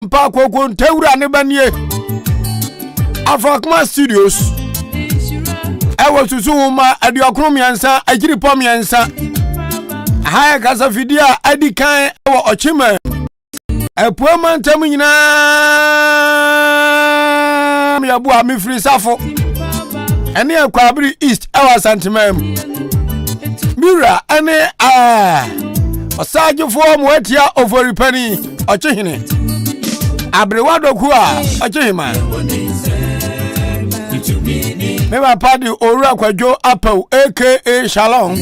mpa koko ntewura ne banie Afrakma Studios ewo susu ma adiokro miensa agiri pom miensa haya kasa fidia adikan ewo ochima epuama ntam nyina yabu amifri safo ene akwabri east ewa santimam mira ene osajefo mo atia ovoripani ochihene abrewado ku a ochihima meba padi oru akwadwo apau aka Shalom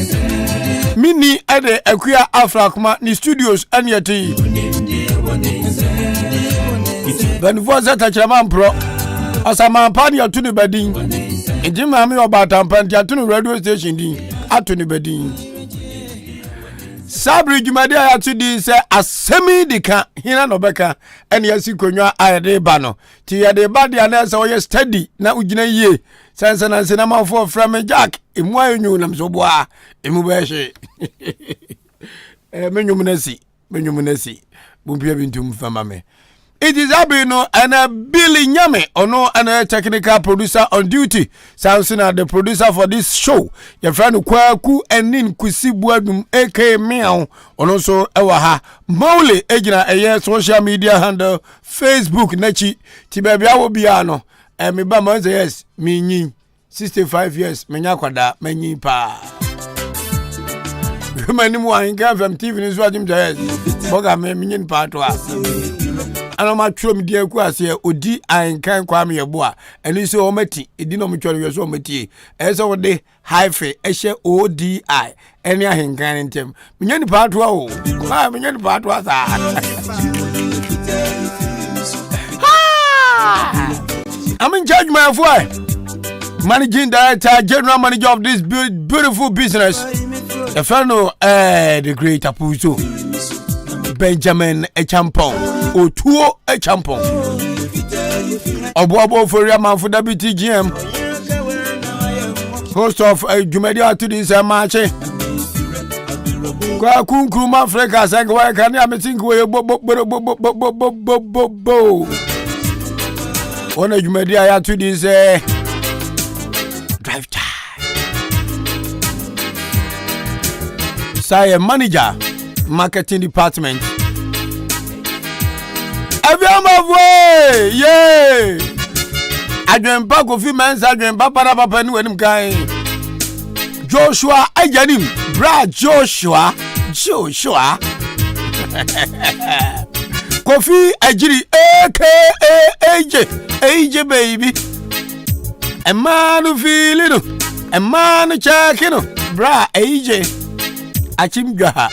mini ede akua Afrakma ni studios aniati Benfo zeta chairman pro osama pani atunu badin ejima mi obatampanti atunu radio station din atunu badin Sabri jumade ayatu di se Asemi Dika hina no beka ene yasi konwa ayede ba no ti yade ba dia na se oye steady na ugina yie sansa na se na mafo from Jack emu ayenyu na mso boa emu ba hye menyumunasi bumpia bintum fama me. It is Abino and a Billy Nyame, or no, and a technical producer on duty. Samson, the producer for this show. Your friend Kwaku and Nin Kusibuadum, aka Meow, and also Ewaha Mole, Egina, a year social media handle, Facebook, Nechi, Tibabia Biano, and me Bama, yes, me 65 years, Menyakwada, Meni Pa. Many more in from TV is what him to us. Boga me minion part was. And my trum dear quas here, Odi, Ahenkan Kwame Yabua, and you so meti, it did not mature your so meti, as over the high fee, Eshe ODI, and Ahenkan in them. Minion part was, minion part was. I'm in charge, my boy. Managing director, general manager of this beautiful business. The fellow, the great Apuzo, Benjamin Echampon, Otuo Echampon, Obobo for Yaman for WTGM, host of Jumedia to this marche. Kwakun Kuma Freka, Sagwa, can I think we bo. One of Jumedia to this drive time. Say manager, marketing department. Everyone way, yeah. Adwen pa kofi mensa adwen pa papa ni wenim kan. Joshua ajanim, bra Joshua. Kofi ajiri aka AJ baby. A man who feel it, a man who check it, bra AJ. Achim Gaha.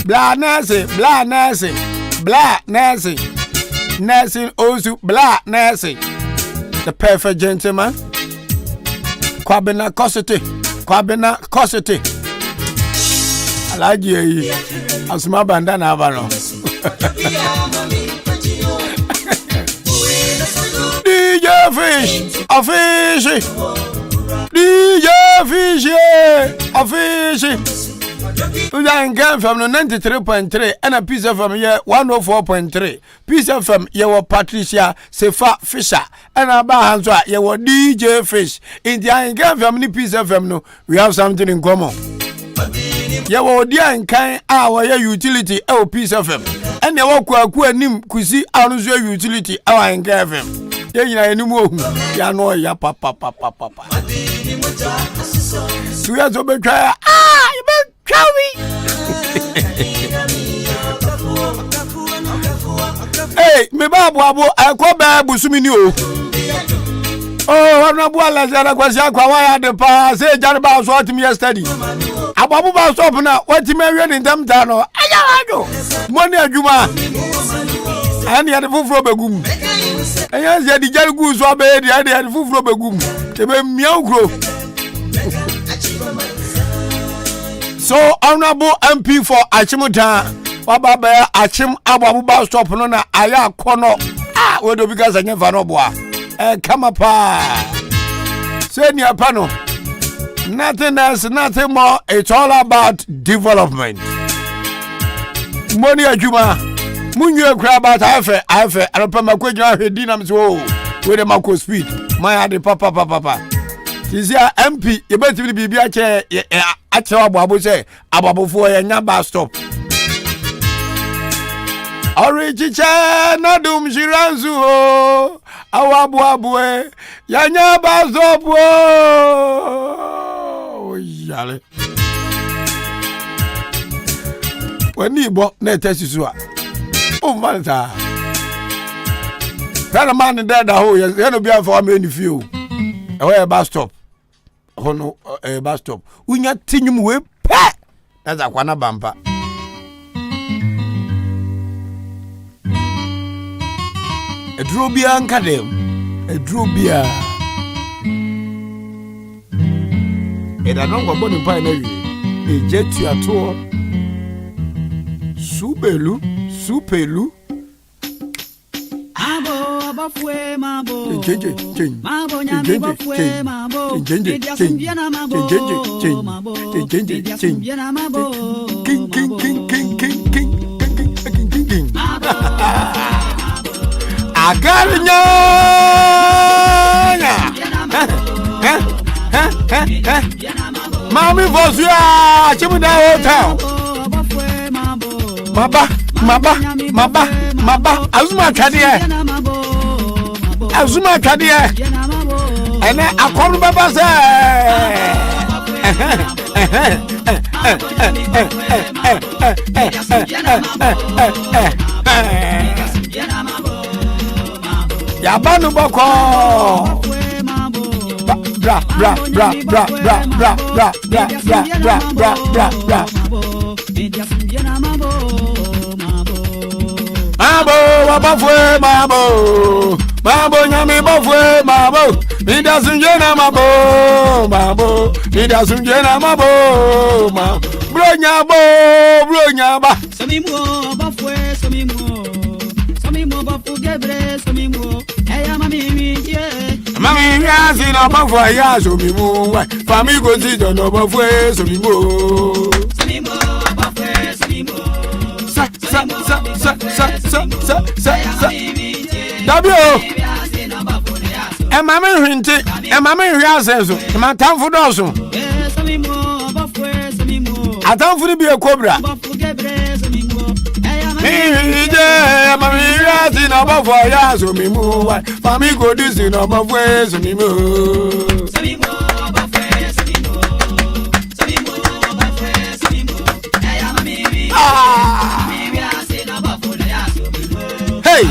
Blah Nancy, Nancy Ozu, blah Nancy. The perfect gentleman. Kwabena Cosity. I like you. Asma bandana avaro. DJ Fish. We are from 93.3 and a piece of from here 104.3. Piece of from your Patricia Sefa Fisher and about Hanswa your DJ Fish. In the Ahenkan from the piece of from no, we have something in common. Your dear Ahenkan our utility our piece of them. And the walk nim kusi our utility our Ahenkan FM. Yeah, you know, ya know ya papa. So you have to be try. You better tell me. Hey, me babu I call babu sumini o. Oh, I'm not bola zara kwa sia kwa waya de pa say jarba so at me yesterday. Ababu ba so na what me we in them ta no. Ayajo. Money adwuma. Ani ya de fufuro begum. Eyan se di jarugu so be di ade fufuro begum. Tebe miau kro. So honorable MP for Achimuta Wababa Achim Ababu stop no na aya kono we do because anya fa no boa come up say ni apa no Nothing else, nothing more. It's all about development. Money ajuma. Munye kra about afe. I don't pay my question. I heard dinam so. With the Marco speed. My had the papa. This year MP. You better be a chair. I tell Abu say Abu for a nyaba stop. Orichicha na dum shiranzu awabu abue yanya bazopo yale wani bo na tesisu a o manta kana man there da ho ye no bia for me ni fio e we bus stop hono bus stop unya tinyum we pa na za kwana bampa Edrobia nkadem edrobia eda nongo boni pa na wi ejetu ato supelu abo abafwe mabo jenje mabo nyami bafwe mabo jenje king Agarinya Mami Vosia Chimuda Hotel Maba Azuma Kadia Ene akonu baba se Yabanu boko bra Mabo wabafwe mabo nyami bafwe mabo midasunjena mabo midasunjena mabo bro nyaba samimo bafwe samimo bafu gebre samimo eya mami yazi na bafwe ya samimo fami go si jono bafwe samimo bafwe samimo sa Dabio e mama hwinte e mama hwiase so e matamfo doso samimo bafwe samimo atamfo ni bi ekobra bafu gebre samimo Ije mami yazi na bafwe ya samimo fami go si na bafwe samimo bafwe samimo eya mami Hey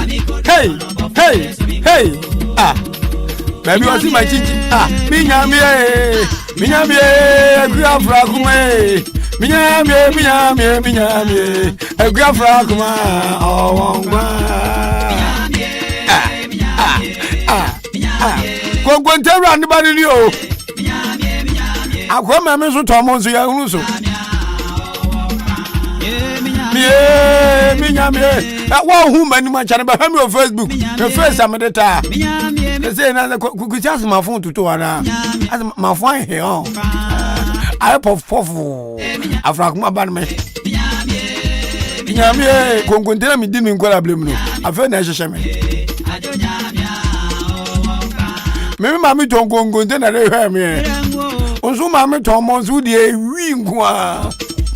baby what's my chichi minyamie agriafra kume minyamie agriafra kuma owongwa Kontera ni bani ni o akwa mame so tomo nso ya hunu so minyamie wa hu mani ma chane ba hami o Facebook the face amedeta say na ku just my phone to ara as my phone here on I pofu afra kuma ban me minyamie kontera mi di mi nkola blem no afa na hyehyɛ me mami tongongo nte na re me onso mami tomo nso di ewi nkoa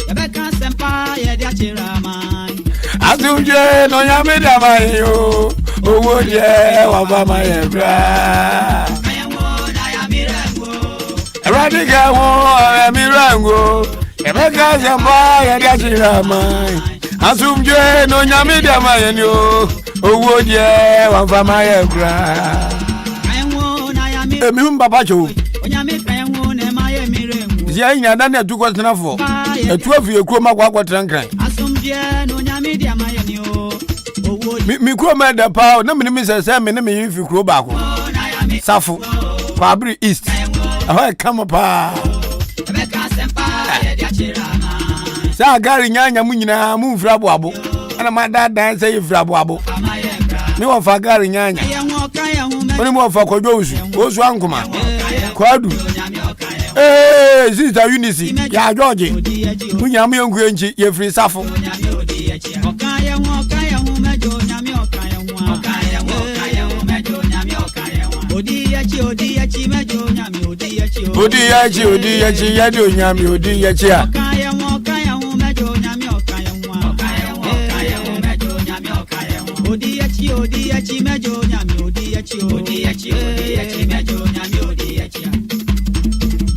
yabeka sempa ye dia chirama azuje no nyame da mai yo owo je wa ba mai ebra Radiga wo emirango yabeka sempa ye dia chirama azuje no nyame da mai yo owo je wa ba mai ebra mi papa cho onyame kan wo ne ma ye mirengu zia nya da na atuko tenafo atu afie kuo makwa trankran asomdie no nyame dia ma ye ni o owo mi kuo ma da pa na mi se me ne me yifi kuo ba ko safo Fabri East ahoy come pa be ka sempa ye dia chirama sa gari nyanya mu nyina mu mfira boabo ana ma da dan se yifira boabo mi won fa gari nyanya oni mo fa kojo osu ankoma kwadu Sister Eunice, ya George. Munyame enkuenchi ye free safo. Odiyachi ya do nyame odiyachi a. Odiyachi mejo nyame odiyachi mejo nyame odiyachi.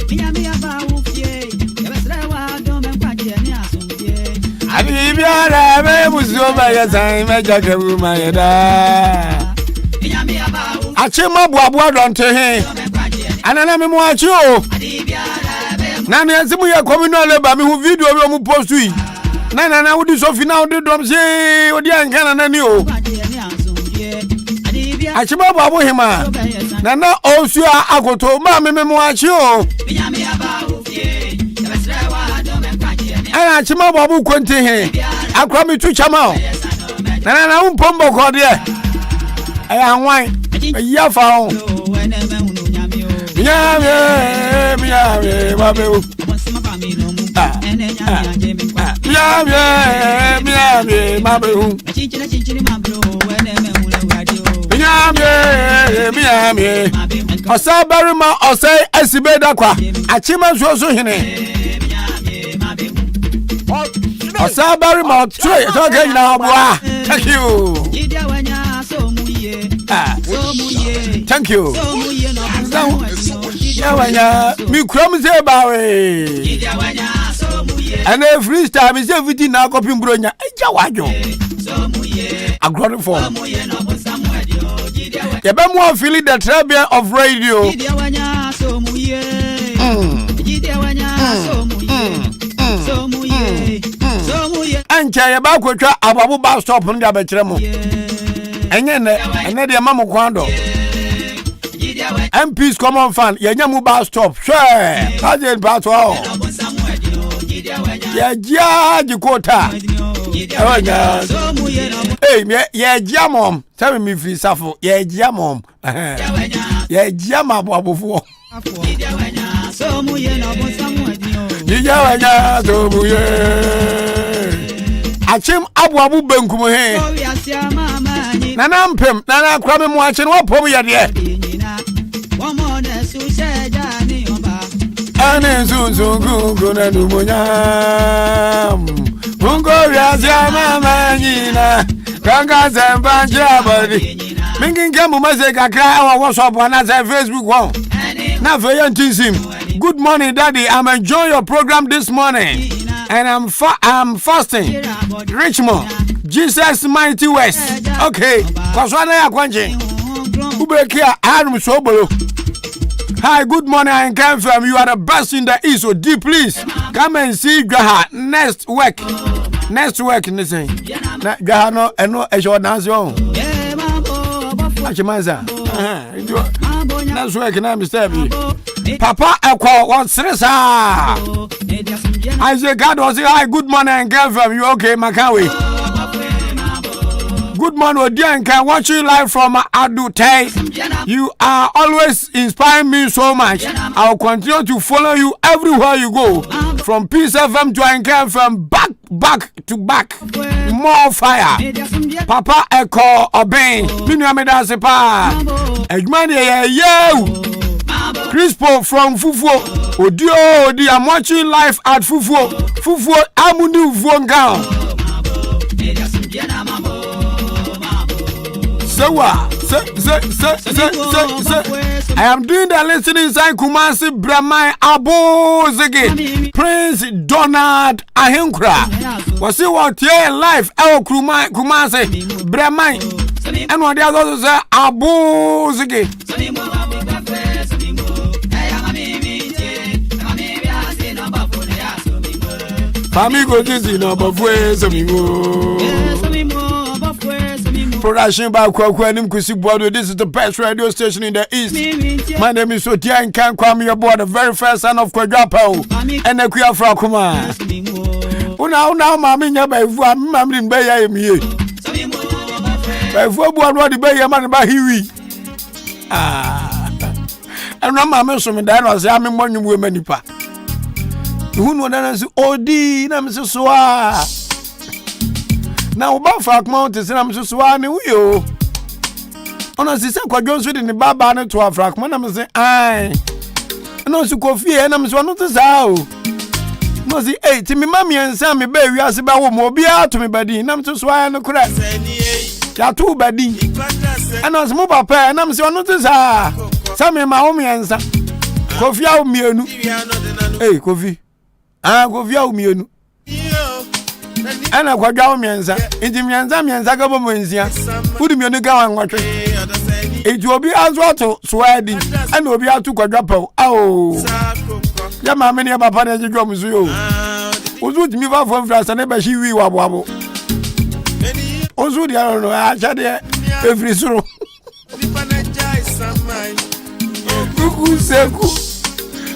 Minyame aba ufie, yabesra wa do menkwaje ni asumfie. Abi biara me musuba ya san meja kebu mayeda. Minyame aba ufie. Achema boabo donte he. Anana me mo achi o. Na ne azimu ya communal labor me hu video bi o mu post yi. Na wudi so final de dom se odi anka na ni o. Achema boabo hima. Na osu agoto ma me mo achi o. Ana achema boabo kwente he. Akwa me tu chama o. Na umpombo ko de. Aya anwan. Ya fa o. Miame, babeu. Miame, babeu. Miame. Osa barima osa asibeda kwa. Achima so hine. Osa barima three. So get na abua. Thank you. Thank you. Yawanya mi krom se bawe and every time is everything na copy bronya eja wajo agro for you be more feeling the tribute of radio ancha ya ba kwatwa ababu bus stop nda be kire mo enye de mama kwando MP's common fan yenyamu bus stop sure kaje pato ya jaji kota ya jamom tell me free safo ya jamom ya jama abofu so muye no bonsamu yijawanya so muye achim abu benkum he nana mpem nana kra me mu achi no pom ye de ane zungu na numunya mungo ya mama nyina kanga zemba jabadi minginge mu maze kakra wa WhatsApp na Facebook won na fe yantinsim. Good morning daddy, I'm enjoying your program this morning and I'm fasting. Richmond Jesus Mighty West. Okay, kwaswana ya kwanje ubekia arum sobolo. Hi, good morning. I can confirm you are the best in the East. So deep, please come and see Gaha next week. Listen. Gaha no, and no, I shall dance on. Achimanza. Next week, and I'm Mr. Papa, I call one stress. I say, God was hi, good morning. I can confirm you okay, Makawi. Good morning, dear, and can watch you live from Adute. You are always inspiring me so much. I'll continue to follow you everywhere you go. From Peace FM to Ahenkan, from back to back. More fire. Papa Echo Obey. Minyameda Sepa. Egmani yo. Crispo from Fufuo. Odi, I'm watching live at Fufuo. Fufuo Amunu Vuonga. I am doing the listening inside Kumasi Bramai Abozege Prince Donald Ahenkan. Was it what here life? Our Kumasi Bramai and what the others say Abozege. Famigo Dizzy no Production by Kwakwanim Kusibuado. This is the best radio station in the East. My name is Ahenkan. Kwame aboard the very first son of Kwajapo and the Kuya Frakuma. Una mami nyaba ifu amamri mbeya emiye. Ifu abu anu adi beya man ba hiwi. And I'm a so me that was I'm money women nipa. Who know that odi na me so a. Now ba fak mount is na me so a ne wo. Ona si se kwadwo so de ne baba ne to afrak mo na me say ai. No su kofi na me so no to sa o. No si ti me mami ensa me ba wi ase ba wo mo obi a to me badi na me so a no kura. Ya to badi. Ana so mo papa na me so no to sa. Sa me ma wo me ensa. Kofi a wo mienu. Kofi. Kofi a wo mienu. Ana kwadwa wo miensa. Inti miensa ga bo mo nsia. Udi mienu ga wan nwotwe. Eju obi azo to swadi. Ana obi atu kwadwa paw. Ya ma me ne papa na jeju omusu yo. Ozu ti mi fa fo frasa ne ba shi wi wa boabo. Ozu dia no a cha de every suru. Kuku seku.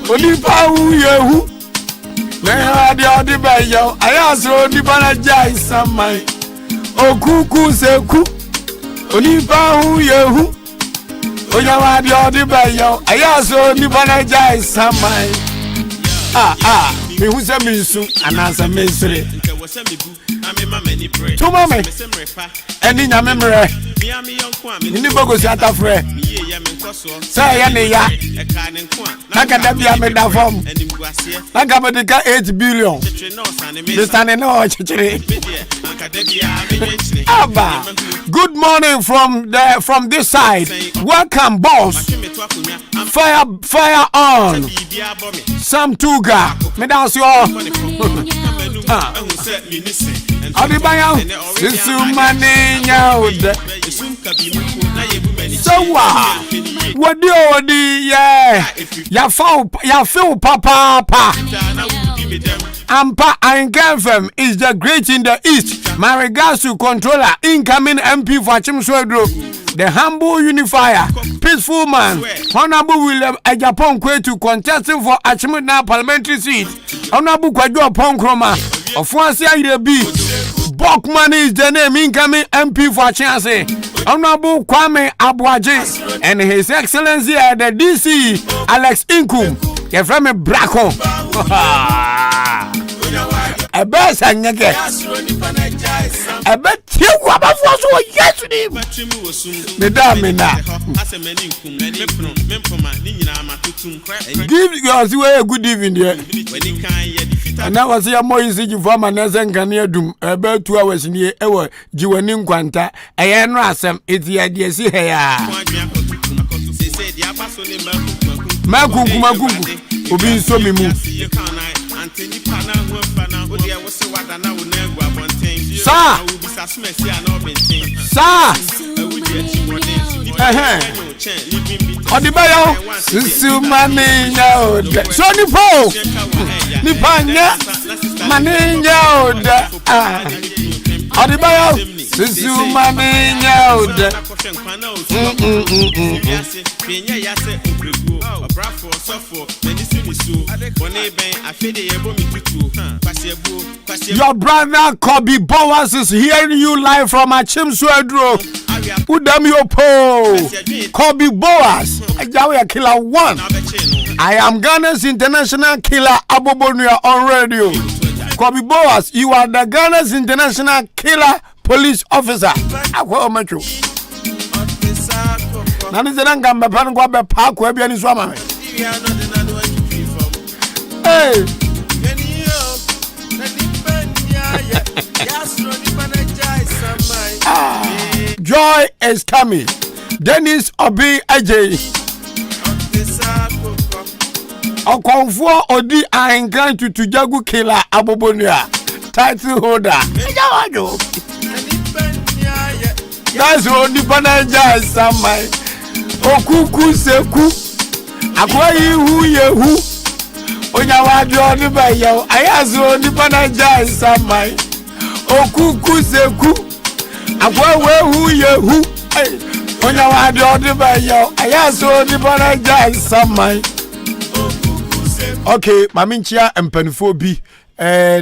Oni pa wu yehu. Na dia de ba yo. Aya so ni bana jai samai. Okuku seku. Oni pa wu yehu. Oya wa dia de ba yo. Aya so ni bana jai samai. Me who say me su anasa me sere. To mama. Eni nya memre. Ni bogo si atafre. Say ya ne ya. Naka da bia me da form. Naka me Dika 8 billion. This time no chichiri. Abba. Good morning from this side. Welcome boss. Fire on. Sam Tuga. Me dance you all. Adibaya. Sisu mani nyaude. So what do yeah. Ya feel papa. Ampa Ahenkan is the great in the east. My regards to controller, incoming MP for Chimswedro, the humble unifier, peaceful man, Honorable William Ajapon Kwetu contesting for Achimuna parliamentary seat. Honorable Kwadwo Ponkroma of Wansia B. Bokman is the name, incoming MP for Chance. Honorable Kwame Abuaje and His Excellency the DC Alex Inkum. You're from a Braco. A best and again. A bet you what was yesterday. The damina. Give yours away a good evening here. And now I see a more easy from an Ahenkan doom about 2 hours in the hour. Jiwanin Quanta, a yan Asem, it's the idea. See here. Magungu, Obi so me move. Sir. Odibayo, Sisu mani nyaude. So nipa nya mani nyaude. Odibayo, Sisu mani nyaude. Your brother Kobe Bowers is hearing you live from Achimswedro. Udam Yopo. Kobe Bowers. Killer 1. I am Ghana's international killer Abobonuya on radio. Kobe Bowers, you are the Ghana's international killer police officer. Akwa ometro. Nani zenanga mbapani kwa bepa kwa ebi aniswama me. Hey. Joy is coming. Dennis Obi Ajay. Okonfo Odi Ahenkan Tutujagu killer Abobonuya. Title holder. That's what the Panaja is samai. Okuku seku. Akwa hu yehu. Onya wadi oni ba yo. Ayazo the Panaja is samai. Okuku seku. Akwa hu yehu. Onya wadi oni ba yo. Ayazo the Panaja is samai. Okay, maminchia empanifo bi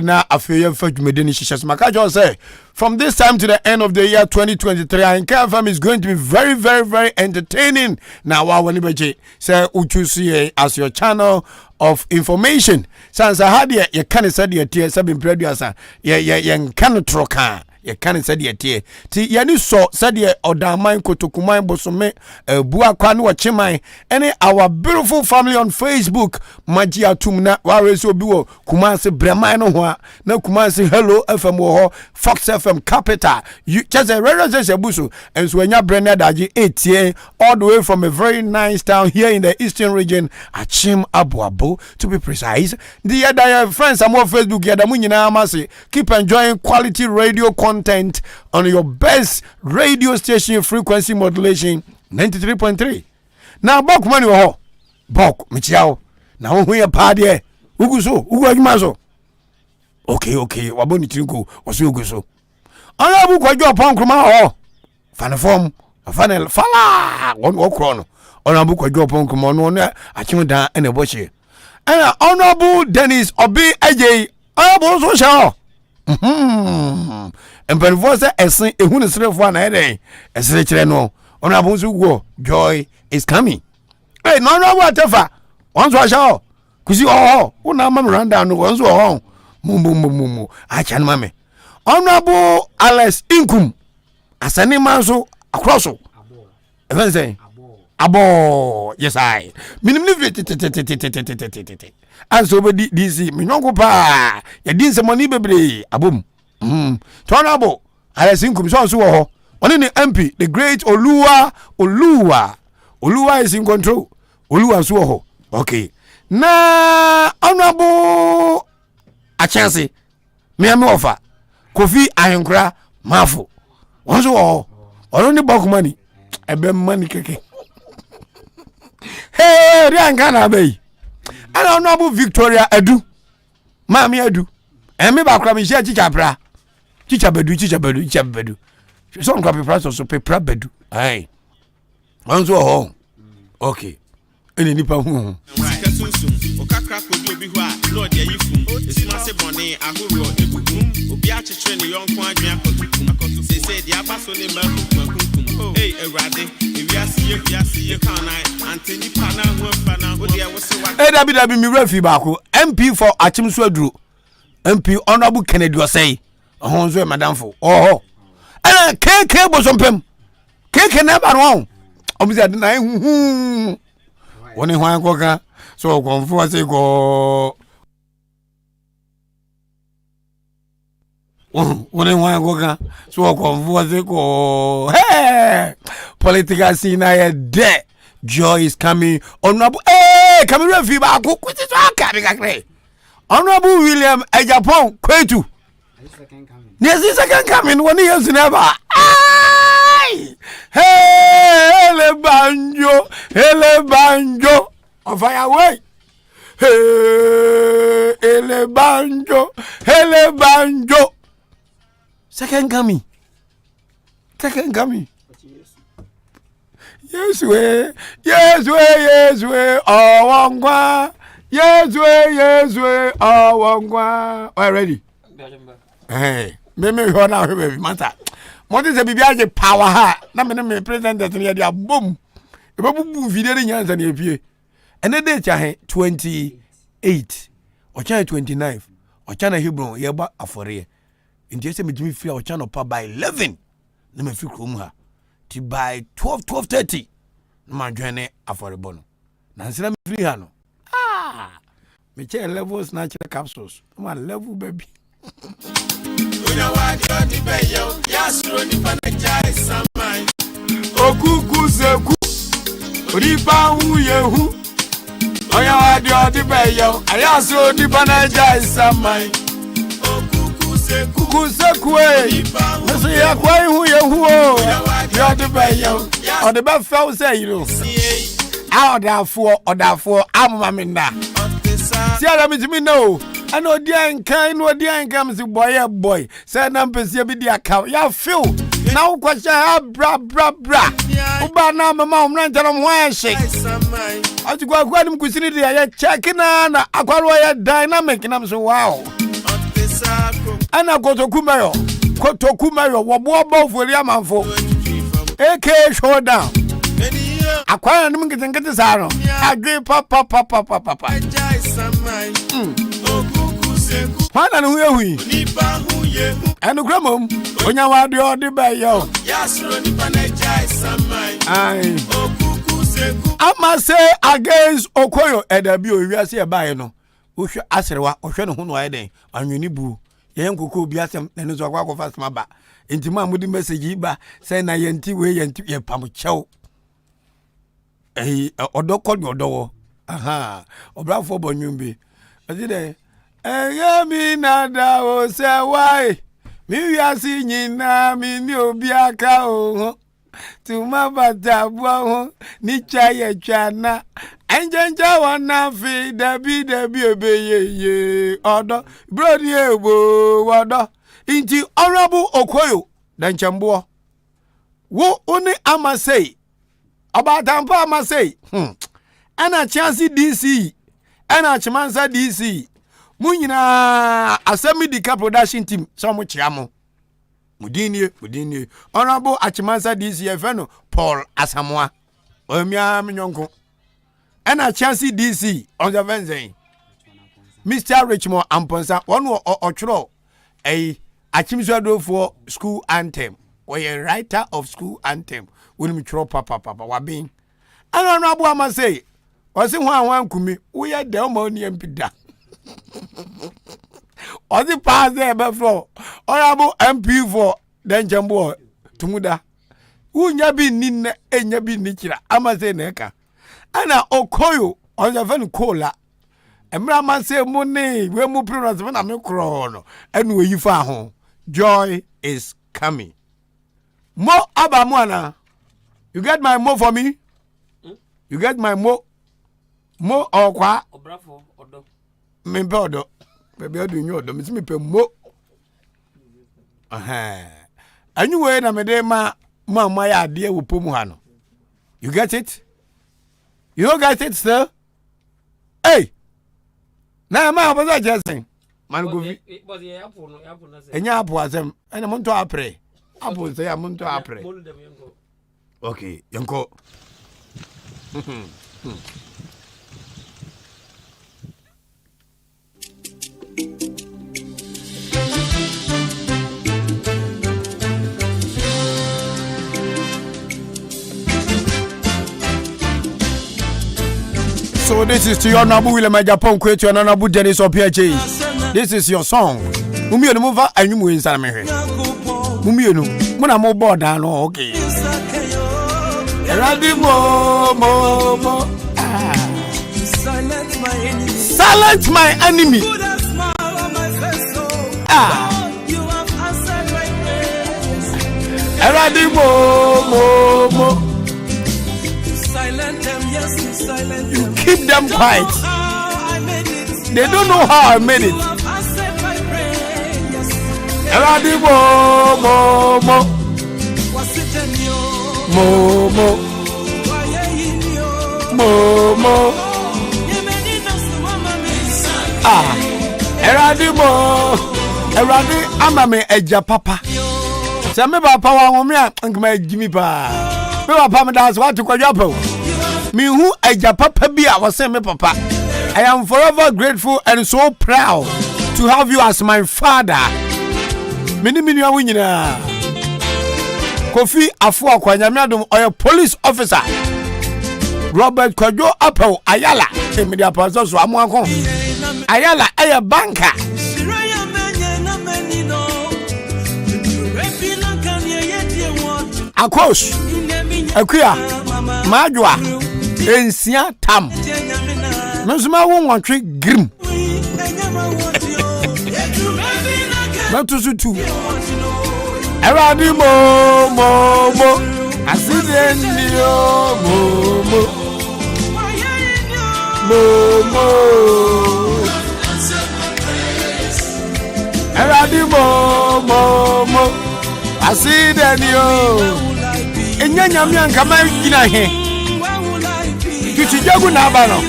na afeye fa dwumedeni hihye maka jo say from this time to the end of the year 2023 Ahenkan FM is going to be very very very entertaining. Now wa wani beje say uchusu as your channel of information. Sansa hade ye kan say de tie say bimpraduasa ye nkan troka ye kan say de tie ti ye ni so say de odaman kotokuman bosome bua kwa ne wachiman any our beautiful family on Facebook magia tumna wa resi obi wo Kumasi breman no ho na Kumasi Hello FM wo Fox FM Capital you just a radio station busu and so enya brenda daji 8 all the way from a very nice town here in the eastern region Achim Abuabo to be precise. The other friends I'm on Facebook yada mu nyina amase keep enjoying quality radio content on your best radio station frequency modulation 93.3. Now bok money wo bok michiao na ho ye pa de uguso ugu adwuma so okay waboni tinko oso uguso ana bu kwajo pon kroma ho fan form fanel fala won okro no ona bu kwajo pon kroma no na achim dan ene boche ana honorable Dennis Obi Ajay abo so sha empanfo se esen ehunu serefo na eden esere kire no ona bu so go joy is coming hey no whatever once wa sha kusi una mam randa no once wa mumu achan mame honorable Alex Inkum asani manso akroso even say abo yes I minimum aso be DC me nyonko pa ya din se money bebre abom honorable Alex Inkum so wo ho one ni MP the great Oluwa is in control Oluwa so ho okay na honorable a chance me am offer Kofi Ahenkra mafo won so only bok money ebe money keke hey Ahenkan na bay and honorable Victoria Edu mami Edu me ba kra me share chicha bedu so on paper so paper bedu ai won so okay eni nipa hu okakra kodu obi hu a lord ya yifum esumase bone ahoro egugum obi a chechre ne yonko adwen akotukum se dia baso ne makunkum hey ewrade ewiase ye kan na anteni pana hu afa na odi e wose wa dabi mi refi baako MP for Achim so aduro MP honorable Kennedy Osei ohon so madam for keke bosompem keke na ba no obi ade na hu woni hwan koka so konfu ase ko woni hwan koka so konfu ase ko political scene na de joy is coming honorable Cameroon fi ba ko kwiti so akabi kakre honorable William Ejapon Kwetu second coming woni yesu never hele banjo of fire way hele banjo second coming yes way awangwa yes way awangwa are ready hey me hona baby matter mo dey say bibia je power ha na me president dey dia boom e ba bubu video ni nyanza na epie ene dey cha 28 o cha 29 o cha na Hebron ye ba afore nje se me free o cha no pa by 11 na me free krom ha ti by 12:30 na ma dwene afore bono na nsira me free ha no me che levels natural capsules ma level baby una wadio di beyo yasro ni panaja samai okuku seku riba hu yehu oya wadio di beyo yasro ni panaja samai okuku seku nso ya kwai hu yehu o ya di beyo o de ba fell say you know odafo amama minda si ara mi timi no ana odi Ahenkan si boy say na mpese bi di aka ya feel na ukwacha ha bra uba na mama umra ntara mo ahye atukwa kwa nim kusini di ya check na akwaro ya dynamic na so wow ana kotokumayo wobo fori amanfo AK showdown akwana nim ngete saro age papa Hana no hui anu kramom onya wade ode bayo ai ama say against Okoyo edabi owiase e bae no wohwe aserewa ohwe no ho no ayeden anweni bu yen kokko bi asem nene so akwa kofa asem ba enti ma mudi message ba say na yenti we yenti ye pam chew odoko ni odowo aha obrafo bonwumbi azide mi nada o se why mi wiase nyina mi ni obi aka o tuma bata bo ni chaye chana enjenja wana fi dabi obeyeye odo brodi ebo wodo inti honorable Okoyo danchembo wo oni amasei abatampa amasei ana chance DC ana chimansa DC munyina Asem Dika production team so mo chiamo mudini honorable achimansa DC efeno Paul Asamoah omia mnyonko ana chance DC on the Wednesday Mr. Richmond Amponsa one ochro achimswado for school anthem we a writer of school anthem when me chro papa wabin ana honorable amasei osi ho anwan kumi we ya de mo ni mpida Odi pass there before honorable MP for Denjambo tumuda unya bi ninne enya bi nikira amase neka ana Okoyo on the van cola emra man say money we mu pronounce na me kro no enu oyifa ho joy is coming mo abamu ana you get my mo for me you get my mo okwa obrafo odo me be odo bebe odo nyo odo me pe mo anyway na me de ma ya ade wo pomu ha no you get it you don't get it sir hey na ma oboza jesin man go vi enya apo asem ena monto apre apo say monto apre okay yanko So this is to your Nabu William Japan create your Nabu Dennis or PHA. This is your song. Mummy no move and you win Salame. Mummy no Muna mo board down okay. Silence my enemy. You keep them quiet. They don't know how I made it. Eradi amame eja papa. Se me papa wa ho me ankama jimi pa. Me papa me das what to kwadwapo. Me hu eja papa bi a wose me papa. I am forever grateful and so proud to have you as my father. Mini awu nyina. Kofi afu akwanya me adom oy police officer. Robert Kwajo Apple Ayala. Media pastor so amonko. Ayala aya banker. Akos akuya majwa ensia tam mesuma wonwatwe grim matusu eradi mo asidenio mo eradi mo asidenio enyanya mi anka ma gina he kichijagu na aba no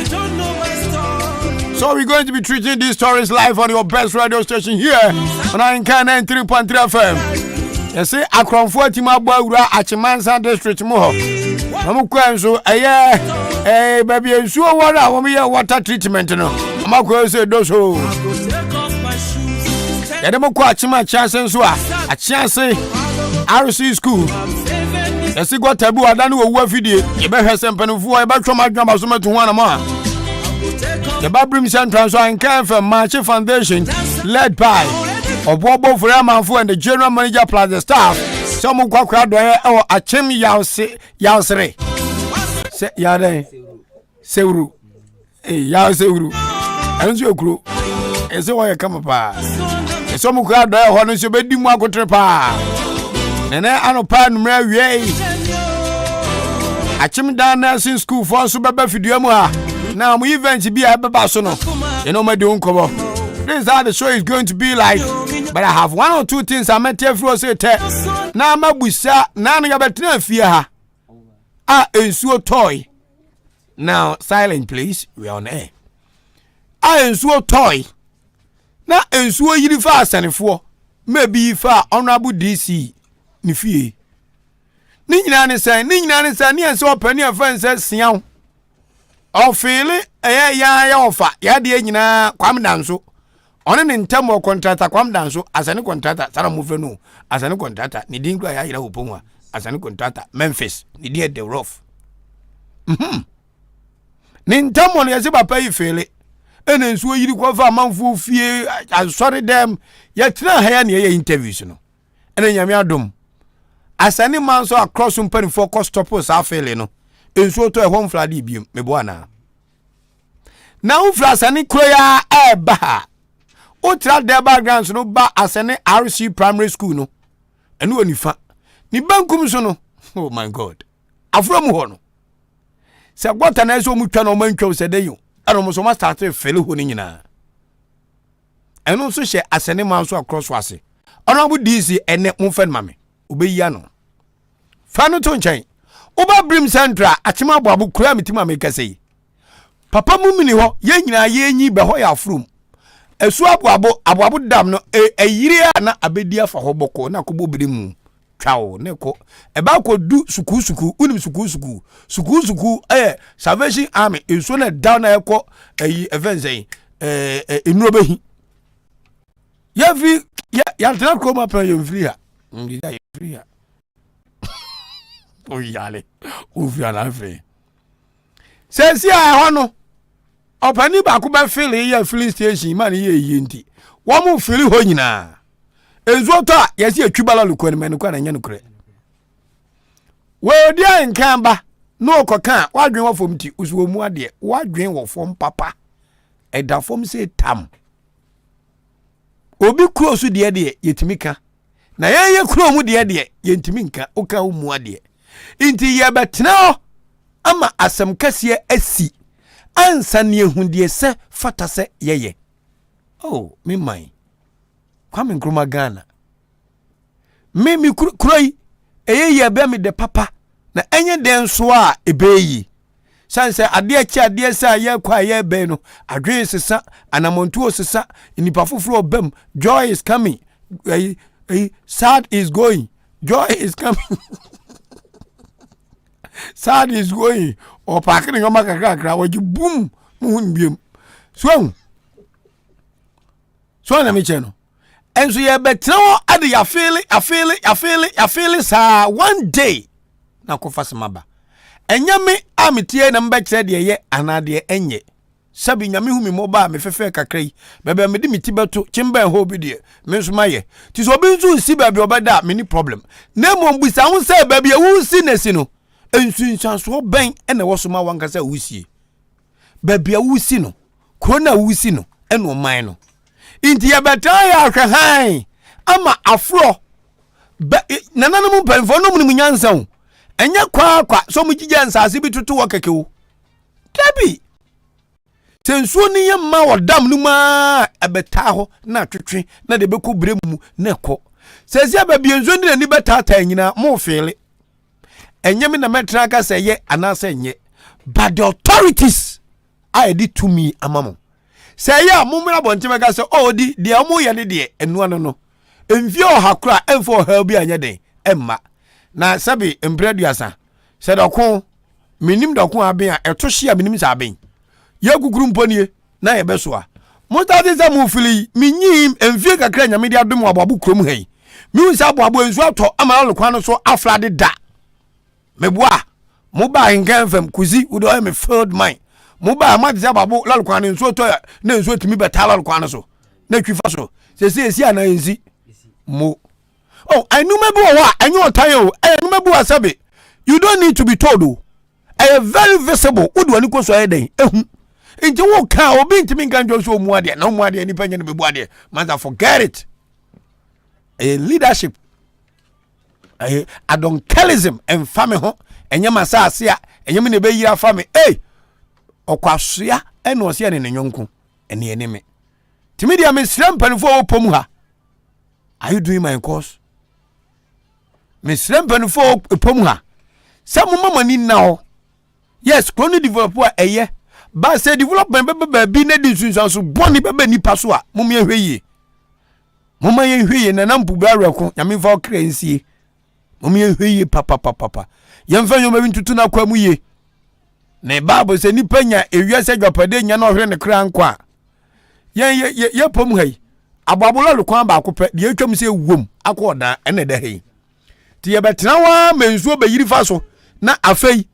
So we're going to be treating these stories live on your best radio station here on Ahenkan 93.3 FM. You see, Akronfo Timabwa Ura Achimansa District Moho. Namukwenso baby ensuo wara wo me water treatment no. Amakwenso doso. Yademokwa Achima chance nso a chance RC school. Yesi gwa tabu adani wo wu afidie. Yebehwe sempanufo yebetwa adwama so metu ho anama. The Babrim Central Ahenkan FM March Foundation, led by Obobo Furamanfu and the General Manager plus the staff. Some Kwakra or Achem Yausre. Yade Seuru. Yausuru. And your crew. And so I come apart. And some crowd there, Honest, you bed him walk trepa. And I know pan Mary. Achem down nursing school for Subaba Fidiamua. Now we eventually be a babasono. You know my doing cover. This is how the show is going to be like. But I have one or two things I met everyone say. Now my busa, none of your fear. So toy. Now silent please. We are on air. So toy. Now so you fast and for maybe far honorable DC. Nifi. Nina say, so penny of friends says siam. O feel ya offer ya de nyina kwam danso one ne ntamo contractor kwam danso asane contractor sara move no asane contractor ni din kwa ya yira oponwa asane contractor Memphis ni die the rough ni ntamo no yesi papa yi feel ene nso yiri kwa fa manfo fie sorry them ya tira ha ya ne ya interviews no ene nyame adom asane man so across mpani for cost stoppers afele no enso to e home fladi biem mebo ana na ufrasani kroya eba o tra de backgrounds no ba asane RC primary school no enu onifa ni bankum so no oh my god afro mu ho no se gwata na so mu twa no mantwa se dey eno mo so ma start fele ho ni nyina enu so hye asane man so across wase ono bu DC ene mo fen mame obeyi ano fa no to nchen Oba Brim Central atima boabu kura mitima mekase papa mumini ho ye nyina ye nyi be ho ya afrum esu aboabo dam no eyire na abedi afa ho boko na kobo birimu twao ne ko e ba ko du suku unim suku Salvation Army esu na down na ekọ events enuro behi ya tena ko ma pa yo free ha ya free ha o yale o fi ala fe se si a ho no opani ba ko ba feel ya filling station man ye nti wo mu feel ho nyina enzo to ya si atwibala lokoni men ko na nya no kure we di Ahenkan ba no kokan wadwen wo fom ti usuwo mu ade wadwen wo fom papa eda fom se tam obi kuro su de yetimika na ye kuro mu de yentiminka o ka wo mu ade inti ya betena ama asem kase asi ansa ne ehundie se fata se yeye oh me mai kwame nkruma Ghana me kuroi ye be me de papa na enye den so a ebeyi sanse ade sa ye kwa ye be no adwen sesa anamontuo sesa nipa foforo bam joy is coming sad is going joy is coming sad is going or parking your makakra waji boom muhun biem so na me cheno enso ye betra ade ya feel sa one day na ko fasemaba enyame ametie na mbekre de ye anade enye sabi nyame hu mi moba me fefe kakrai bebe me di mitibeto chimba ho bi de me nso maye ti so bi nso si bebe obeda me ni problem na mo mbusa hu se bebe e hu si nesi no ensu nsanso ben ene wo so ma wankasa wusie bebe a wusi no krona wusi no ene o man no inti ya beta ya hwan ama afro nananum panfo no mu nyansa hu enya kwa so mu gige nsase bi tutu wakekewo tabi sensuo ni yemma wodam no ma abeta ho na twetwe na de beku bremu na ekọ sezi ababie nzo ni ni betata nyina mo fele enyeme na metra ka seye anase nye but the authorities I did to me amamo say ya mumra bontimeka say oh di de omo ye ne de enu ano no emfie ohakura emfo ha bi anya den emma na sabi empreduasa say dokon minim dokon aben a eto hye a minim sa aben ye guguru mponie na ye besoa mutati za mu fili minyim emfie kakra nyame de adom ababu krom hai mi unsa ababu ensu ato amara lokwan no so afrade da meboa mo ba Ahenkan fam kuzi wo do me filled mind mo ba ma de ababu lokwan ensu to na ensu timi betala lokwan so na twifa so se ana ensi mo oh anumebu wa anyo otayo anumebu asabe you don't need to be told oh very visible wo do ani ko so ayeden ehu nti wo ka obi ntimi nkan jo so mu ade na mu ade ni panya ne bebu ade man forget it a leadership adonkelism and family ho enye masase a enye me ne be yira family okwasoa ene o se ne nyonko ene ene me timi dia me sram panfo opom ha are you doing my course me sram panfo opom ha some mama ni now yes chronic developer eye ba say development be bi na di sunsan so boni be nipa so a mum ye hweye mum ye hweye na nampu ba reko nyame fa okra nsie mum ye hweye papa yemfa nyoma bi ntutu na kwa mu ye na bible say nipa nya ewiase dwapade nya na ohwe ne kra nkwa ye pom hai ababolo lokwan ba akopɛ de atwam se wom akoda ene da hei ti ye betena wa mensuo be yiri fa so na afei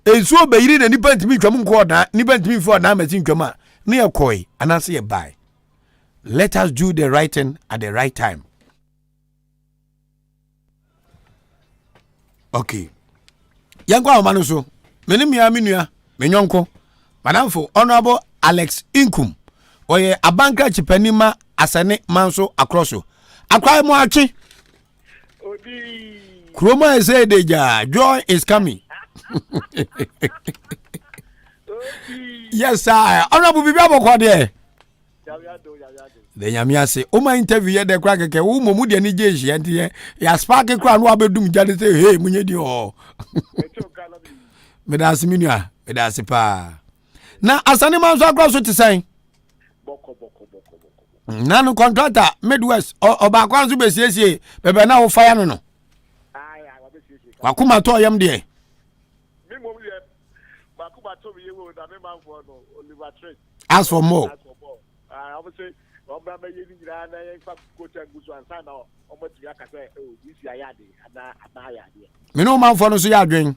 ensuo be yiri na nipa ntimi twam nkoda nipa ntimi fo na ma tin twam a na ye koi anase ye bai. Let us do the right thing at the right time. Okay. Yanko amano so menim ya menua menyonko madamfo honorable Alex Inkum oye abanka chipanima asane manso akroso akwa mo achi odi kroma say deja joy is coming. Yes sir honorable bibi abokwa de the nyamia say o ma interview ye de kra keke wo momu de ni jeji ante ya spark kra no abedum jade say hey munye di o me da asiminia me da asipa na asane manso akroso ti san boko nanu contractor Midwest oba kwanzu be siesie bebe na wo fire no aya wa be siesie wakuma to yam de me mom ye bakuma to ye wo da me man for no Oliver Trade ask for more I would say Oba me ye ni na ye fa ko cha gusu ansa na o mo ti aka say oh this ya yade ana ayade me no man for no so ya adwen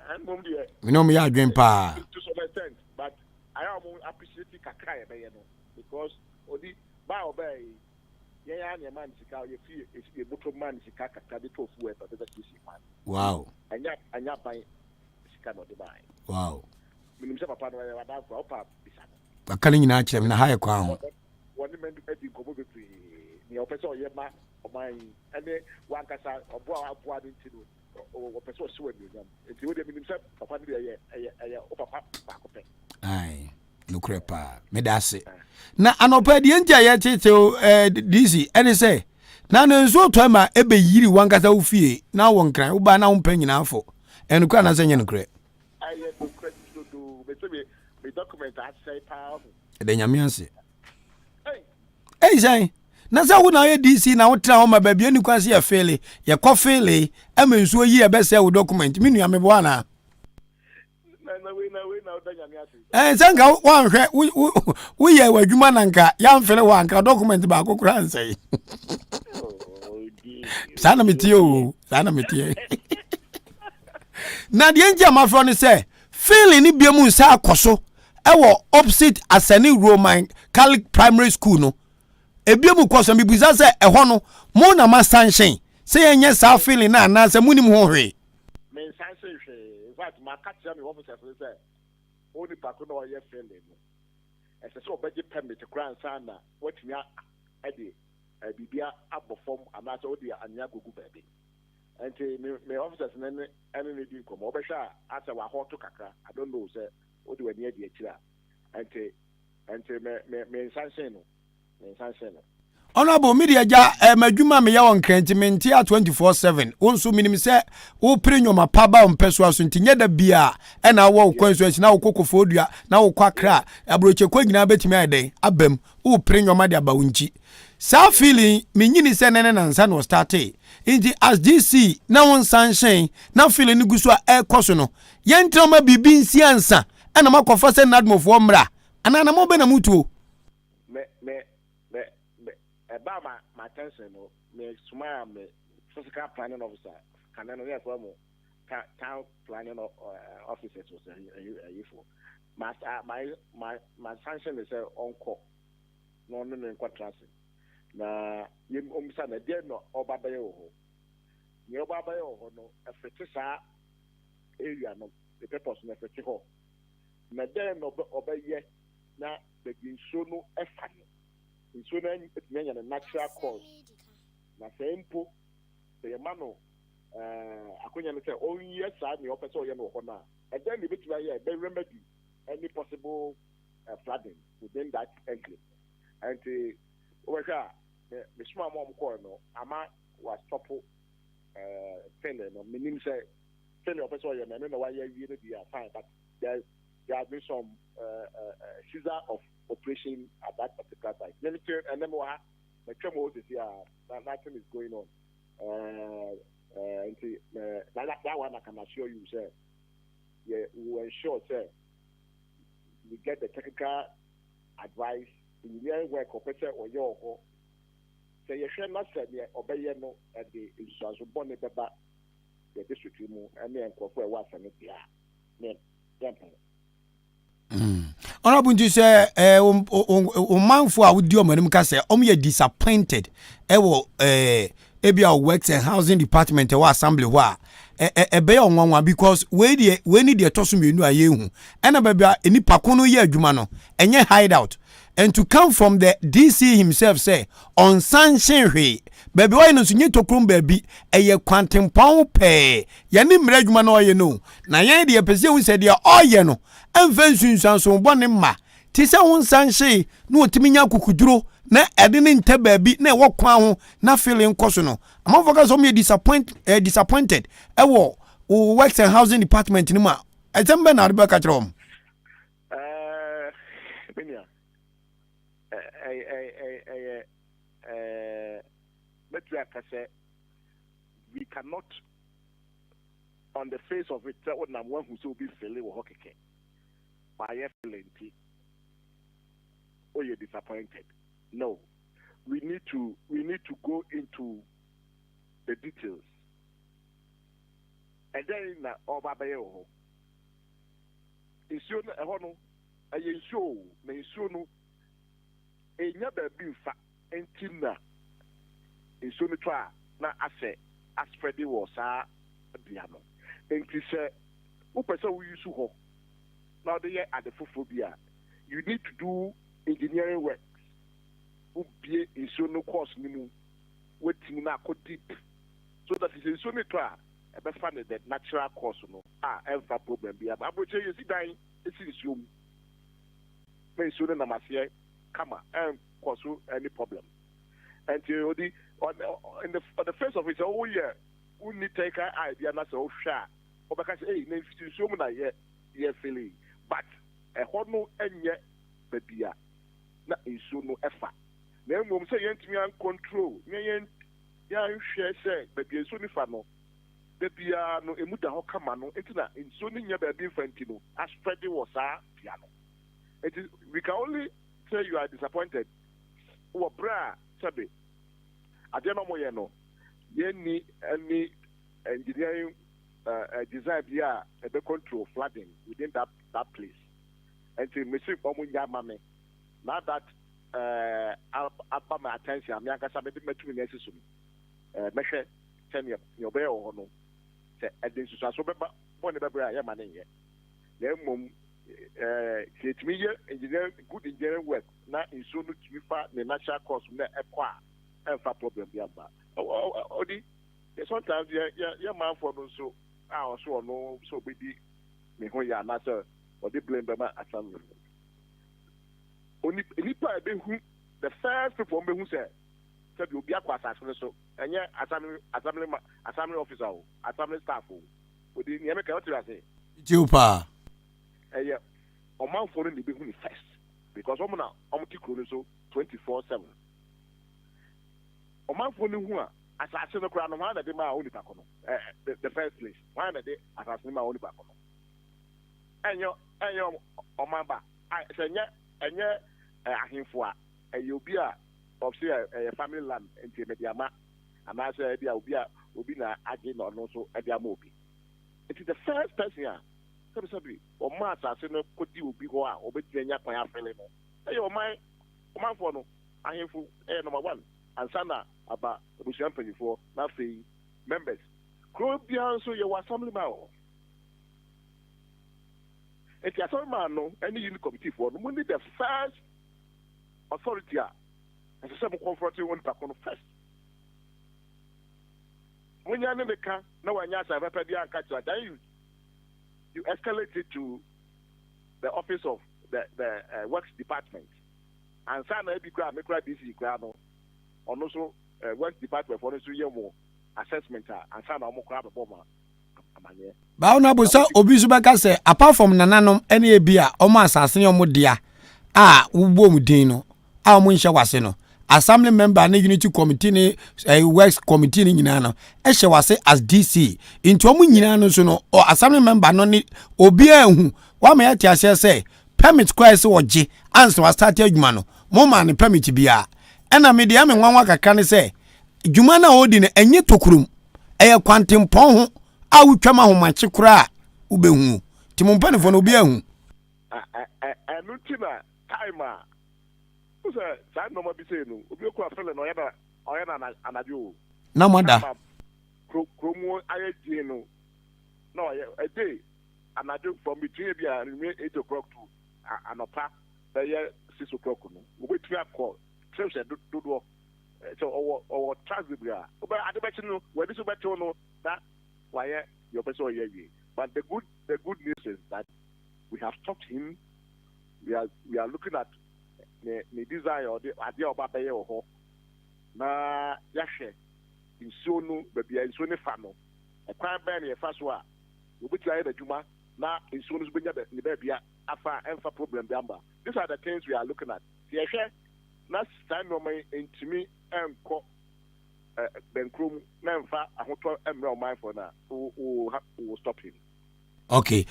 and mom de me no me ya adwen pa to some extent but I am appreciate kakra ye be ye no because odi ba obey ye ya na man sika ye fi e bottom man sika kakra de to fu e to de sisi man wow anya ban sika no de bai wow minim se papa no ya da for opa bisa akale nyina kyerem na haye kwa ho woni men edi kobo be free ni opeso ye ma oman ene wankasa obo abo ade ntino opeso so wani nyam enti wo de minim se papa no ye o papa ba ko pe ai no krepa me da se na anopa de ntia ye tete DC ene se na no nso to ma ebe yiri wankasa wo fie na wo nkran wo ba na wo mpa nyina afo enu kwa na se nye no kre ai ye no kre do betebe me document I say power de nyamianse say na sa wo na ye DC na wo tra ho ma ba bia ni kwase ya fele ye ko fele e me nso yi e be say wo document mi nua me bo ana na we na da nyamianse sanka wan hwe wo ye wadwuma nanka ya mfele wanka document ba kokura ansai sana metie na de nja mafro ne say fele ni bia mu nsa akoso ewo opposite Asani Roman Catholic Primary School no ebiemu koso mi buza se eho no mo na ma sanction se yenye sa feeling na na se munim ho hwe me sanction hwe in fact ma catch me officer say only pako no ye feeling no ese so obeje permit grand sana watimi ade bibia abofom ama so odi anya gogu baby enti me officers nene ene ne di komo obehwa asa wa hoto kakra I don't know say odi wani adi akira enti me sanction no Honorable media ja madwuma me ya won krantiment ya 24/7 wonso minim se wo premium apaba ompeso aso ntinye da bia e na wo kwanso achi na wo kokofo dua na wo kwakra abroche kwa nyina betimi ayden abam wo premium ade aba wonchi sa feeling menyini se nene na nsa no start inti as DC na won sanshine na feeling ni guso e koso no yentroma bibi nsi ansa e na makofa se nadmofo mra ana na mo be na mutuo about my attention, me smile, me physical planning officer, can I know town planning officers was a useful. My sanction is on call, no contrast. Na you understand that there no Obabayo, near Babayo, no a fetisha area, no the purpose of the fetiho. Na there no obey yet, na the Ginsono effort. So then it's a natural cause. Na simple. The mano, I couldn't say, oh yes, I'm your person, you know, and then the bit right here, they remedy any possible flooding within that enclave. And the small mom corner, Ama was topple, failing, or meaning say, failure your person, you know why you really be fine, but there has been some scissor of operation at that particular site. And then nothing is going on. That one I can assure you, sir. Yeah, we will ensure, sir, we get the technical advice in the work of or your say you shall not say obey no at the bonnet the district and then for what and it Honorable you say manfo a wodi omanim ka say ye disappointed wo ebia works and housing department wa assembly ho a be onwanwa because we need the toso menu ayehu ena baba enipa kono ye adwuma no enye hideout and to come from the DC himself say on sanction hwe baby why no sunye tokrum baby eye kwantempon pe ye ni mra adwuma no ye no na ye de pese hu se de oye no emfa sunsanso bone ma ti se won sanhye no otimi nya kokuduro na ede ne nta baby na wo kwa ho na feeling koso no amafocus o me disappointed ewo works and housing department ni ma etembe na arbe ka krom we cannot on the face of it tell na one who so be feeling wo hokeke by feeling or you're disappointed. No, we need to go into the details. And then na obabayo. Issue na hono aye show na issue no enya ba bi fa entina issue no twa na ase aspreadi wo sa bia no. Enti se wo pese wo use ho. Now they are at the phobia. You need to do engineering works. Who be in so no course nimu waiting na go deep. So that is so me try e be find the natural course no ever problem be about you see dying it is you me so na masie kama cause any problem. And you the on the face of it oh yeah we need take idea na so sha or because hey na so na yeah feeling but a hono enye babia na isu no efa na emom say yentimi an control yen ya hwe say babia isu ni fa no babia no emuda ho kama no entina isu ni nya babia fanti no aspread was bia no it is we can only say you are disappointed wo bra sabe ade no mo ye no yenni any engineering design bia e be control flooding within that place. And to Monsieur Omunya Mame, now that up my attention, I'm younger, somebody met me necessary. Measure 10 years, your bear or no. And this is also one of the I am money here. Then, it's me, engineering, good engineering work, not in so much the natural course, not acquire, and for problem. Sometimes, yeah, man, for no so. I also know so be me when you are not or they blame them at some only the first people who say said you'll be a assassin so and yet assembly officer, assembly staff. Would you make what you say? Jupa. Yeah, on my phone, the big first because I'm now so 24/7. On my phone, who are assassin the crown of one that they my only back on the first place. One that they assassin my only back on. And your on my back, I say, and yet, I him for you'll be a family land into Mediama, and I said, there will be a again or no so at the Amobi. It is the first person here. Or Master, could you be go out or be Jenya Paya Felemo? Hey, my phone, I am for number one, and Sana about the champagne for nothing members. Crow beyond so you were something about. If you are man, no, any unit committee for only the first authority, and some confronting one back on first. When you're in the car, no one has ever paid the catch you escalate it to the office of the works department. And some maybe grab this grano, or also works department for this year more assessment and some more crab a bomber. Bauna busa obisubaka say apart from nananom ene bia omo asase omo dia ubo mudino omo nhye wase no assembly member na unity committee ni works committee ni nyina no ehye wase as DC into omo nyina no so no assembly member no ni obi ahu wa ma yati ase say permit kwese oje anso wa start adwuma no mo ma ne permit bia ena me dia me nwanwa kakra ne say dwuma na odi ne enye tokurum eye kwantempon ho awu twama ho machi kura ubehu timumpane fo no obi ahu nutina timer usa sa no ma bi say no obi ko afele no oyana anajo na moda kromu ayeje no no a day anajo from between bia 8 o'clock to anopa be 6 o'clock no we between call trips do so or transibia but adebechi no we dis beto no that why your person here. But the good news is that we have stopped him. We are looking at the desire or the idea of Babaye or na yashe in sonu baby in sonu fano. A crime ban a first one. We be trying the juma na in sonu benya the baby afa enfa problem bamba. These are the things we are looking at. Yashe na stand no me intimi enko Benkrum Memfa, I want to emerald mine for now. Who will stop him? Okay.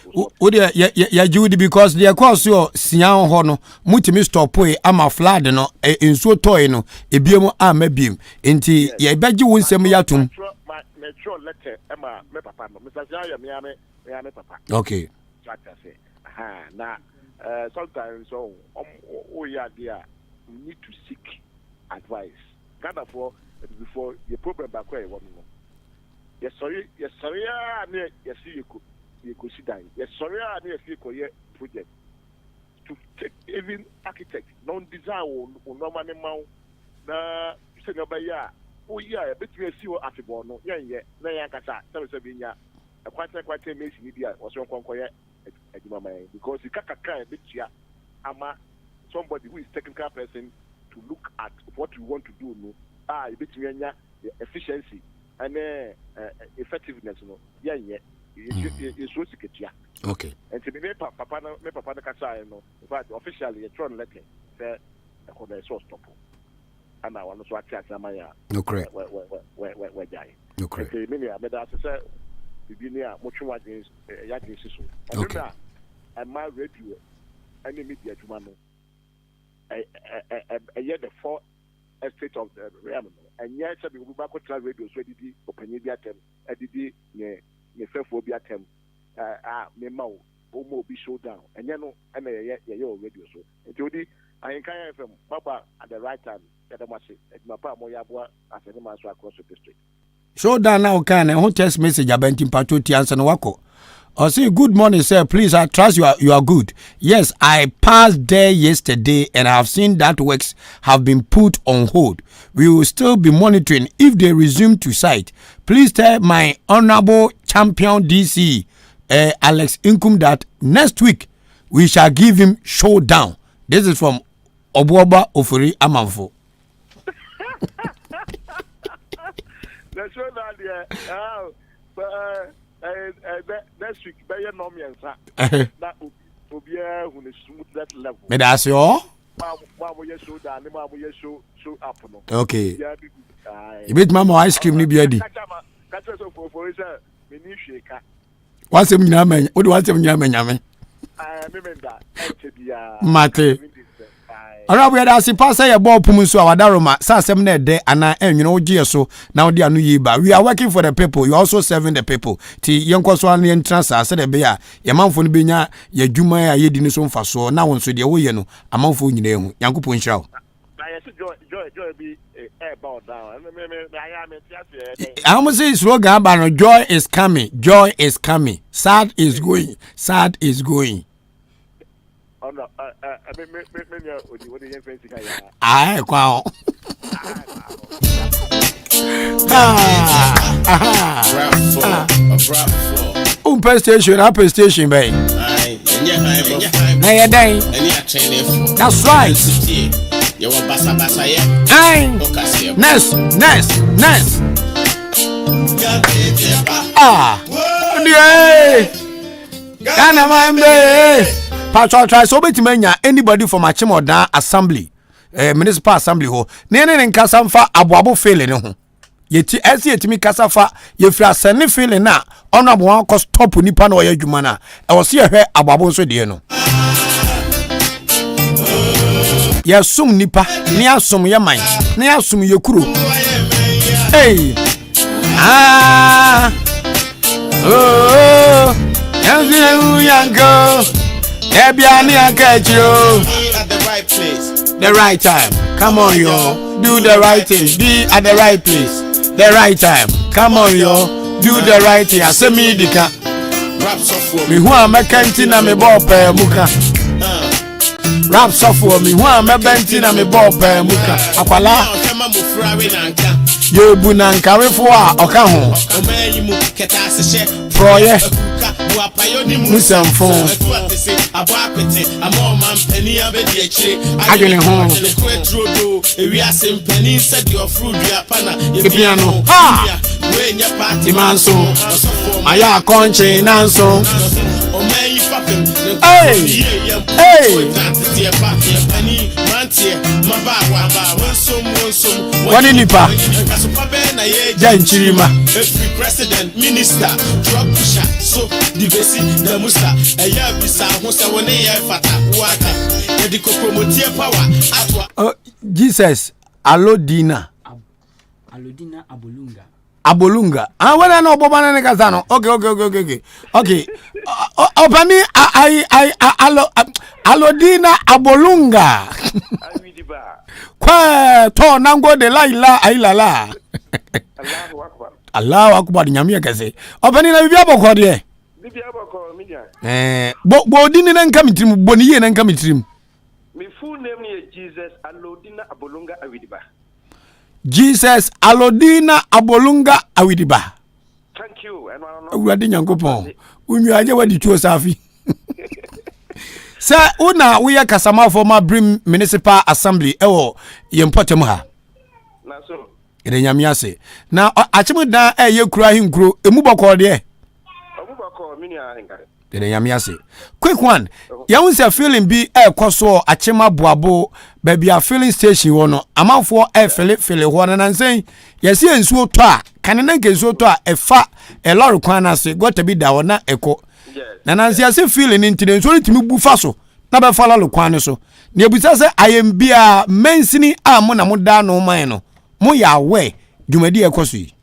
Ya Judy because the course your Sian Hono, Mutimi stop way, I'm a flood no, in so toy no, a biemo amebim. Inti ya beji won sem yatum. Metro letter, Emma, me papa, Mr. Jaya, me papa. Okay. Say, now, sometimes, yeah, dear, we need to seek advice. Kind of before your problem back where you want to know. Yes, sorry, yes, you could sit down. Yes, sorry, you could project to take even architect, non design or normal amount. Na say no by ya. Oh yeah, a bit we see what at no. Yeah, na ya kasa. Tell us binya. A quite makes media was one conquer because the kaka a bit ya. Ama somebody who is technical person to look at what you want to do no. Between efficiency and effectiveness, no, it's so secure. Okay. And to be made papa the Kasa, no, in fact, officially a tron letter, say, I could a source stop. And I want to watch Samaya. No, correct. Where die. No, correct. Many are made as I said, be near much more against Yakin Sisu. Okay. And my radio, any media to Mano. A year the 4 estate of the realm, and yet we will back to radio so did open the attempt, did the phobia attempt, memo, almost be showdown, and you know, and your radio so. And Jody, Ahenkan from Papa at the right time, that I must say, at my pa Moyabua as a master across the district. Showdown now can a whole text message about Timpatu and Wako. I say, good morning, sir. Please, I trust you are good. Yes, I passed there yesterday and I have seen that works have been put on hold. We will still be monitoring if they resume to site. Please tell my honorable champion DC, Alex Inkum, that next week we shall give him showdown. This is from Obuoba Ofori Amanfo. show that next week, by your nominal, that will be a smooth that level. Me that's your. Okay. You beat mama ice cream ni biadi. What's him nyame? What do you want him nyame? Mate. Arabu ya dasi pasa ya ball pumu so awadaroma sa asem na de ana enwene ogie so na odi anu yiba. We are working for the people. You are also serving the people. Ti yenko so an entrance ase de be ya manfo no benya ya dwuma ya yedi ni so mfa so na won so de wo ye no amanfo nyina ehu. Yankopon hira. Joy be about down. I almost say slogan about joy is coming. Joy is coming. Sad is going. Sad is going. Aye, wow. Upper station, babe. That's right. Aye. Ness. Yeah. Kana mambe. Patrol try so betimanya anybody from Achimoda assembly municipal assembly ho ne nkasa mfa aboabo feeling ho yeti ese yetimi kasa fa yefra sene feeling na ono abo ko stop nipa na oya dwuma na e wo se yehwe aboabo so de no yasum nipa ne asum ye man ne asum ye kuro hey yango Ebiani Akechio. At the right place. The right time. Come on, yo. Do the right thing. Be at the right place. The right time. Come on, yo. Do the right thing. Asem Dika. Rap software. Me who am makanti na me ball pe muka. Rap software. Me who am makanti na me ball pe muka. Akwala. Yo bunanka wefo a oka ho. Omayimu keta se proye. Musamfo agene ho piano wenya party manso aya konche nanso hey wani nipa janchirima president minister drug pusher so divesi the musta eya bisa ho se woni ye fata waka e di promote power atwa Jesus alodina abolunga wala no bobana ne kasa no okay opani alodina abolunga kwa to nango de la ilala Allahu akbar nyame kase opani na bibia bokọ de bo dini na nka mitrim boni ye na nka mitrim my full name is Jesus Alodina Abolunga Awidiba. Jesus Alodina Abolunga Awidiba. Thank you. And Urade Nyankopon. Unyu aje wadi tuo safi. Sa una we kasama former Brim Municipal Assembly ewo yempotem ha. Na so. Ede nyame ase. Na achemu dan ye kura hinkuro emu bokọ de. Emu bokọ mini Ahenkan. Ede nyame ase. Quick one. Ya won feeling bi koso achema boabo baby a filling station wo no amanfo fele ho na nansen yesi ensuo to a kanena nkensuo to a efa lorry kwan na se gota bi da wo na eko na nansen yesi feeling ntine nsuo timi bu fa so na be fa lorry kwan so na ebusa se ayem bia mensini a mo na mo da no man no mo ya we dwumadi ekoso yi.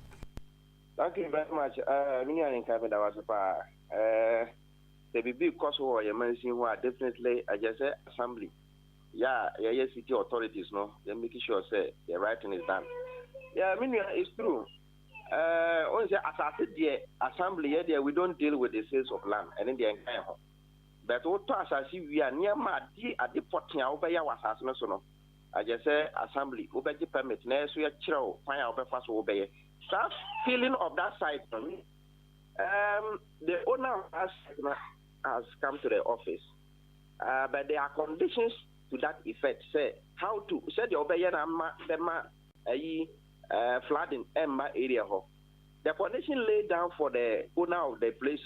Thank you very much. Mini Ahenkan da was pa the big cost or your mention who are definitely I just say assembly. Yeah, city authorities no, they're making sure say the right thing is done. Yeah, I mean it's true. Only as I said the assembly there we don't deal with the sales of land and in the entire home. But what as I see we are near my at the porting over your assassination no. I just say assembly over the permit next we are chill find out fast obey. Start feeling of that side for me. The owner has come to the office, but there are conditions to that effect. Say how to say the obeyan flooding Emma area ho. the condition laid down for the owner of the place,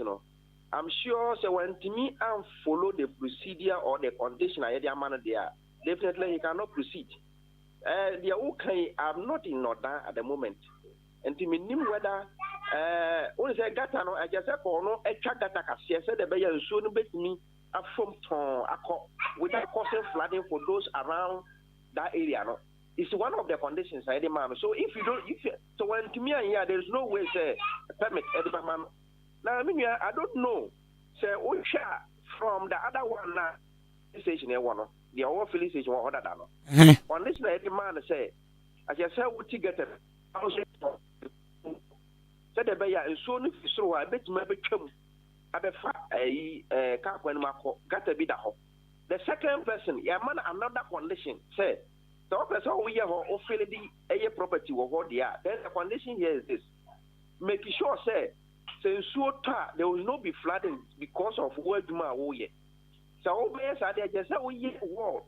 I'm sure so when me and follow the procedure or the condition I had man there, definitely he cannot proceed. The okay, I'm not in order at the moment. And to me, whether only say gata no, I just say no, a track gata kasi said the bayer soon bet me a from ton without causing flooding for those around that area. No, it's one of the conditions I demand. So if you don't, so when to me here, there is no way say permit man. Now, I mean, I don't know. Say, from the other one, station here, one, the other filling station, one other. On this night, the man say, as I said, what you get it? Said the bayer, and soon if you saw, I bet maybe come. I bet a car when Marco got a bit of. The second person, yeah, man, another condition, say, the person we have or the property or what they are. Then the condition here is this: making sure, say, there will not be flooding because of word my so obvious I just say we wall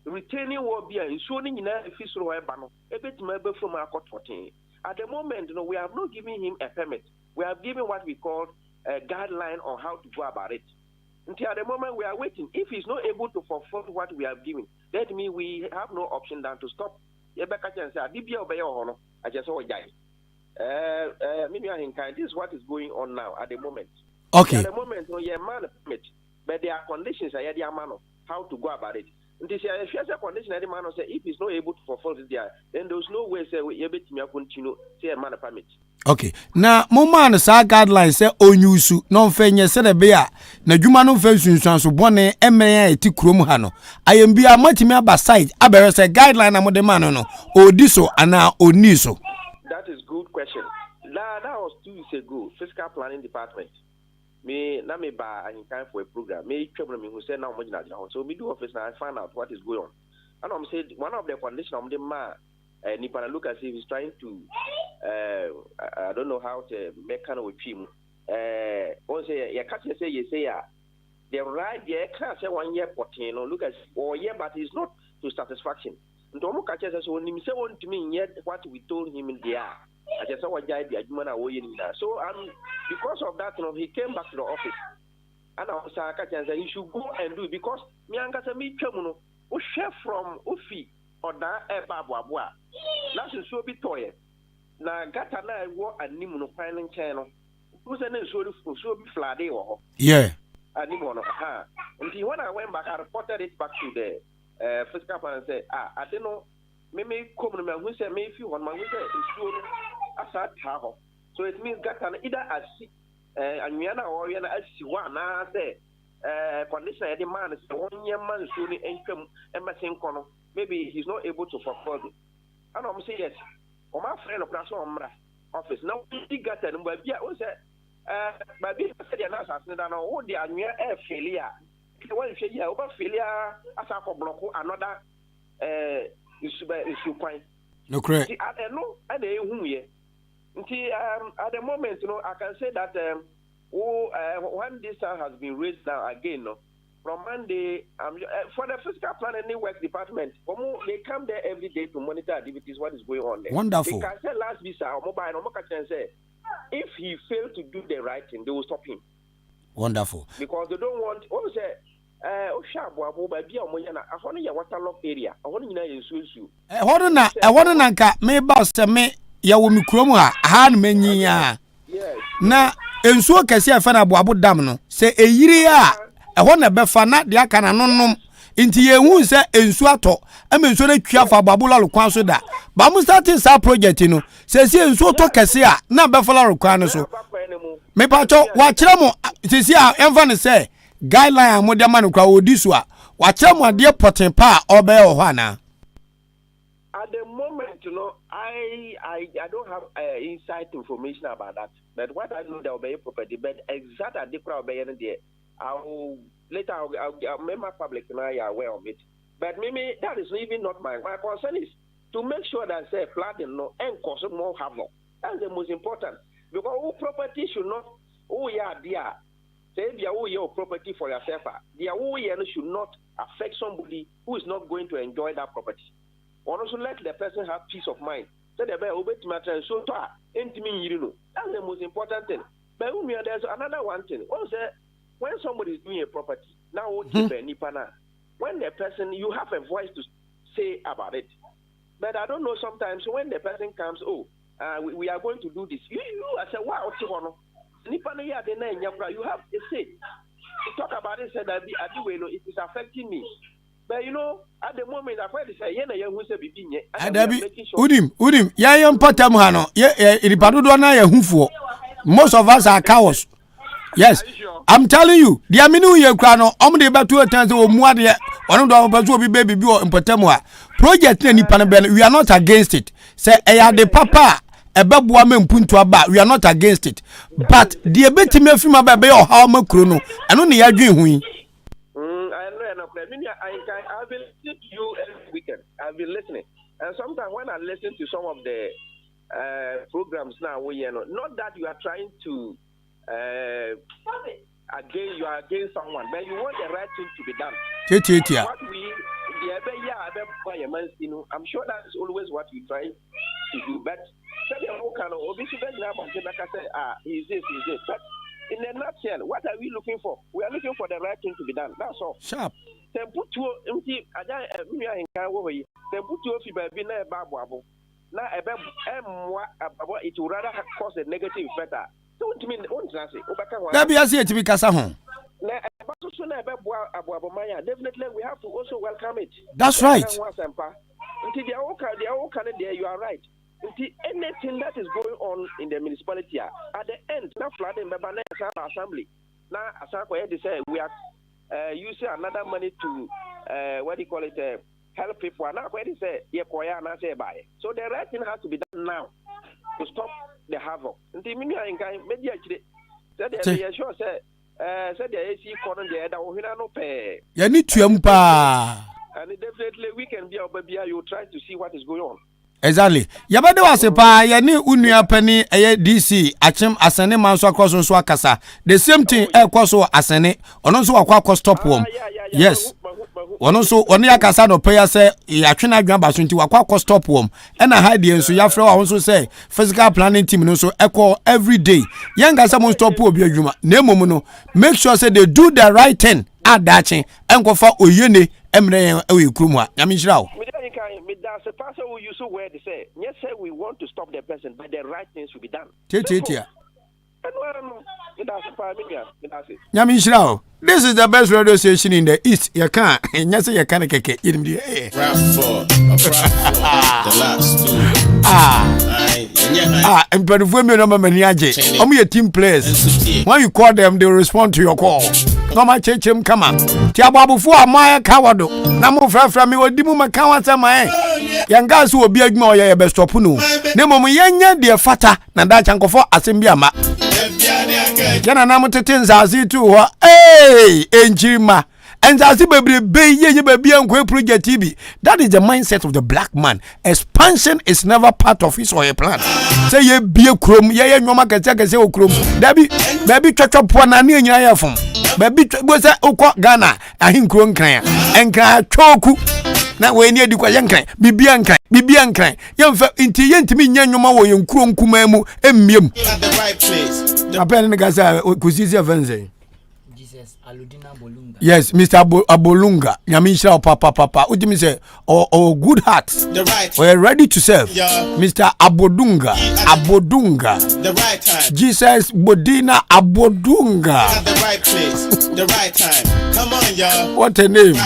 retaining will be ensuring in a fiscal banner a bit maybe from our court 14. At the moment, we have not given him a permit. We have given what we call a guideline on how to go about it. Until at the moment we are waiting. If he's not able to fulfill what we have given, that means we have no option than to stop. I just saw a guy. Maybe Ahenkan, this is what is going on now at the moment. Okay. At the moment, no, yeah, man, but there are conditions. I had man how to go about it. And this if there's a condition, the man say if he's not able to fulfill it there, then there's no way say we able to continue say a man permit. Okay. Now, moment sa guidelines say onyusu non fenye se de be a na dwuma no fa sunsuan so bone emre eti krom ha no. Ayembi amatimi aba side abere say guideline na mo de man no odi so ana oni so. That is good question. That was 2 weeks ago. Fiscal planning department. Me ba Ahenkan for a program. Me trouble me who said now much now. So we do office now. I find out what is going on. And I'm saying one of the conditions of the man, Nipana look as if he's trying to. I don't know how to make kind of with him. Also, you can't say you say the right. You can't say 1 year 14. Look at or yeah, but it's not to satisfaction. Ntomo kacha says when him say want to me yet what we told him in there. I just saw a guy the admin away in there. So because of that, he came back to the office. And I was saying he should go and do it because me and Gata me chemuno o chef from Ufi or that Babwa. That's so be toy. Na Gata na wo animuno piling channel. Who's an so be flade or yeah. Animono. Until when I went back, I reported it back to the fiscal plan and said, I don't know, maybe come who said, maybe if you want my so it means Gatan either as and Yana or Yana as one, I say, condition any man is 1 year man soon income and my same corner. Maybe he's not able to fulfill it. And I'm saying, yes, or my friend of National office now, he got an but yeah, was that, but this said, you're not asking that all the annual air failure. Well, if you over failure, as I call block another issue point. No correct. I know, I know here. At the moment, I can say that when this has been raised down again, from Monday, for the fiscal plan and work department, they come there every day to monitor activities, what is going on there. Wonderful. They can say last visa or mobile, can say if he failed to do the right thing, they will stop him. Wonderful. Because they don't want, also say, waterlogged area. I want to nka me boss me ya wo mikrom a ha na manyi ya na ensuo kase afa na aboabo dam no se eyiri a ho na befa na de aka na nonnom nti ye hu se ensuo ato ama ensuo na twia fa aboabo la lokwan so da ba mu starting sa project no se ensuo to kase a na befa la lokwan no so me pa cho wa kire mo se a enfa ne se guideline amode man kwa odi so a wa kire mo ade poten pa obe ho ana. At the moment, I don't have inside information about that. But what I know, there will be a property. But exact at the crowd there, I'll make my public and I are aware of it. But maybe that is even not my concern is to make sure that say flooding no and cause more havoc. That's the most important because all property should not. Oh yeah, dear. Say your property for yourself. Should not affect somebody who is not going to enjoy that property. Or also let the person have peace of mind. So the obet matter so far, intimate, you know. That's the most important thing. But there's another one thing. Also, when somebody is doing a property, now when the person, you have a voice to say about it. But I don't know, sometimes when the person comes, we are going to do this. You I say, wow, you have a say. To talk about it, said that it is affecting me. But you know, at the moment, I've heard say, Udim, Yayam Patamuhano, most of us are cowards. Yes, I'm telling you, the Aminu Yakrano, only about 2 times or more. One of the baby in Potamua project, we are not against it. Say, the papa. A babu woman punto about, we are not against it. But the ability me from about or how much chrono, and only I agree. I've been listening to you every weekend. I've been listening. And sometimes when I listen to some of the programs now, not that you are trying to you are against someone, but you want the right thing to be done. I'm sure that's always what we try to do. But he's this. But in a nutshell, what are we looking for? We are looking for the right thing to be done. That's all. Sharp. Then put to now it will rather cause a negative effect. Don't mean to be Casa. Definitely, we have to also welcome it. That's right. You are right. Anything that is going on in the municipality at the end, now flooding assembly. Now, as I say, we are using another money to help people. Now, say, so the right thing has to be done now to stop the havoc. And the media sure say, said the AC corner there that we no pay. You need to and definitely we can be our you try to see what is going on. Exactly. Yabade was a pa, yani unia penny DC, Achem Asene Manso across on Swakasa. The same thing also Asene, on also a stop worm. Yes. One also only a casado payer say, Yachina Gambas into a stop worm. And I had the so Yafra also say, physical planning team also echo every day. Young as someone stop will be a human. Nemono, make sure say they do the right thing at that chain and go for Uyene, Emre, Krumwa. Yamishrao. That's a pastor who used to wear the say, yes, sir, we want to stop the person, but the right things should be done. Yamishrao, this is the best radio station in the East. You can't, and yes, you can't get it in the air. The last two. And but if women are maniac, only a team players. When you call them, they will respond to your call. No my church him come on. Tiababu for my cowado. Namo from me or Dimuma Kawata my young guys who will be ignored your best opunu. Nemo yanya dear fata, Nandachanko for Asembiama. Yana Namotetins as it to her. Hey, Enjima. And as the baby and project TV. That is the mindset of the black man. Expansion is never part of his or her plan. Say ye be a chrome, ye no market say o chrome. Baby church up one and near from. Baby was a Ghana, and him grown cry. And cry choku. Now we near the Quayanka, Bibianka, young into me, young Yoma, young Krum Kumemu, and Mim. At the right place. Apparently, Gaza, Kuzizia Venze. Yes, Mr. Abolunga. Yamisha Papa. What do you say? Or good heart. The right. We're ready to serve. Yeah. Mr. Abodunga. The right time. Jesus Bodina Abodunga. At the right place. The right time. Come on, y'all. What a name.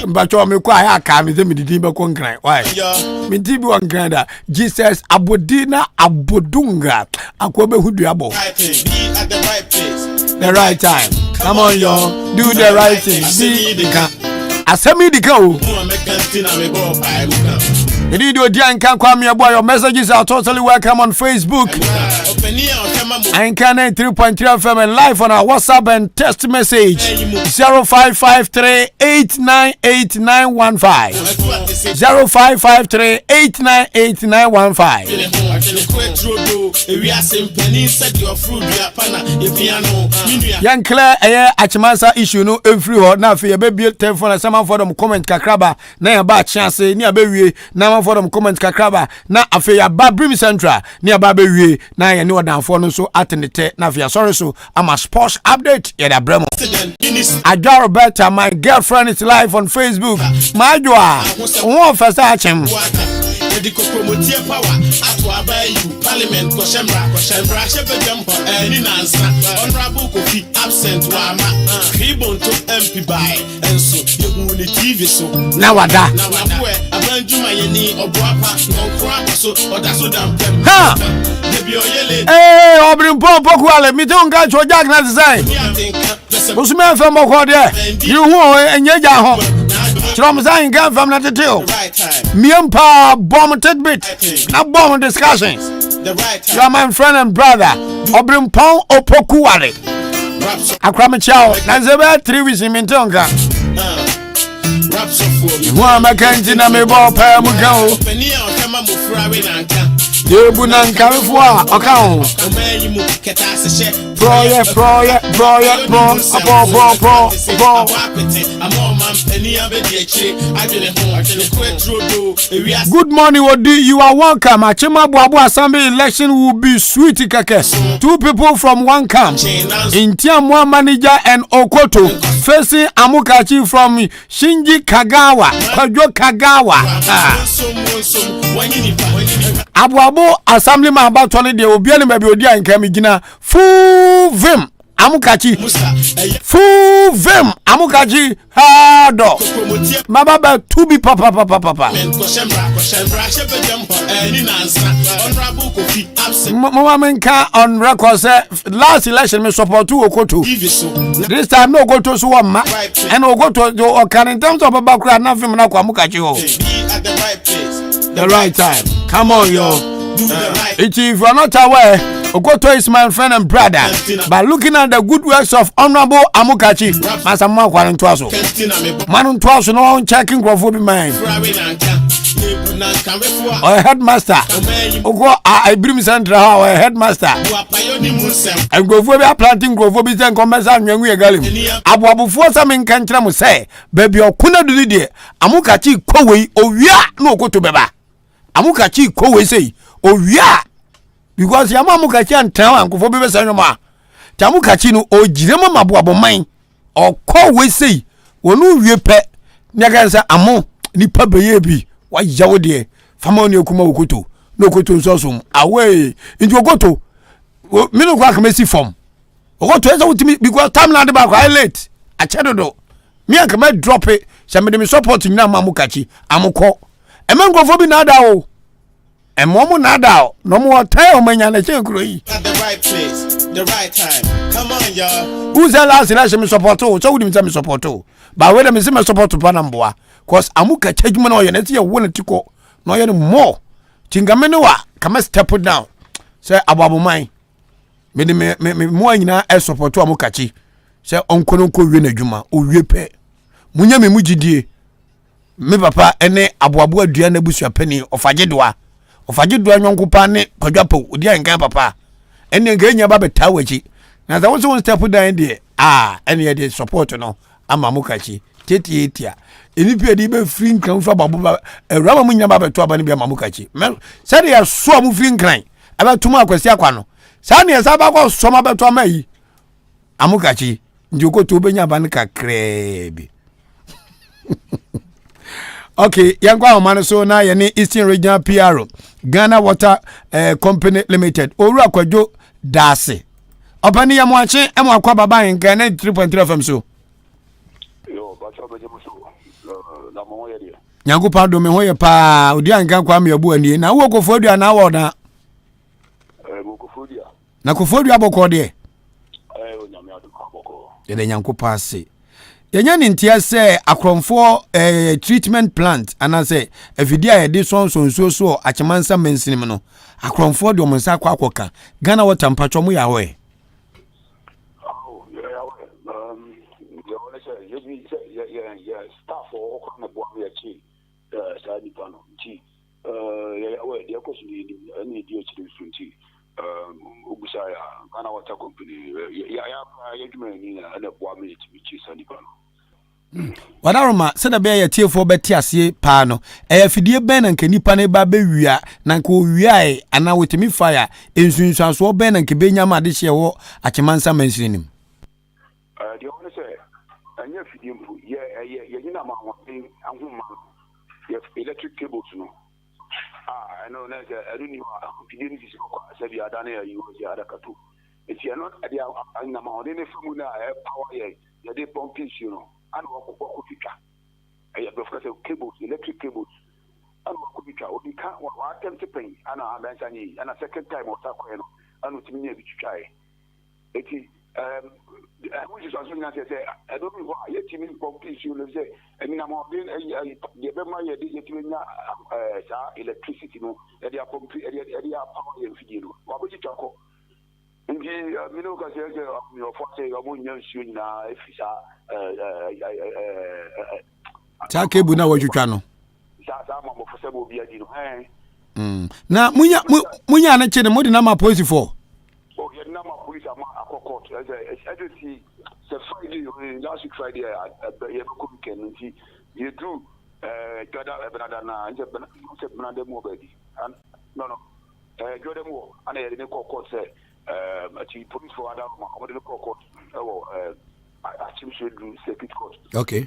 But you are quite calm. Is the why? Yeah. Jesus Abodina Abodunga. Akwabe Hudiabo. At the right place. The right time. Come on, y'all. Do the right thing. See Dika. Asem Dika. Indeed, your Ahenkan Kwame boy. Your messages are totally welcome on Facebook. Ahenkan 3.3 FM and live on our WhatsApp and text message 0553-898-915. 0553-898-915. Young Claire, Achimasa issue no every hot now for your baby telephone and someone for them comment kakraba na ya ba chance ni abewie na man for them comment kakraba na afi ya Babrim Central ni ababe wie na ye ne odanfo no so atenete na afi sorry so I'm a sports update ya da bremo Adwa Roberta my girlfriend is live on Facebook my joa won first achem Dika promote power atwa by you parliament ko shemra shebedem ni nansa honorable Kofi absent wa ma Kribon to MP by enso yehu ni TV so na wada we abanjuma ye ni oboapa no kra so odaso dampem ha debi oyele obrin poku ale mi ton ga cho jack na design Usme fam ko de you hu enyeja ho Chrom sign ga fam na teteo miempa bomb tidbit na bomb discussions you are my friend and brother obrin pon opoku ale akrama chao na zebe 3 weeks in mintonga Mwa makanti na mebo pa mu kan o Debu na nkamfua oka ho Good morning Odi, you are welcome. Achima Buabu Assembly election will be sweet kake. 2 people from one camp. Intiamwa manager and Okoto facing Amukachi from Shinji Kagawa. Kwajo Kagawa. Abuabu Assembly man about 20 day obiani maybe Odi ankami gina full vim. Amukachi full vim Amukachi hado mababa tubi papa Mama on record say last election me support to Okoto this time no go to so ma and go to can in terms of background na film na kwa Amukachi ho the right time come on yo if you are not aware Okoto is my friend and brother, but looking at the good works of Honorable Amukachi, Masama Kwantuaso. Manun Twaso no checking Grofo mind. Or headmaster. Oko I bring Central or headmaster. And Grofo planting Grofo and Commerce and Yangu Galim. Abu Force in Kantramu say, baby or Kuna Didi, Amukachi Kowe, oh yeah, no go to Beba. Amukachi Kowe say, oh yeah. Because Yamamukachi and Town for Bebe Sanoma. Tamukachi no o Jirema Mabuabo mine or call we say, when you pet Nagaza Amo, Nipa Baby, why Jawdi, Famoni Kuma Ukuto, no Koto Sosum, away into Ogoto, Minogak Messi form. Ogoto me because time land about I late. I chadodo. Me and come drop it, somebody me supporting now Mamukachi, Amuko. A man go for Binada. And Momo Nada, no more time when you're at the right place, the right time. Come on, y'all. Who's the last election support? So wouldn't tell me support. But wait a minute, support to Panamboa. Cause Amuka Chegman or Yaneti willing to go no any more. Chingamenoa, come step it down. Say Ababu mine. Me more in a support to Amukachi. Say Uncle Wina Juma, O Yepe. Munyami Mujidi. Me papa, ene Abuabu Diana Busha penny of Ajedwa. Of Ajedwa Yonkupa ne Kojapo, Udia and Papa. Ene Ganya Babe Tawachi. Now there was one step down there. Any other support no. Amamukachi. Tetiatia. Enipi edibe free crown for Babu a rama munya Baba to Abani Mamukachi. Said he has so moving crying. About 2 months Kwano. Sani as Abago Soma to me. Amukachi. You go to Benya Banika Krebi. Okay, Yankwa Manaso na yani Eastern Regional PRO. Ghana Water Company Limited. Ora Kwajo Dase. Opani ya mwache emu kwa baba Ahenkan 3.3 FM so. Yo, bacha beje muso. Na mo ye dia. Nyangu pa do me ho ye pa, odi Ahenkan kwa me abu ani. Na wo Kofodua na wo na. Mo Kofodua. Na Kofodua aboko de. O nyame adu aboko. Ye nyangu pa se. Yenya ni ntia se akromfo treatment plant ana se efidia ye de so achemansa mensinim no. Akromfo de omonsa kwa akoka. Ghana Water mpatwo mu ya we. Staff or come boa me achi sadi pano ti we dia ko suni ni dio chiri sunti ubusaya Ghana Water Company ya dwuma ni na boa me ti chi sadi pano Wadaroma said a bear tear for Betiasie pano. A fidie ben and Kenipa babe wia, Nanko wiae, and now with me fire, in soon so ben and Kibenya this year war at Chamansa mentioning him. The owner say, and yes, you know, one thing, and woman, you have electric cables, no. I know that I don't know if you didn't say you are done here, you was the other two. If you are not at the amount, any formula, power, they pump you know. And what could you I have of course cables, electric cables. And what could you can't what attempt to pay and a second time or something and what you need to try. It is which is also not say I don't know why yet you pump you say I mean I'm doing electricity no they are pump they are power and video. What would you talk? Nti me no ka say your for say your mon yan su na efisa ta kebu na wadwutwa no sa ma mo for say obi adi no na munya na chene modi na ma police for oh ye na ma police ama akoko as see Friday last week Friday ye ko weekend nti you do gada brother na je brother mo bedi no gada mo ana ye ne court say police for other court Asem should do circuit court. Okay.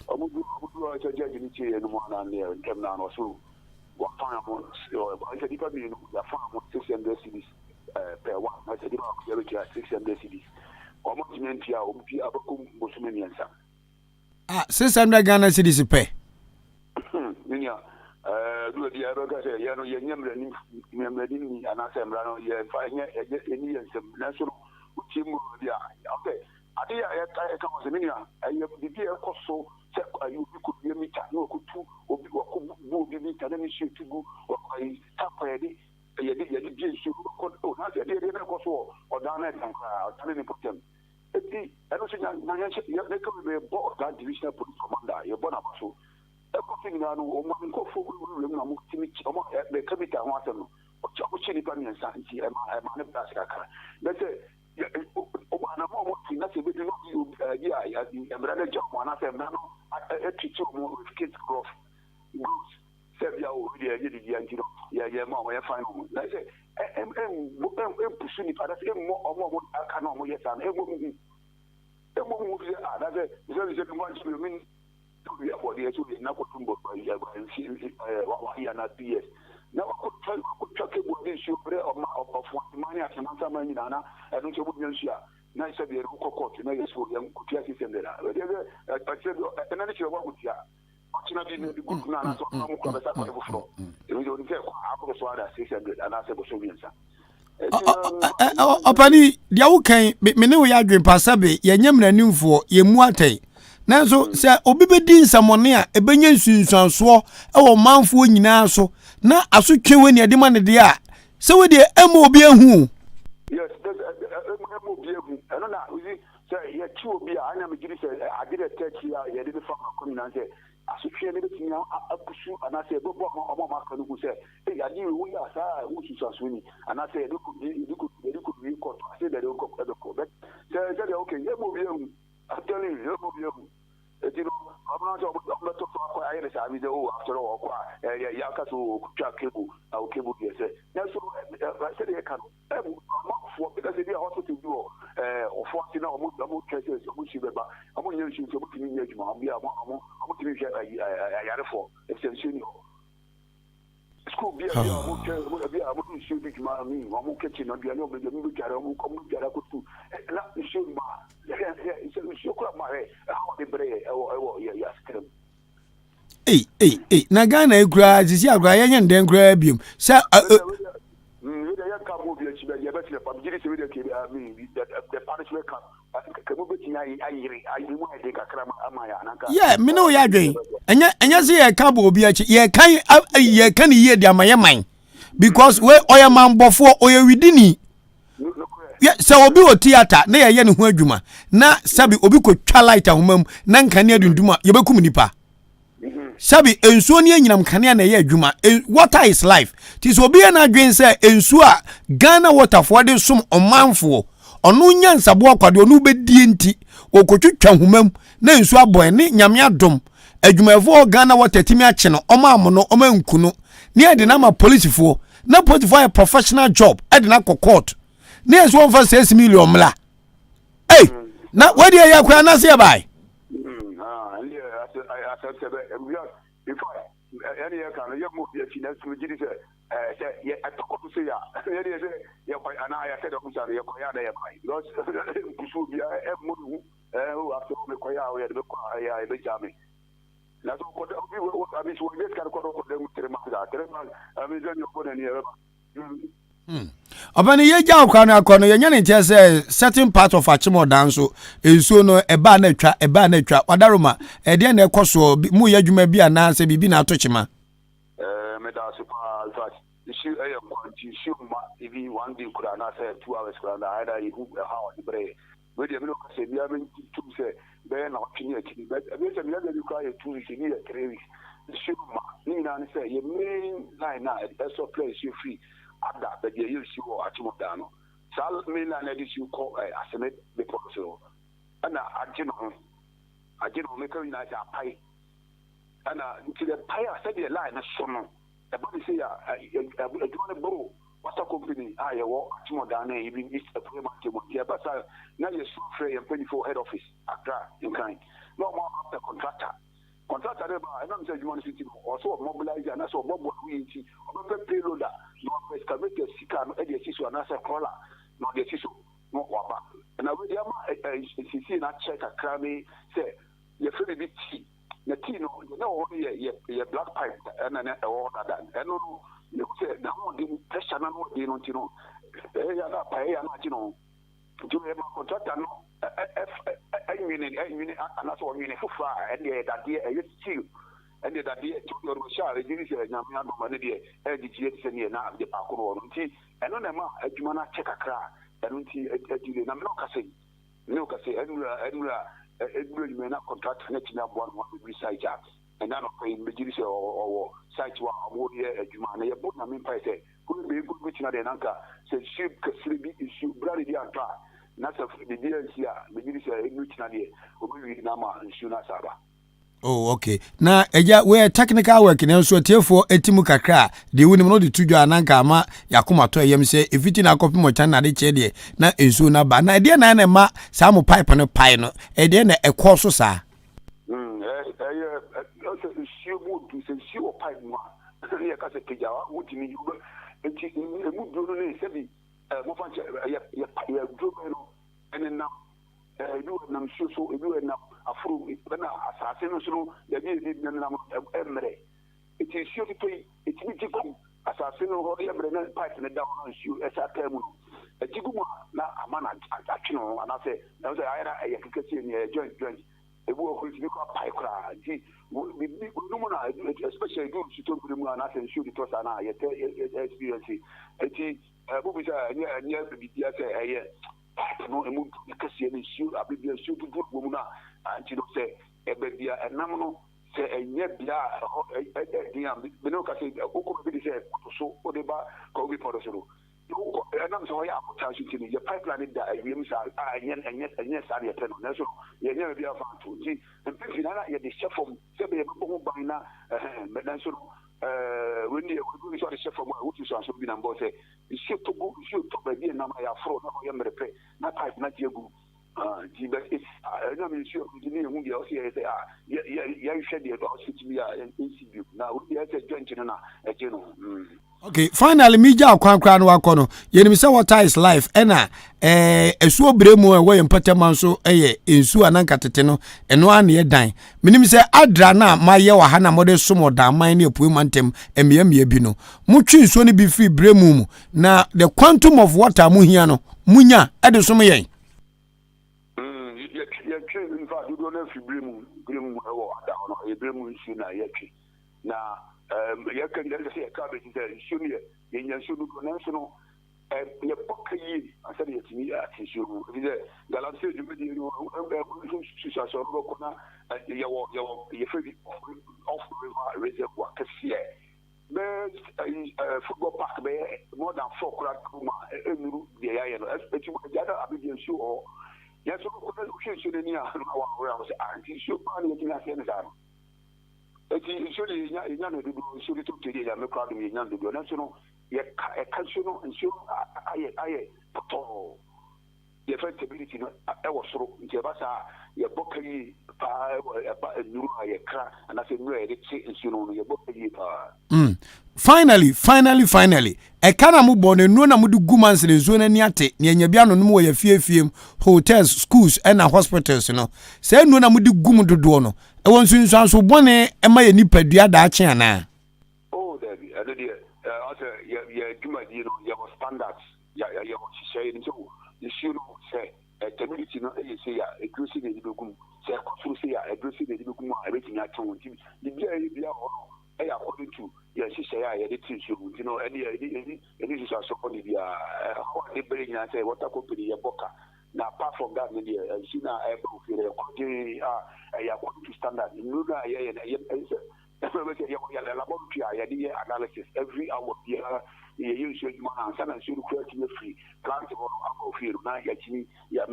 Judge in one and came down also. What time I said, Dika, you know, 600 cities per one. I said, 600 cities. Almost meant here, Abakum Bosumanian. 600 Ghana cities pay. Minya, do the Abaga say, Yano, Yam, and Asem Rano, any national team. Okay. I was a minute. I have the dear also said you could be a meter, no could two or be meter, then issue to go or I tap ready. You did shoot not a dear or down at and telling them. I don't think they could be a board that divisional police commander, your Bonapaso. Everything I know, one go for the committee, I want them. Which any penny and sanity, I'm a basket. That's it. Obana mo not a bit of you, brother John, one of them, a teacher more with kids growth. Serbia already yeah, mom, I find home. I say, I'm pushing it, but I say more or more, I cannot, yes, and every woman, that's it. There is a one to mean to be about the actually Napotumbo, not BS. Now I could talk about this issue of money as a money, I don't know share. Nice of the court, you know, so young Kutiaki and there. I said, and I should work with you. Fortunately, the good man, so I'm going to have a floor. It was only 600 and I said, Opani, the okay, me know ya dream passabe, ye nyam na nimfo, ye muate. Nanso se obi bedin samone a ebenye nsunsuanso e wo manfo nyina so na asotwe weni ade ma ne de a se we de emo obi ehu yes emo obi ehu eno na uzi se ye chi obi a anya me giri se agire tech ya ye de fa akoni na se asotwe ne de nya apusu ana se bobo omo ma kanu ku se e ya di wu ya sa wu susuanso ni ana se de ku ni ko se de ko be se okay emo obi ehu I'm telling you, you know, I'm not talking about I understand after all, Yakasu cable, our cable, yes. Now, so I said, I can't because they are also to do or 14 or more cases, which is about I'm going to use to put in your mom. I'm going to get for extension. School be a shoot it, mammy, I'm going to catch you on the other, but you carry on, come to Yaraku. Not the shoot my how they break or yes. Hey, Nagana gra, is ya Brian then grab him. Sir, yeah, me know ya dream. And ya see a cabo be a ye can hear their my mind because where oil man before oil within. Yeah, so obi o theater na ye ne ho adwuma na sabi obi ko twa light ahomam na nkane adunduma ye bekum nipa sabi ensuo ne anyinam kane na ye adwuma water is life tis obi na adwen say ensuo a Ghana water for de som omanfo ono nyansa bo akwade ono bedie nti okotwetwa humam na nsu aboy ne nyame adom adwumafo Ghana water timi ache no omam no omanku no ne ade na ma policefo na policefo a professional job ade na court ne eso won fa 6 million mla hey na where dey yakwa na se bai any kind of young movie, I talk to say, and I said, I'm sorry, because who after the choir, the Jami. That's what I mean, so this kind of them to the master. I mean, then you're putting here. Obani ye ja okwana akono ye nyane ntia say certain part of achimo danso enso no eba na twa wadaroma e de na ekoso mu ye adwuma bi ana se bibi na atochima me da super that issue e kwanti shuma even one day could na say 2 hours could na either you how the break we dey no say bia me to say be na otwini akini but e say me dey cry 2 weeks ni 3 weeks shuma ni na say ye main line na so place you free ada but you use you achimo dano sal me na na dis you call Asem the professor ana agino me ka ina ja pai ana nti the pai said the line na so no e body say adwuma bro wasa company aye wo achimo dano even if the program table here but na you so free and 24 head office Accra in kind no more after contractor never I don't say you want to also mobilize and also mobile winti or payloader no excavate the sika no e dey siso and say crawler no dey siso no waba and I we see na check akra me say you feel bit tea na tea no only ye black pipe and na order than and no you say na mo dey pressure na no dey no ti no e ya na pa ya na ti no to e ma contractor no I mean, and that's what I mean. And the idea is still, and the idea to your share, it is a Yamian money, educated and now the Paco, and on a man, a Jumana check a car, and I'm not saying, and may not contract next up one site, and none of paying Majority or site one year, a Jumana, a book, I mean, I say, who will be a good witch and anchor, said she could be issue, bloody the Nasa the deal here, the minister English Nadia, who Nama and Shuna Saba. Oh, okay. Now, we technical work in also for etimu kakra. The women know the 2 ananka ama yakuma to yem say if it in a copy mo chana de chede na ensu na ba na e na ma samu pipe no pie no e de na e course sa. Also she would do say she or pipe no. Ya ka se kejawa wutimi enti emu do no se bi mo fa ya do no and now you nam so you na afro na asase no so ya bi na emre it is sure to pay it be jigu asase no ho ya emre na pipe na down on shoe esa tamu jigu na amana atwino ana say na say ayara ya kekesi ni joint ebu okulti ko pipe kra ji no na especially do to to mu na say shoe to sana ya experience eti bu bi sa nya bi dia say no emu kasi ni shoe abibia shoe to do mu na anti do say ebia enam no say enye bia dia me no kasi okko bi say so o de ba ko bi for so enam so ya potential ti ni your pipeline da wiem sa enye sa de pen no so ye nya bia fa to ti en na ye de chef from say be ko ban na me dan so when you go to the chef from what you so be number say you to go you to be na ma ya fro na ya mrepe na pipe na diegu ji be na me sure you need hu dia o say ya hwe dia do sit bi a NCB na wo dia say joint no na e je no okay, finally me ja kwankra no akono yenim say water is life ena esuo bremu e wo yempatam so eye ensu ananka tete no eno an ye dan menim say adra na maye wa ha na mode somo dan man ne epu mantem emiamia bi no mutwi nsuo ne bi fi bremu mu na the quantum of water mu hia no munya e de somo yen ye twi in fact do no fi bremu e wo ada no e bremu nsu na ye twi na ya kan da sai ka be sai shuni ya nya shunu na shunu ya bokyi asali ya timi ya tishuru bize galanse jume di no su sa so ro kona ya free off river reservoir kasiye be football park be more than 4 kura kuma enuru de ya no yes, but you want the other Abidjan show or yes, should any hour anti show money in a sense. It's usually young to do so little today. I'm a crowd in young to do national. Yeah, a cultural and show I the effectability I was so Jabasa, your book, a new crack, and I said, no, it's your book. Finally. E kana mu bone no na mu du gumans le zo na niate ne nyabia no mo ye fiefiem hotels, schools and hospitals no. Se no na mu di gum dodo no. E won sunsun so bone e ma ye nipadua da ache ana. Oh, there be. I did also ya guma di no ya standards. Ya say so you should say community no e say ya inclusive e di gum. Say ko say ya inclusive e di gum a betin ya ton ti. Di bia according to yes, she say I did teach you, any is so funny. How they bring and say what a company your book. Now, apart from that, media, she now able to according to standard. You know, laboratory analysis every hour. You usually man and should create free plant or field. Now, actually, you're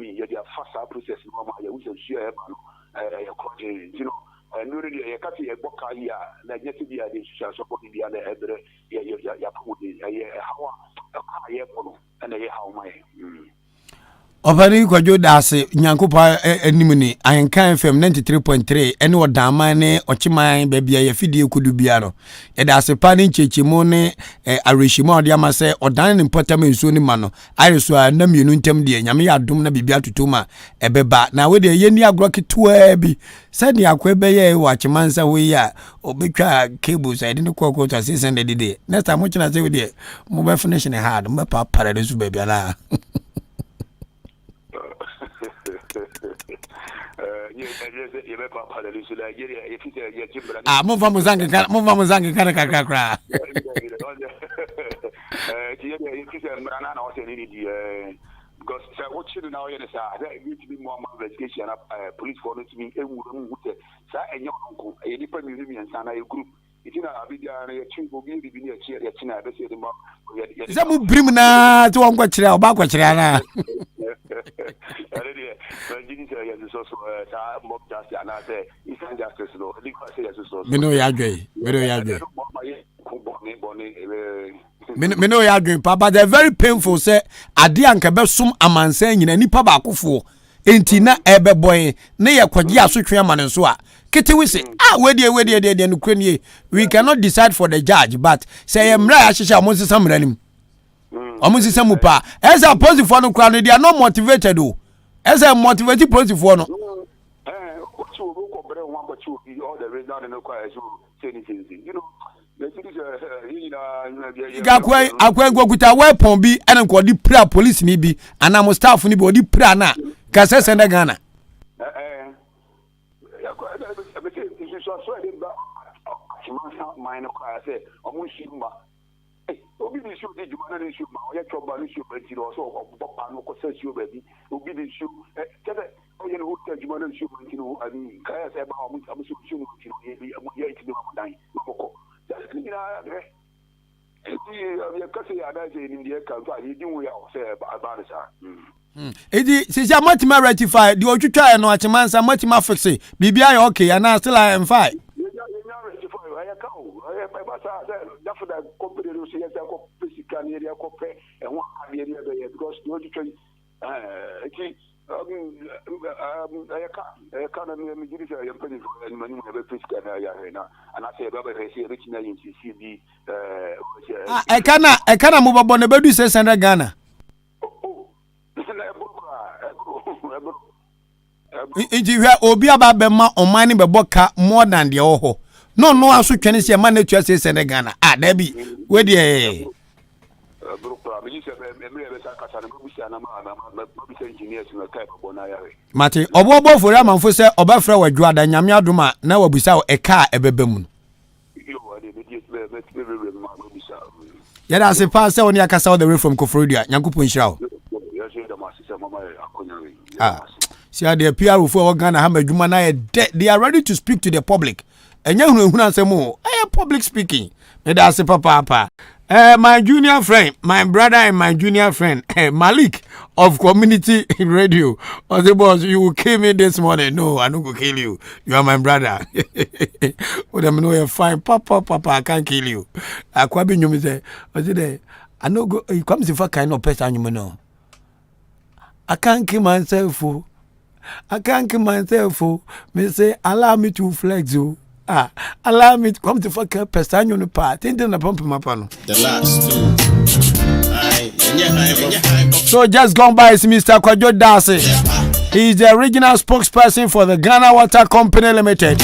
faster process. You should share according, and really, a copy of book here, like yesterday, I did support the other header, and how my. Obani kwajo dase nyankopa animuni Ahenkan FM 93.3 ene odama ne ochiman bebia ya fidie kudu bia no e dase pani nchechimo ne areshimo ode amase odan ne mpotama nsuo ni ma no ayeso a na mienu ntem de nyame ya dom na bibia tutuma ebeba na we de yeni agro ketua bi sadi akwa beye wa chimansa we ya obetwa cables I didn't call to assistant de next time mo china say we de mo be finish ne hard mo pa parade su bebia na move on Mozambique kakra. Because what you know is that need to be more investigation police for not to be and your uncle, a different museum and group. It's in a video and a two will be near China. Zamu brimna to onkwachira obakwachira Mino ya gwe. Mino ya gwe papa they very painful say ade anka be sum amansa nyina nipa ba akofo enti na ebe boy na ye kwaje asotwe amane so a kete we say we dey no kranie we cannot decide for the judge but say emra ya hihia mo nsesa mra nim omo nsesa mu pa as a positive for no kra no they are not motivated o as a motivated positive for no all the reason no quite so say anything you know akwa gwakuta weapon bi ene nko di pra police ni bi ana mo staff ni bi odi pra na ka se sende Ghana obi bi show di juma na show ma o ye choba ni show be tiro so papa no ko se show be obi bi show tebe o ye no hotel juma na show be tiro ani kaya se ba o mu show no tiro ye bi mo ye ti do mo dan mo ko ni na ya kasi ya da je ni die kan fa ni din wo ya o se ba sa edi se ja matima rectify di otwitwa e no achemansa matima fix bibia ya okay ana still am fine that company will say physical area and one area there because no trade I can't money physical area and I say Baba rich in CCB I can't move up on the bedu say send Ghana Inji we obi aba be ma omani be boka more than the oho no aso twene se ma na tua se send Ghana da bi we de Mate obo for amanfo se obafra wadwa da nyame adoma na wabusa e ka ebebem Yada se pass on ya kasa all the way from Kofrodia Nyankopon Shao see the PR for Ghana ha madwuma na they are ready to speak to the public enya hunu ansem o public speaking me da se papa My junior friend, my brother and my junior friend, Malik of Community Radio. I say, boss, you will kill me this morning. No, I don't go kill you. You are my brother. But I know you're fine. Papa, I can't kill you. I quite be you say, I say, I know go. You come to kind of person you know. I can't kill myself. I can't kill myself. Me say, allow me to flex you. Allow me to come to fuck up person on the part. Ain't na pump my pan. The last two. So just gone by is Mr. Kwajo Darcy. He is the original spokesperson for the Ghana Water Company Limited.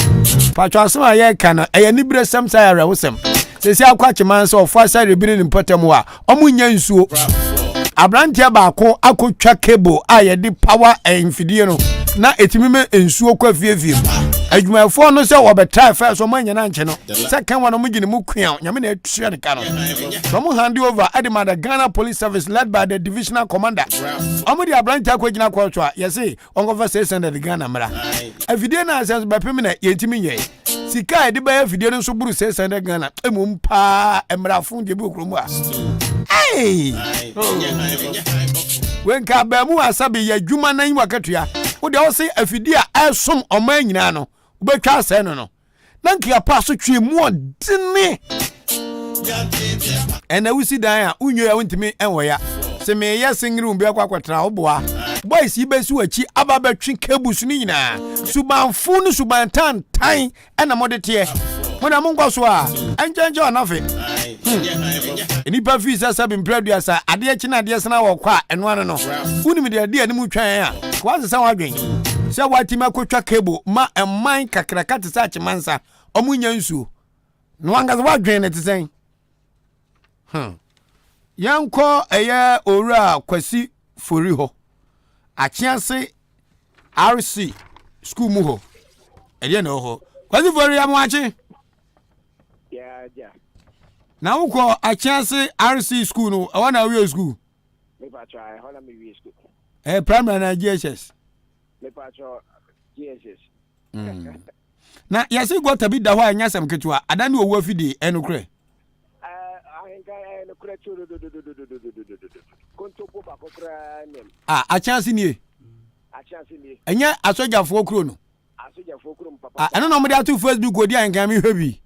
Patrasma Ahenkan e nibre sam sayare wosem. Se si akwache man so for side rebirin importem wa. Omunya nsuo. Abrantia baako akotwa cable a ye di power e mfidie no. Na etimime nsuo kwa fiefie. Adwumafo no se obetry first so manya na nche no. Second one mo gine mu kwan nyame na atua de ka no. So mo hand over Adima the Ghana Police Service led by the divisional commander. Omo di abrantia kwagina kwatwo a ye say ongofa say send the Ghana mara. Afidie na sense be pem na yentimi nye. Sika e de ba afidie no so buru say send Ghana. Emum pa emrafo de bi okromu a. Hey! When ka ba mu asabe ya dwuma nan wakatua. Wo de wo say afidie a esom oman nyina no. Ubetwa ase no. Na nkia pa so twe mu odene. Ena wusi dan a unyo ya wontimi enwo ya. Se me ya singiri umbe akwakwatra oboa. Boys ibesu achi aba betwe kebusu ni nyina. Subanfu no subantan tan ena modete. Mona mungo so a enjenje onafe. Enipa fi sasa bimpreduasa ade achi na ade sena wo kwa eno ano no. Unimi de ade animu twan a. Kwa sesa wadwen. Se wati makotwa cable ma emman kakraka te sa chimansa omunya nsuo no anga wadwen ne te sen yanko eye owura kwasi fori ho achiase RC school mu ho ede na ho kwasi fori amwachi yeah na uko achiase RC school no wana we school me pa try hola me we school primary na GHS me pacho yes na yasi go tabi da ho anya sam ketua adani owu afidi enukre ahenkan enukre churu konto po ba kokra nem achance nie enya asojafo okro no papa eno no mo de atu Facebook odi ahenkan mi hwebi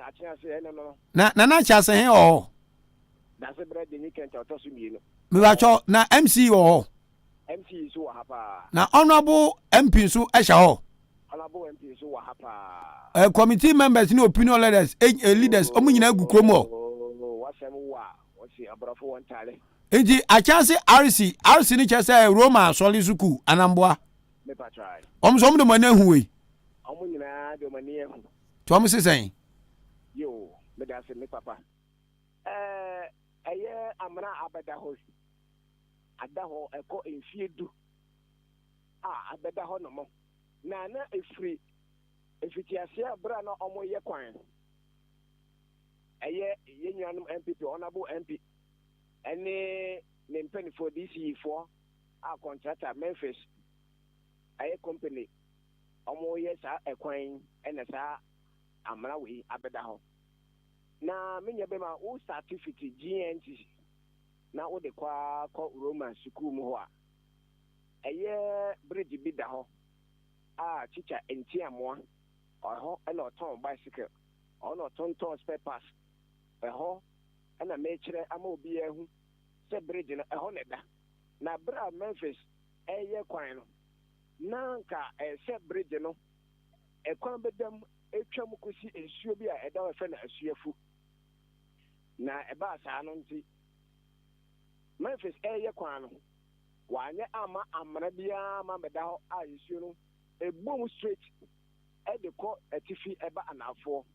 achance eno no na achance he o da se bread ni kenta otosu mi no me ba cho na MC o MP so hapa na honorable MP so ehya ho honorable MP so hapa committee members ni opinion leaders leaders omu nyina agukrom o wasem wa wasi abrafo wontale enti achance RC ni chese Roma Soli Suku anamboa me pa try omso omdo mane hu we omu nyina de mane hu to am sesen yo me da se me papa eye amra abada ho adaho eko enfiedu abeda ho no mo na efri efitiasia bra na omo ye kwan eye yenuanum MPP honorable MP ene ne mpeni for DC4 a contractor Memphis eye company omo ye sa ekwan ene sa amra we abeda ho na menye be ma o certificate GNT na wo de kwa Roman school mu ho a eye bridge bi da ho teacher entiamoa ho na oton bicycle na oton spare parts ho na mechire ama obi ehu se bridge na ho ne da na bra Memphis eye kwan no na nka se bridge no ekwan bedam etwam kosi ensuo bi a eda wo fe na asuafu na eba saa no nti Memphis eye kwano wanye ama amra bia ma meda ho ayesuo no ebom straight e de ko atifi eba anafo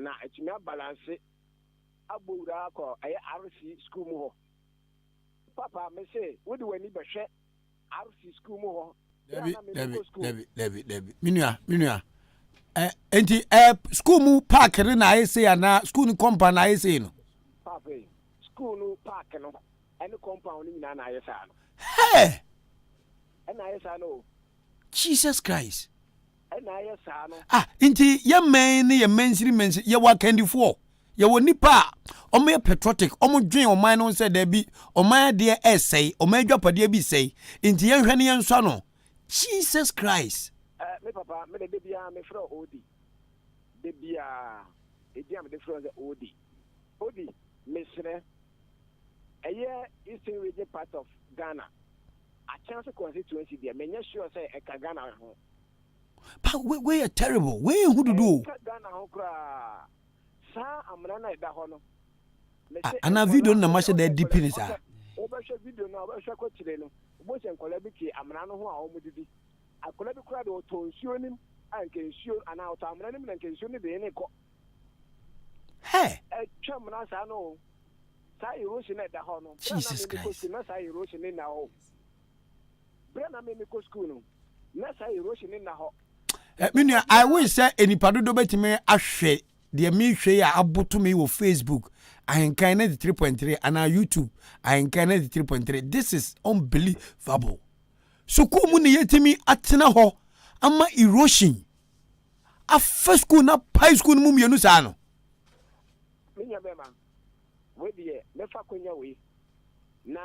na etumi balance abura ko eye RC school mu ho papa me say wodi wani behwe RC school mu ho Debi minua enti school mu park re na ayese ana school ni compound na ayese no papa school no park no any compound ni na ayesa no hey na ayesa no Jesus Christ na ayesa no enti ye men ni ye mensiri ye wa 24 ye wo nipa omo patriotic omo dwen oman no say there be oman de essay oman dwapade bi say nti ye hwe ne ye nso no Jesus Christ me papa me de bia me fro odi de bia am de fro odi me sre eye eastern region part of Ghana a chance constituency there me sure say e ka Ghana ho but we are terrible we who do Ghana ho kra sa amra na da ho no ana video na ma she da deep in sa obehwe video na obehwe ko kire no obo se nkola bi ki amra no ho a omudidi akola bi kura de otonsuo nim anke nsuo ana oto amra nim na nke nsuo ni be ne ko hey twam na sa no sa erosion na da ho no Jesus Christ na sa erosion ni na ho brana me ko school no na sa erosion ni na ho minua I wish say enipa dodo betime ahwe de me hwe ya aboto me wo Facebook Ahenkan 93.3 and our YouTube Ahenkan 93.3 this is unbelievable so ko mu ne yetimi atena ho ama erosion a first school na high school mu mienu sa no minya bema we de me fa konya we na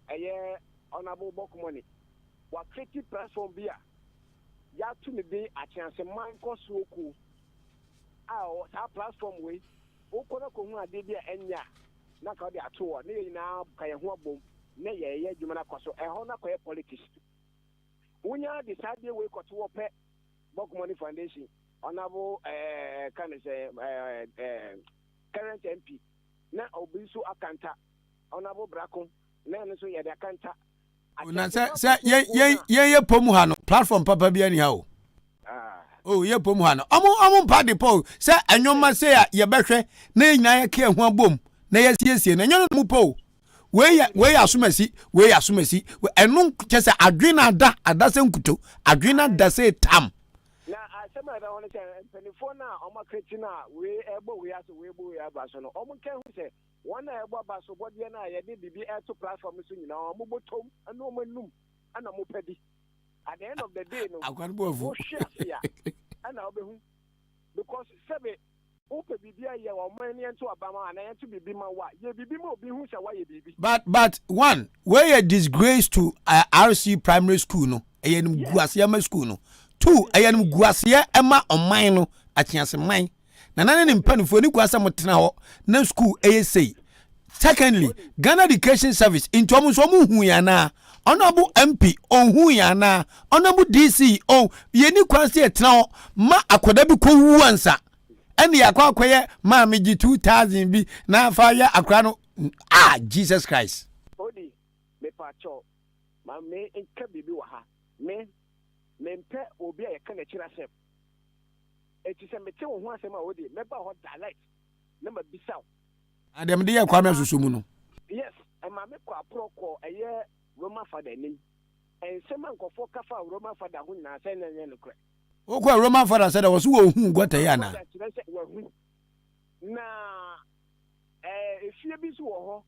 eye honorable bokumoni wa creative platform bia ya to me be a chance man ko soku sa platform we o ko na ko hu ade bia enya na ka de ato ne nyina ka ye ho abom na ye dwuma na kwaso e ho na ko ye politics unya decide we ko to pe bokumoni foundation honorable can say current MP na obisu akanta honorable brako na no so ye de akanta na say ye pomu ha no platform papa bia ni ha o oh ye pomu ha no omo pa de po say anwoma say ye behwe na nyina ye ka ho abom na ye siesie na nyono mu po we asomasi enu kese adwena ada se nkuto adwena da se tam na asema da wona say telefone na omo kretina we ebo we aso we ebo we abaso no omo kan hu say wona ebo abaso bode na ye de bibi eto platform so nyina omo botom ana omo num ana mo pedi at the end of the day no akwanbo share ana obehu because sebe ope bibia ye wa man ye nto abama ana ye nto bibi ma wa ye bibi ma obi hu sha wa ye bibi but one where a disgrace to RC primary school no eyenum guase ma school no two eyenum guase ema oman no achiase man na nane ne mpanifo ni guase motena ho na school say secondly Ghana Education Service into omo hu ya na honorable MP hu ya na honorable DC ye ni kwase etena ho ma akoda bi ko wu ansa eni akwakoye ma meji 2000 bi na fa ya akra no Jesus Christ odi me pacho ma me enka bibi wa ha me mpe obi a yeka na kira sef eti se mete wo ho asem a odi me ba ho dialect na ma bisaw adem de ya kwa me susumu no yes ma me kwa proko eye Roma father nim en sema nkofo kafa Roma father ho na se na no kra o kwa Roman father said was wo hu gwata ya na na efie bi so wo ho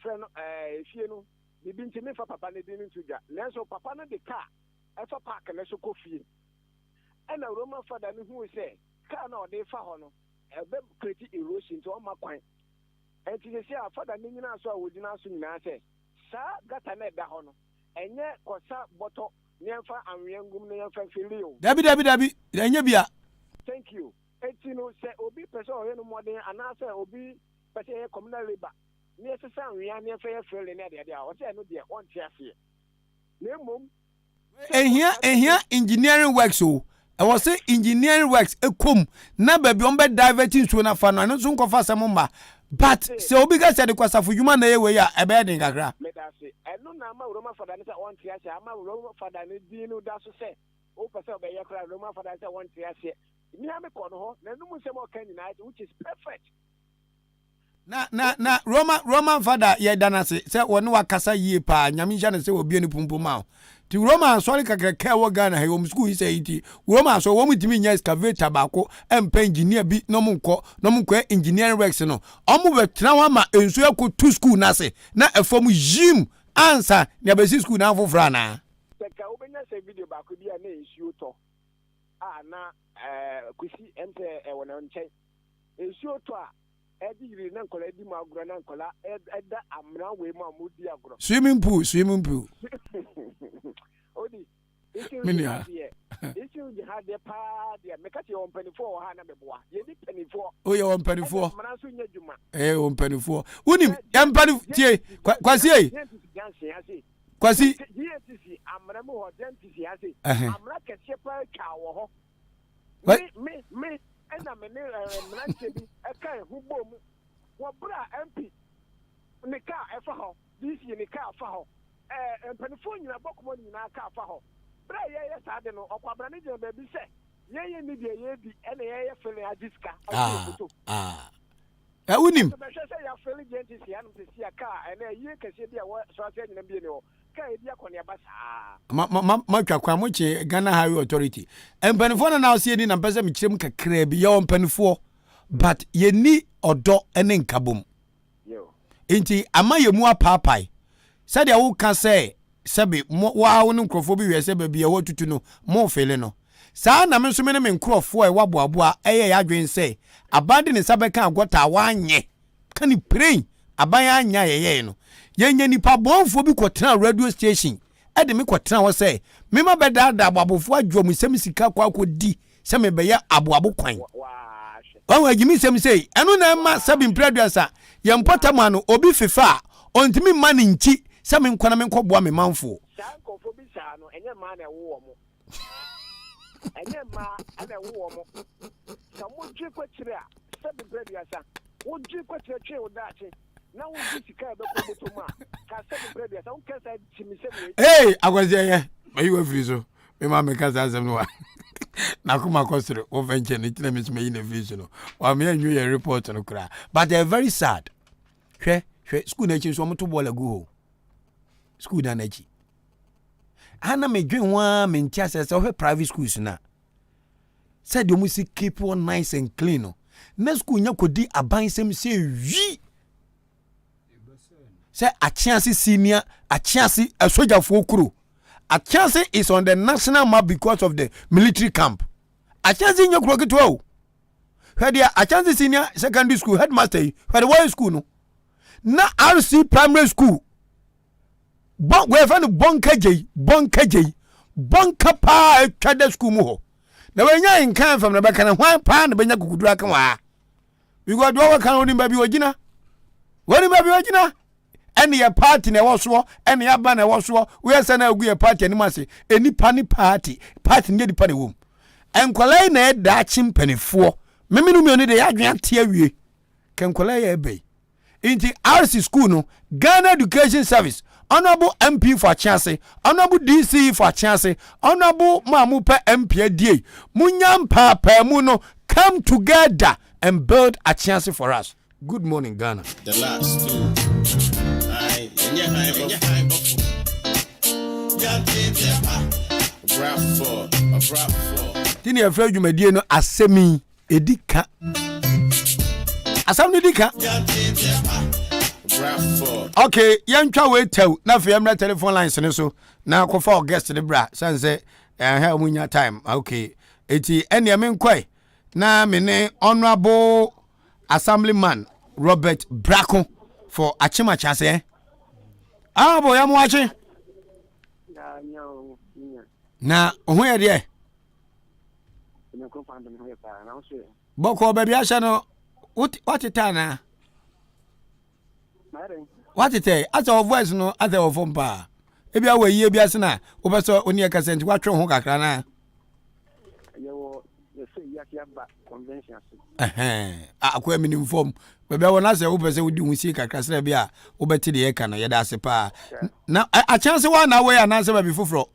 friend efie no bibi ntimi fa papa ne din ntuja nanso papa no de car efa park na so kofie ena Roman father no hu se car na ode fa ho no ebe create erosion to ma kwan enti se a father ne nyina so a wodina so nyina se sa gata na da ho no enye kosa boto nyemfa anwengum ne yemfa filio dabi enye bia thank you enti no se obi pese o yenu modern anase obi pese e communal labor ne se san wia ne fa ye fele ne de o se no de on tia se na mom ehia engineering works o I was say engineering works ekom na baby on be diverting so na fa no so nkofa samma but se obi ga se de kwasa fu yuma na ye we ya ebe de kakra me da se eno na ma Roma father ne se on tia se ama Roma father ne di no da so se o pese obe ye kra Roma father se on tia se ni ame ko no ho na no mu se mo kan ni which is perfect na Roman father ye dana se woni wakasa yie pa nyame ja ne se obi ani pumpuma ti Roman sorry kakaka wo Ghana he wo school say iti Roman so wo mutimi nya excavator ba ko empa engineer bi no munko engineering works no omo betena wa ma ensu yakọ to school na se na efom jim answer ne abesi school na fofra na ka obenya se video ba ko bia na ensu to na kusi empe wona nche Esio to a edi yiri na nkola edi ma agro na nkola eda amra we ma mudi agro. Swimming pool. Odi. Minia. Issue you had the party, make it your penny for Hannah Beboa. You need penny for. Oh, you're on penny for. Manasu Yajuma. Eh, on penny for. Unim, yam penny, quasi. Quasi. GSC, I'm Ramo Dentist, Yassi. Uh-huh. I'm like a shepherd cow. What? Me, and I'm a kind who boom. What bra MP? Nika, Efaho, this Nika Faho. And Penfonia, Bokmon, Naka Faho. Bra, yes, I don't know. Aquabranijan, baby, say. Ye need ye be any air feeling a disca. I wouldn't him. I say you're feeling gentle to see a car, and a year can see the what so I said in a bill. Maka Kwamuchi, Ghana Highway Authority. And Penifona now see in a person Chimka crab beyond Penifo, but ye need or do and in Kabum. Inti, am I a more papai? Said I can say, Sabi, wow, no crophobia, Sabi, be a water to know more felino. Sana Messumen and Crow for a wabua, a green say, abandon in Sabaka, what a one ye. Can you pray? Abaya nya no yenye nipa bonfo bi kwotena radio station e de me kwotena wo say me ma beda da abofo adwo sem sika kwa akodi se me be ya aboabo kwan wa agimi sem sei eno na ma sabin producer ye mpota ma no obi fefa ontimi ma ne nchi se me nkwana me nkɔboa me manfo sankofo bi sa no enye ma na wo mo enye ma na wo mo samo dwe kwatire a sabin producer wo dwe kwatire twe wo dache. Hey, I was there. You were free so. Me mama can say Asem no. Na kuma kosere o venture ni tell me me in a vision. Wa me anyu your report no kra. But they are very sad. Hwe school na chi so mo to ball go. School na chi. Ana me dwen wa me ntia se o private schools na. Said you must keep one nice and clean no. Na school nya kodi aban sem se wi. Say a chance senior, a chance a soldier for crew. A chance is on the national map because of the military camp. A chance in your crooked well. Where there a chance senior secondary school headmaster, where the boys school no. Na RC primary school. Bon we find bonka pa trade school mo. Na we nya in kan from the back and one pan benya kukudura kan wa. We go do what can only baby wajina. Wani baby wajina? Any a party na was any a ban was we are sending a party and must say any panny party near the penny womb. And Colay na dachim penny four. Meminu me only the Adrian Thierry can Colay bay. Into RC school no Ghana Education Service. Honorable MP for chance, honorable DC for chance, honorable Mamupa MPD. Munyam Papa Muno come together and build a chance for us. Good morning, Ghana. The last two. Tini ya fraju medie no Asemi Dika. Asem ni Dika. Okay, yantwa we tew na fe amra telephone lines ne so na kofa guest ne bra sanse ha munya time. Okay. Eti ene me nkwai na me ne honorable assemblyman Robert Brako for Achima Chase. Ah boy am watching. Na ohu ye de. Boko baby asha no what it na? What it as our voice no as our phone pa. Ebi awe ye bi ase na wo be so oni e kase nti watwe ho kakra na. Convention. Akwa minim form. Baby wona se wo pese wodi hunsi kakra sra bia wo beti de ye ka no ye da se pa. Na a chance one na we ananse baby foforo.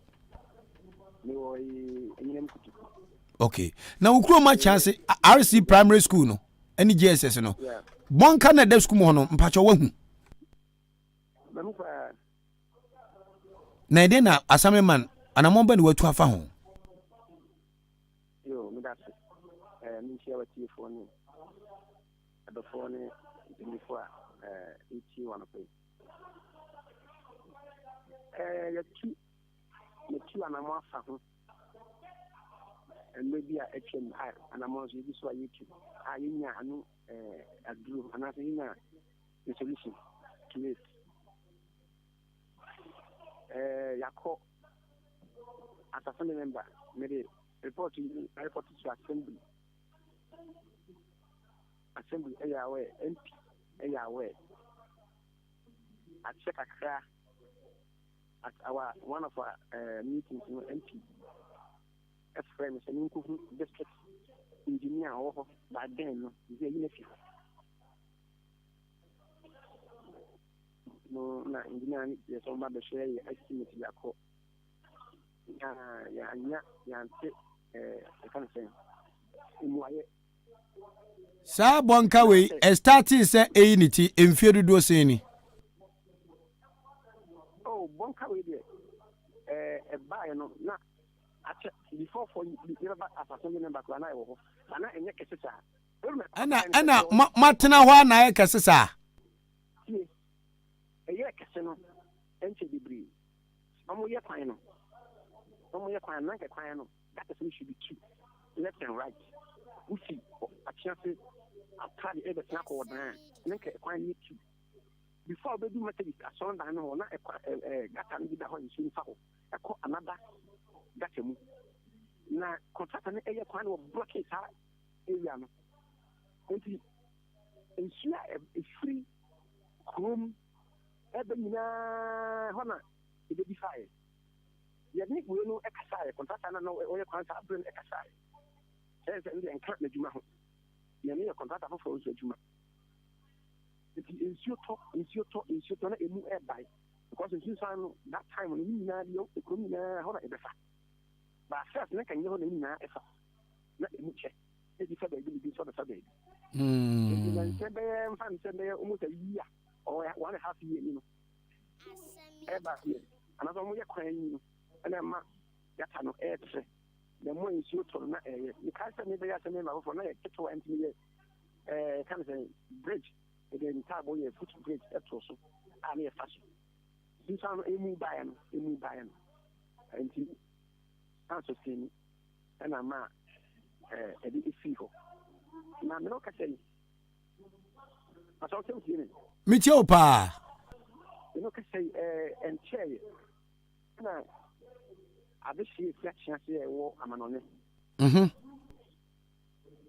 Okay. Now ukro ma chance RC primary school no. Any GSS no. Bonka na de school mo no mpacho wahu. Na ide na assemblyman anamomba ni watu afa ho. Yo, me that's me share with you for me. The phone before each one of it. You and I'm off. and maybe I can hire and I'm also this way YouTube. I know a group and I think the solution to it. Yako as a family member made a report to assembly. Assembly away, MP away. I check a crack at our one of our meetings in MP. A friend is an district engineer or by then the nephew. No, engineer is on my share estimate Yako. Sa bonka we starting say unity in fear do seni. Oh, bonka we a buy no na before for you never as a family member to an I will and I make a sister. Ana matena hwa na ye kesesa. A year casino entry debris. Omo ye kwan no. Omo ye kwan na kwan no. That is we should be two, left and right. We see a chance a card ever snack or down. Nka kwan you two. Before we do matter with a son down or na gata ndi da ho nsin fa ho. E ko another gata mu. Na contract na e kwan wo blockade ha area no. Enti ensure a free home Ebina Hona, it will be fire. Yet, Nick will know exercise, contract and no oil contract, bring exercise. Says and then cut the Juma. You need a contract for Juma. It is your talk, a new air by. Because in that time when you know the Kumina Hona ever. But first, Nick and you know, if not a much. It is a baby sort of a baby. Almost a year. Or 1.5 years, you know. Ever here. Another way crying, and I'm not no air. The more is your turn, you can't send me the name of a to empty kind of a bridge again, Tabo, a foot bridge, that's also a fashion. This time, a new buy and answer scheme, and I'm a bit feeble. Now, no, I say, I thought you Mitio pa. You know, can say and chair. Now, I wish you flexion here or I'm on it.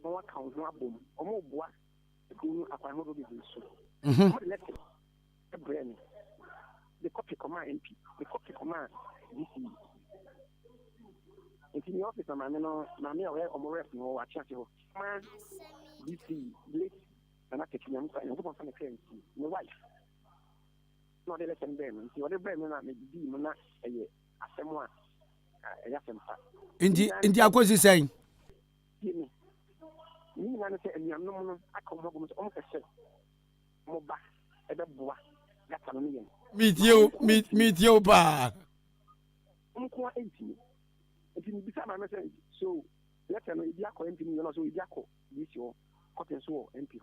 No account, no boom, or more bois, the cool upon what we do. Let it a brain. The copy command MP, the copy command DC. It's in the office of Mamma aware or more no, I chat you. Man, DC, late. And I take him and go on the currency. My wife. Not the lesson Bremen. See what the Bremen are maybe not a year. Asem one. In the Aquasi saying. Me, I say, and you know, I come home to almost a set. More back at the bois. That's a million. Meet you, pa. Uncle 80. It is beside my message. So let them know if you are going to me, also if you are this your cotton so MP.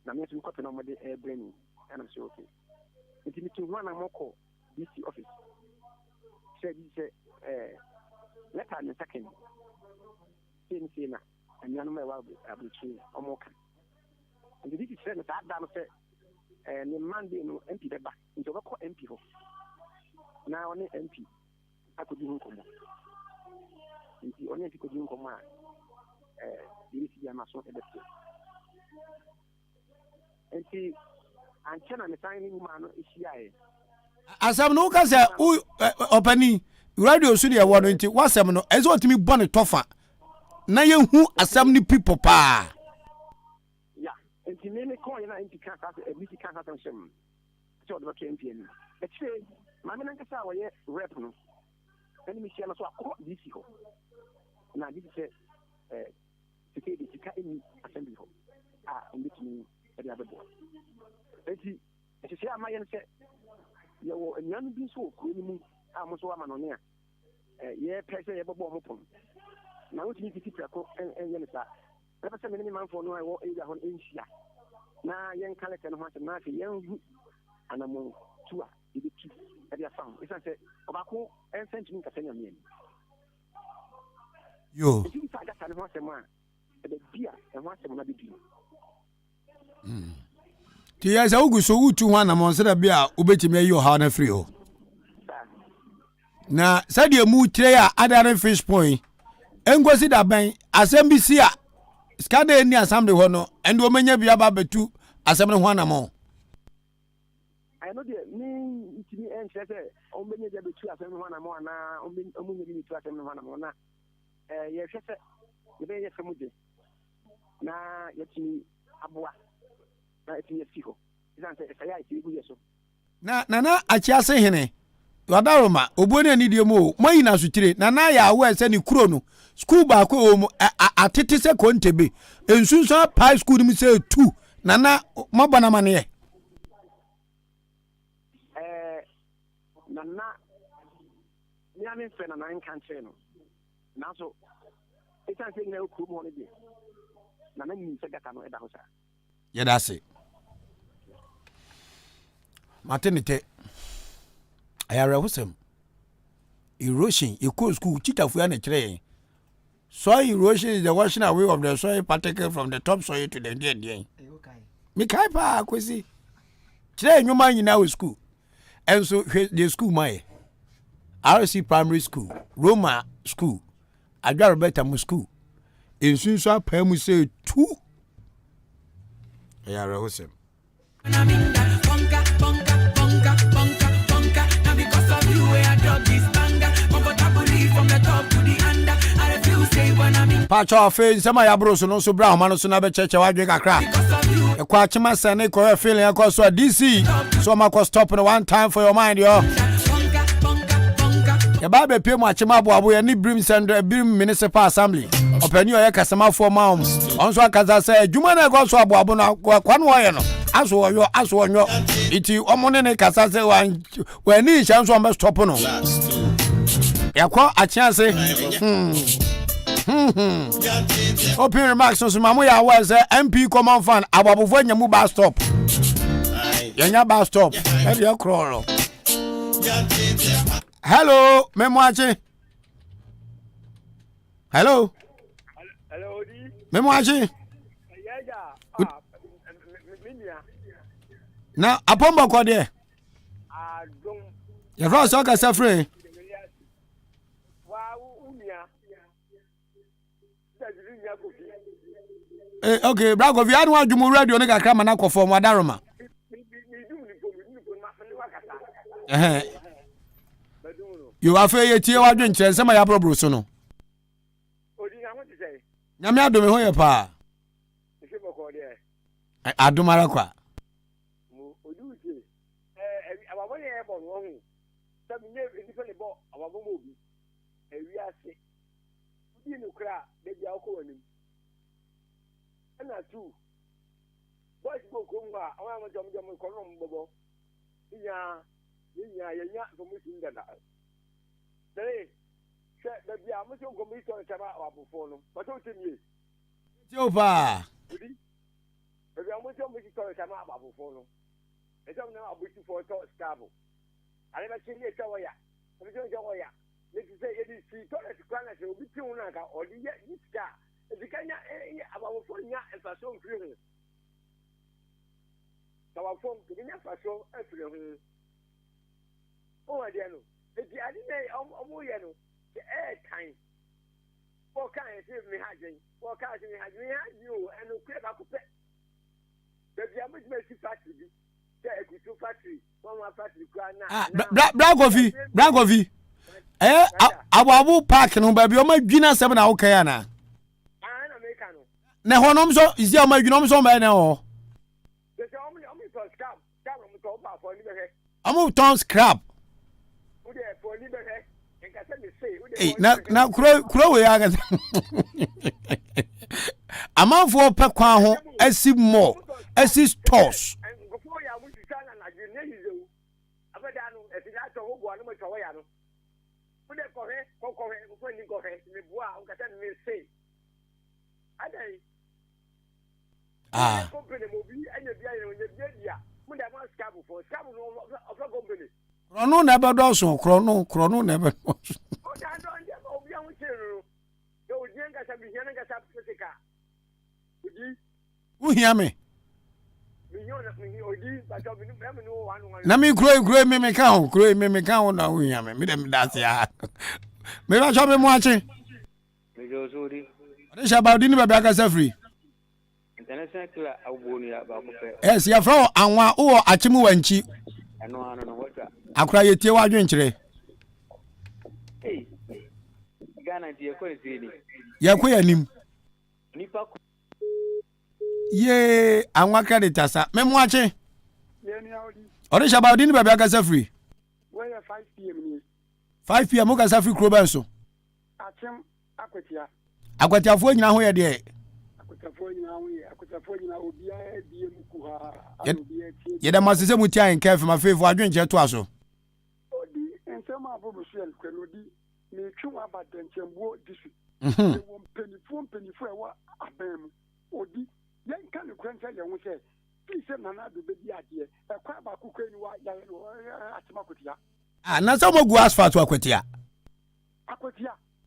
Na me to copy no the air brain and I'm sure okay. It is to one more call DC office. Said letter in a second. Say na and you know me well be true or more. And the DC said that down say and the Monday no MP the back into what call MP ho. Now only MP I could do come. The only people do come the DC must not and see, and can I sign man is here? Asem no ka say opani radio studio won nti wasem no ezo otimi bone tofa na ye hu asem ni people pa yeah and the name coin na nti kan ka e bi kan ka sem so the campaign e che ma me nka sa we rep no and me share no so akọ DC ho na this say the Dika in assembly ho and between the other boy. Eti, say am I say you nyan bi so ko ni mu am so ama no ne ye pese ye bobo mo pon. Na wo tini titi prako en ye nsa. Na pese me ni man fo no ai wo area ho enhia. Na yen kaleke no ho asem na yen hu anamo tua e bi tu e dia fam. Isa say obako en sentiment ka senya mi. Yo. If you find that kind of man, the beer and once a month be. Tia sa ugu so utu ho na mo nse da bia obetimi ayi o ha na free ho. Na sadia mu tire ya adare fish point. Engosi da ban asem bi si a skada ni asam de ho no endo menya bia ba betu asem ne ho na mo. I know the me to me and say on many the two asem ho na mo na on many the two asem ho na mo na ye hwese ye be ye famuje na yeti aboa na eti ye fiho izan say say iti bu yeso na achiase hene wadaroma obuoni ani die mo mayi na sutire na ya awe se ni kuro no school ba ko o atete se kontebe ensunso pai school ni se 2 na mabana mane ye na ni amen fe na Ahenkan no na so itan se na ku mo ne bi na ni se gata no e da ho sa ye da se maternity ayara husem erosion equal school teacher fu ya na kire soil erosion is the washing away of the soil particle from the top soil to the end. Me kai pa kwesi kire enwuma nyina we school and so the school my RC primary school Roma school Adwaro Betamu school ensunso apamu say 2 ayara husem Pacho fe nsema ya bro so no so bra ma no so na be cheche wadwe kakra e kwa chima sene ko feeling akọ so DC so ma ko stop no one time for your mind yo ya ba be pie mu achima abo ya ni brim sender brim municipal assembly opani o ya kasama for ma on so akaza say adwuma na ko so abo na kwa no ye no aso onyo iti omone ne kasa say wa ni chan so ma stop no ya kwa achiase Open remarks so mamu ya was MP common fan ababufo nyamu bus stop. Yanya bus stop. E dey crawl. Hello, Memwachi. Hello. Hello, Di. Memwachi. Yeah. Na apomba kwa de. Don't. Ya fro so ka safre. Okay, Brago, vi anu adwumu radio ne kakra ma na kofo mu adaroma. You afa ye tie wadwe nkyere nsema ya probro so no. Odi na mo ti say. Nyame adome ho ye pa. Ese boko de. Adomara kwa. Odi uche. Ababo ye bo no hu. Sabi ne ni fe le bo ababo mo bi. Ewi ase. Odi no kra de bia ko wanim. Na 2 boys go kumwa awa mo jom ko no mbobo nya commission dada dere se da bia mo so commission taba abufo no ba to temi Joba odi da bia mo so commission taba abufo no e jom na abuti for to stable ale ba chini e tawo ya mo so jawo ya ne ti se e di si to le kwana se obi ti una ka odi ye iska Dikanya abawofo nya efaso mfiri ho. Tawafo nya efaso afiri ho. O wa dia no. Edi ade na omo ye no. The air time. Wo kan e se mi hajen. Wo kan se mi hajen o eno kwe ba ko pe. Bebi amujime si factory bi. Se ekutu factory. One factory kwa na. Bragovi. Ababu park no ba bi o ma dwina sem na wo kan ana. Na honom so isi o ma dwinom so ma na ho. They say omi to scrap to ba for ni be he. Omo ton scrap. Wo dey for ni be he. Enka se me say. Eh na kuro we ya ga. Amanfo pe kwa ho asi mo, asi stores. Ngofo ya mu sika na ne hizo. Abeda no esida to wo bo no mo to ya no. Wo dey ko he ngofo ni ko he me bua o ka se me say. Adai company mo bi anya bia ye dia mo da ma scab for scab no of a company krono na be do so krono na be do so o da do nje o bia mo chero yo Who hear me? Na me grow me count, grow me count na who hear me. Me dem that's ya. Me ba chop me mo achi. Me jo suri. Ade sha ba di ni ba bia ka free. International killer awoni ba ko pe. Yes, ya fra anwa wo achimu wanchi. Ano no wata. Akura yetie wa dwenkyere. Hey. Ghana die ko ezini. Ya ko yanim. Nipa Ye anwa credit asa. Me mo achi. Ode sha ba di ni ba bia ka free. Where 5 p.m. ni. 5 p.m. mo ka free kroban so. Atem akwatia. Akwatiafo nyina ho ye de. Yeda masese muti an kef ma fefo adwenche to aso odi ensema abobusuel kwenodi me twwa badenchembo disu wo penifo ewa abem odi yen kan kwense ye wo se fi se nana do be di ade e kwa ba kokweni wa ya atema kotia na so mo gu asphalt akwatia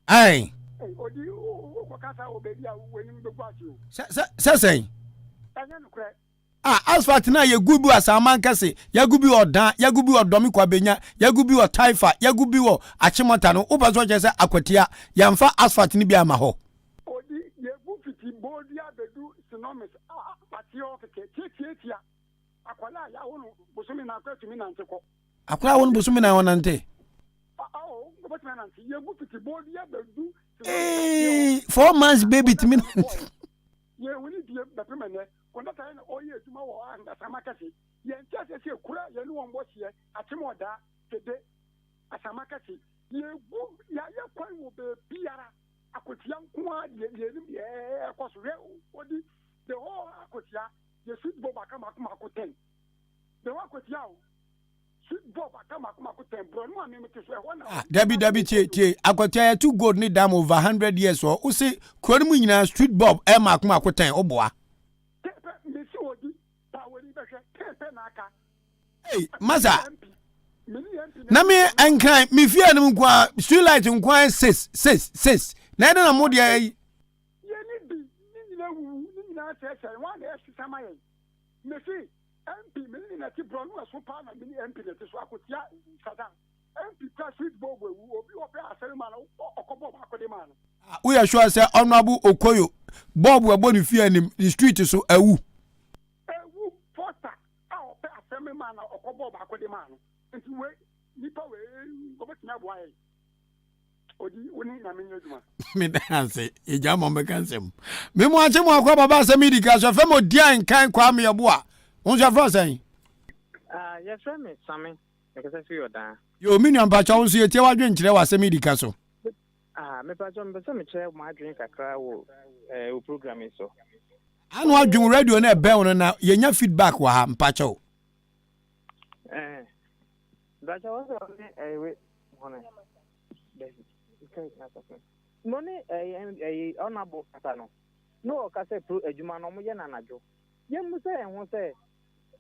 ai odi o kasa obedi a wenim do gwati o sesen anya no kre asphalt na ye gubu asaman kase ya gubi odan ya gubi odomi kwa benya ya gubi o taifa ya gubi o achimota no ubazo jese akwatia ya mfa asphalt ni bia ma ho odi ye bu fiti bodi abedu synomis patio keke tietia akwala ya wono bosumi na akwatumi na nteko akwala wono bosumi na wonante bosumi na nteko ye bu fiti bodi abedu 4 months baby timi ye woni die bepemene kondata na oye aduma wo anga samakasi ye ntia se kura ye no won bohye atemoda tede asamakasi ye bu ya ye kwan wo be biara akotia nko a ye nim ye ekoso re odi the whole akotia ye sweet boba kama ko 10 the whole akotia sweet boba kama ko 10 bro no amem te so e wona dabi tie akotia ya too gold ni dam over 100 years so o se kwani mu nyina street bob e ma ko 10 oboa. Hey, Maza. Na me enkan me fia no nkwa street light nkwa 6 na na mo de yi ni bi ni na se one s sama yi me fi MP me ni na ti bro no so pa na me ni MP na ti so akotia sada MP ka street bob obi obi asere ma na okobo akode ma no we are sure say honorable Okoyo bob we bo ni fia ni street so awu posta ope asere ma na okobo akode ma no nti we nipa we obetina boa yi odi woni na menyo duma me dance eja mo me kansem me mo ache mo akwa baba asemi Dika so fe mo dia nkan kwa me yebo a won so fra sen yes me same e ka se yo dan yo me nua pa won so yetie wa dwen kire wa asemi Dika so me pa cho me se me kire ma dwen kakra wo o program so anu adwen radio na ebe won na yenya feedback wa ha mpa cho Dacha was we hone money honorable katano no ka se pro adwuma no mo ye na najo ye mu se ho se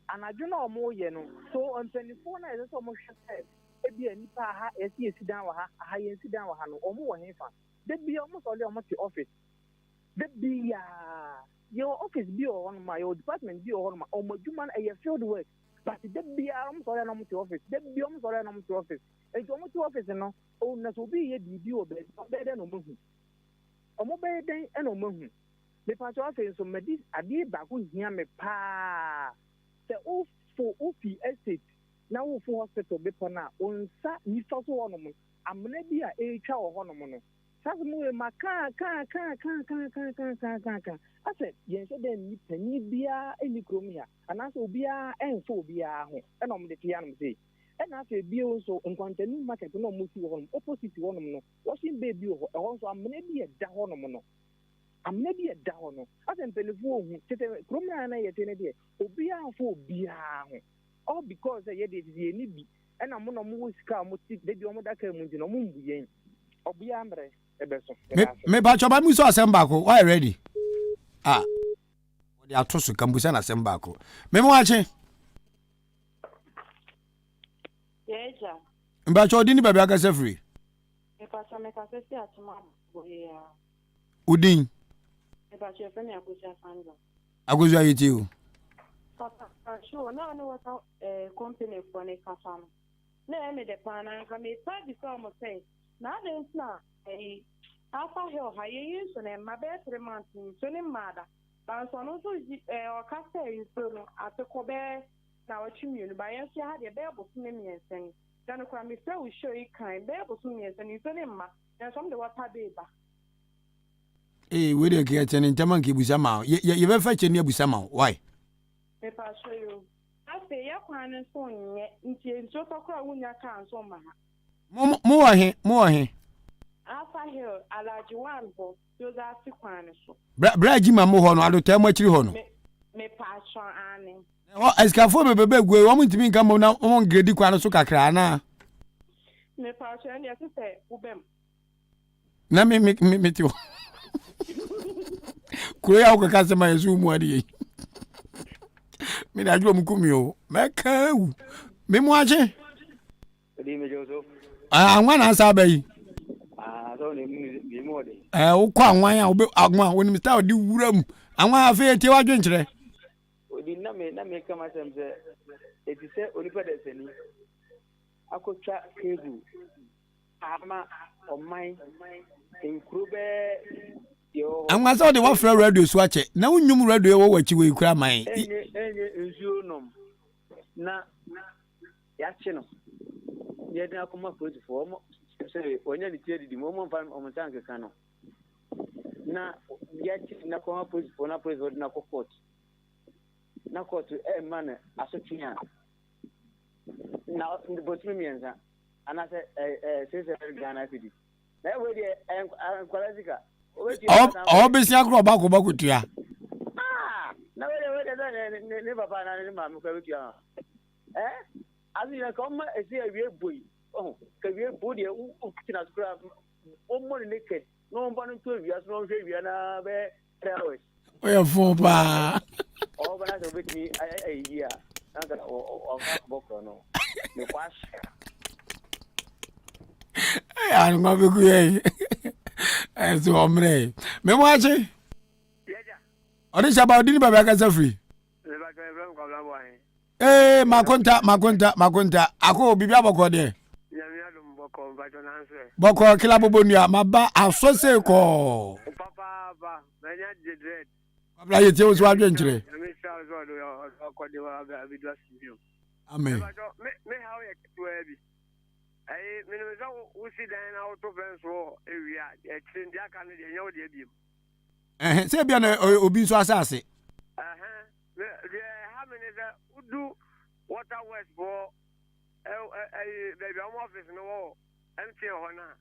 anajo na mo ye no so ampanifo na ye so mo hwe e bia nipa ha esi dan wa ha ye esi dan wa ha no omo wo hefa de bia omo so le omo ti office de bia your office bi o on my department bi o on my omo adwuma na ye field work but the BRM sorry no to office the BRM sorry no to office e to mo to office no o na so bi ye bibi o be no mo hu o mo be den e no mo hu me pa to office so me ade ba ko hia me pa se o fi estate na wo fo hospital be pona o nsa ni so so no mo amna bi a e twa wo ho no mo no sase mo e maka kan ase yen se den ni pani bia eni krom ya anase obia enfo obia ho e no mo de tia no sei e na ase bi o so nkwantani market no mo si ho no opposite ho no no washing baby ho e ho so amna bi e da ho no mo no amna bi e da ho no ase mpelefo ohu tete krom na ye tene de obia afo obia ho all because ye de ni bi e na mo no mo sika mo ti de bi o mo da ka mu ndi no mo mbu yen obia mbre me ba choba mu so asem baako why ready we dey atoso kambusa na asem baako me mo ache yeja mba cho di ni baba ka se free me pa so me ka se si atuma boya Udin. About your friend, I could just find them. I go to you. Sure, no, no, what a company for a castle. No, me the plan, I can be sad before I say. Now there's not a Alpha Hill, high use and my best remounting, swimming mother. But on also or castle is so at the Kobe. Now, what you mean by us, you had a bear with me and saying, then we will show you kind bear with me and you tell him, and some the water baby. Eh, we dey get an intermonkey busama. You ever fetch any busama? Why? If I show you, I say, your plan is phone yet, until so talk when you can't so much. More here. Alpha Hill, a large one, but those are 6 pounds. Brajima Mohono, I don't tell much you hono. Me pass on Annie. Oh, as Cafo, baby, we want to be come on Grady Quanosuka crana. Me pass on your sister, Ubem. Na me too. Kuya uka customer is room wadi. Me na jua mkumio. Meka u. Me mwaje? Dime Joseph. Anwan asabe. So ni mode. Ukwa anwan ube agwan when me start di wuram. Anwan afi tie wadwe nkyere. Odi na me kama sem se eti se onipa de seni. Akotwa kebu. Ama omai enkrobe yo. Anwan so de wa fra radio so ache. Na unyum radio wo wachi we kura man. Enye nsuo nom. Na ya che no. Ye den akoma police for omo se onya ni tie didi mo mo fa omo tanke kano. Na ya che na akoma police for na police na court. Na court man asotwia. Na botumi mienza. Ana se se Ghana fidi. Na we de kwalazika. Obesi akro bako tua. Na we ne papa na ne ma me kwa tua. Azi na come esi awie boy. Oh, ka wie boy de u kitina skra. O mo naked. No mba no to awia so no hwe awia na be 3 hours. Oya fo ba. O bana so betimi ai ya. Na ka o boko no. Me kwash. Ai ngo ku ye. Eso hombre. Me mwache? Yeja. Odi shaba odi ni baba ka sa free. Le ba ka Ibrahim ko bla boy. Makonta. Ako bibi aboko de. Yami adum boko ba jo na nse. Boko kila bobonua maba asose ko. Papa ba, menya dread. Abla yete wo so adwe nkyere. Me sha zo do ko de wa ga bi do asibi. Amen. Me how ye kitwa bi. Ai me no zo usi dan na auto benso ewia e tindi aka ne de nyawo de biem. Se bia na obi so asase. How many do water west for baby I'm office no empty hona.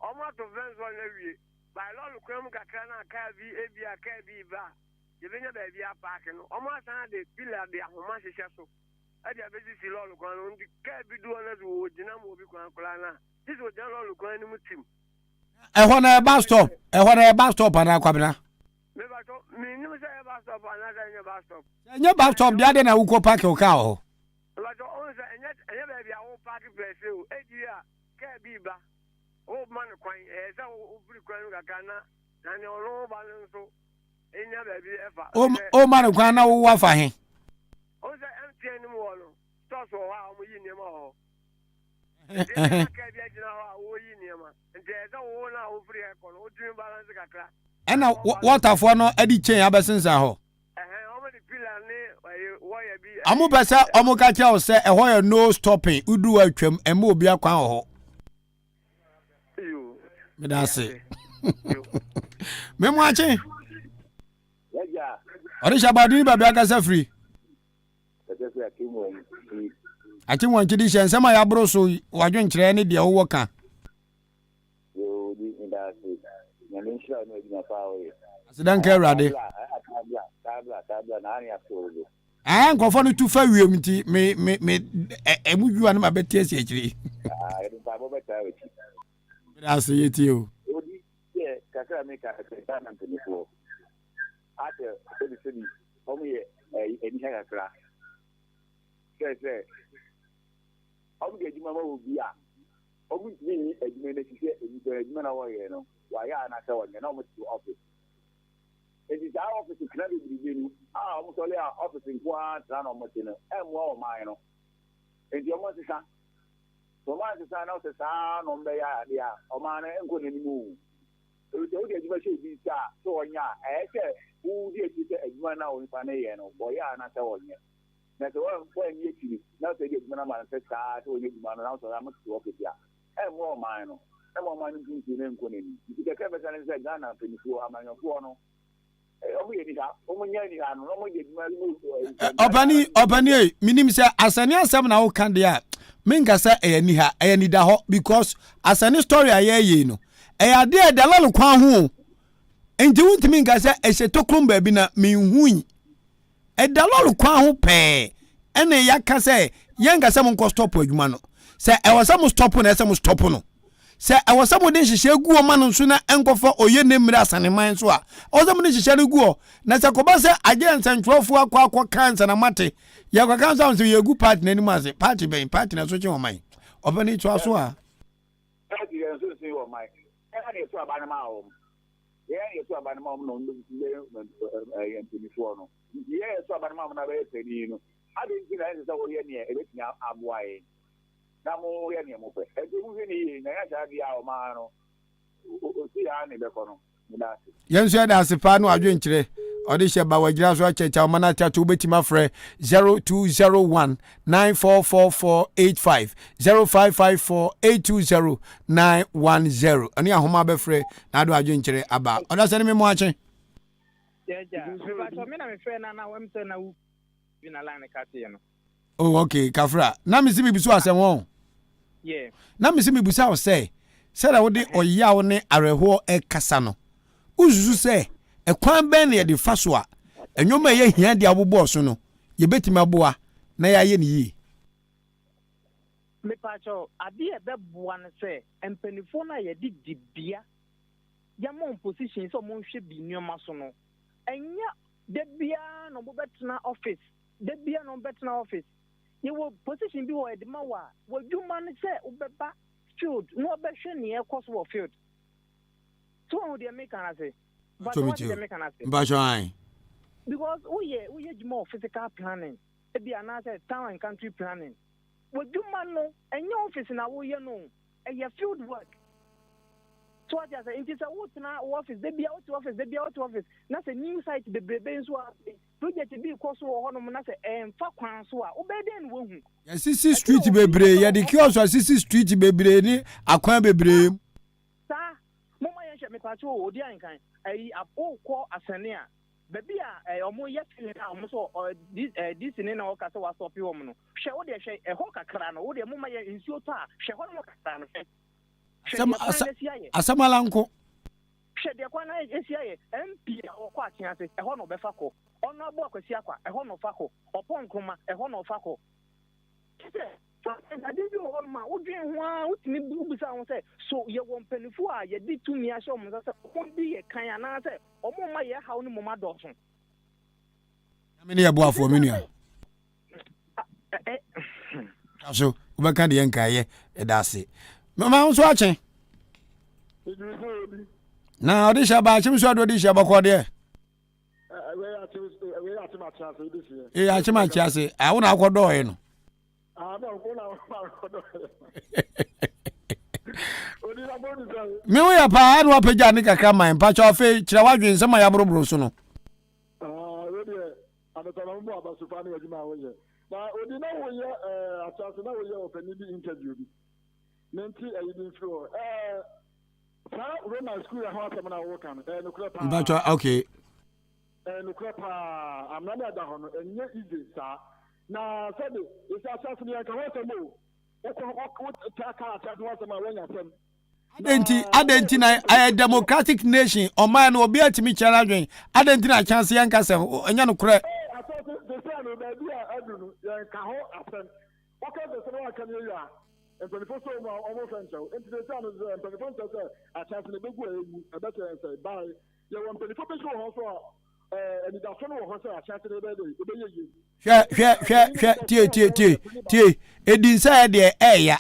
Almost of vents one every by law crumb kakana kabi ebia kabi ba. You been a baby a parking almost the pillar de ahoma shisha so. I have busy see law on the kabi do another wood, Dinamo Bicolana. This was John Lucan team. I want a bus stop. And Aquabina. Your bus stop, the other now go park your car. But and yet, baby, I won't park place. 8 years, can't be back. Old man, as I will be crying Gana, and your low balance. So, in your baby ever. Oh, man, Gana, what for him? Oh, the empty anymore. Stop so how we in your mouth. And there's a one over here called Dream Balance. And now, what have one Eddie Chain ever since I ho? Amu besa omukacha o se ehwo no stopping udu atwam ema obi akwan ho. Me da se. Me mu ache. Yaja. Ori shabadu ba bia ka sa free. Yaja akimu. Ati won chidi hye nsema ya bro so wadwe nkyere ne de wo ka. Yo di inda se. Nyame nshira no bi na pa o ye. Asidan ka awrade. Tabla na ani aforo. Nkofo no tu fa wiem nti me emudua no mabeti esi akiri. Edu pa bo beta we ti. Bida se yeti o. Odi ye kakra me ka ta na ntiko. Ate sebi omo ye eni ha kakra. Se omo ge juma ma obi a. ogun ni adwuma na ti se adwuma na wo ye no wa ya na se wo ye na mo ti office it is our office na be bi ni mo so le office nko tra na mo ti no mo o man no enti o mo ti sa so ma ti sa na o se sa no mbe ya dia o man nko na ni mu o de adwuma se bi sa so onya se wo di ti se adwuma na o pa na ye no bo ya na se wo ye na so wo ni ti na so di adwuma na ma se sa so ni adwuma na so na mo ti office ya mo o man no mo man ni ti ne nko na ni ti ke be sa ne se Ghana penifo amanyofo no Opani minim say asani asem na wo kan dia menga say eyani ha eyani da ho because asani story aye no eyade e dalalo kwan ho enti wuntimi nga say ehye tokrum ba bi na menhui e dalalo kwan ho pe ene yaka say yenga say mon ko stop adwuma no say e wasa mo stop na say mo stop no se awasa mo den hihye gu o ma no so na enkofo oye ne mmira asaneman so a awasa mo den hihye gu o na se koba se agent centrofo akwa cancer na mate ya kwa cancer so ye gu party na nimu ase party ben party na so che o man obani to aso a party na so se o man e na de so aba na ma o ye ye so aba na ma o no le ntimiso no ye so aba na ma na be tani no ade nti na se wo ye ne e betini aboa ye na mo ye ne mo pe e ju ni na ya ja dia o ma no o si ya ne be ko no na se yenso da asepa no adwen kire odi she ba wagira so achecha o mana tatu betima frɛ 0201 944485 0554 820 910 ani ahoma be frɛ na do adwen kire aba oda se ne me mo ache ja so me na me frɛ na wem se na wu bi na line ka te no oh okay kafra na me si bibiso asem won yeah na me si bibusa o say da wo de oyawo ne areho e kasa no uzuzu say e kwan ben ne de faso a enwoma ye hia de abobo so no ye betima boa na ya ye ne yi me pacho ade e be boa ne say empanifo na ye di dibia ya mon position so mon hwe bi nyoma so no enya de bia no bo betena office de bia no betena office ye wo position bi wo edema wa wo dwuma ne say obeba field no obehwe ne e course wo field so wo de make an say but what de make an say because we more physical planning e bia na say town and country planning wo dwuma no enye office na wo ye no e field work so what you say it is a what na office de bia out office na say new site de brebe so project bi course wo ho no na say fa kwan so a obeden wo hu ya sisi street bebre ya de kiosk sisi street bebre ni akwan bebre sa mo ma ye me pacho odi ankan ai akoko asane a baby a omo ye feel na omo so this ni na o ka se wa stop wo no hwe wo de hwe e ho kakra no wo de mo ma ye nsuo to a hwe ho no kakra no asamalanko hwede kwa na esiaye MP okwa atiase e ho no befa ko ono abo akwasi akwa e ho no fa ko oponkroma e ho no fa ko kete adidi wo ma udwen ho a utimi bubusa ho se so ye wo mpanifo a ye di tumi a hye mo se ko bi ye kan ana se omo ma ye hawo ni mo ma doso amene ye boafo menua aso ubaka de yenkaye edase mama nso achen na odi shaba chimso odi shaba ko de achima chiase a wona akodo e no me wo ya pa anu apeja ni kakra man pa cha ofe kira wadwen nsema ya boroboro so no na odi na wo ye atase na wo ye opani bi interview bi nenti ayi fro sa Roman school ya ho asem na wo kan no kra pa mbacho okay no kra pa amna da ho no enye easy sa na said isa asase ni ka ho asem o ta ka asase wo asem a wo nya asem adenti na a democratic nation o man obi atimi chara dwen adenti na chance yanka se enya no kra no baby adunu ka ho asem okay the so kan you ya and for so almost central into the town and for the so a chance na begu egu e better say bye you want for the so ho so and the so no ho so a chance na be dey hwe tie edin say de eya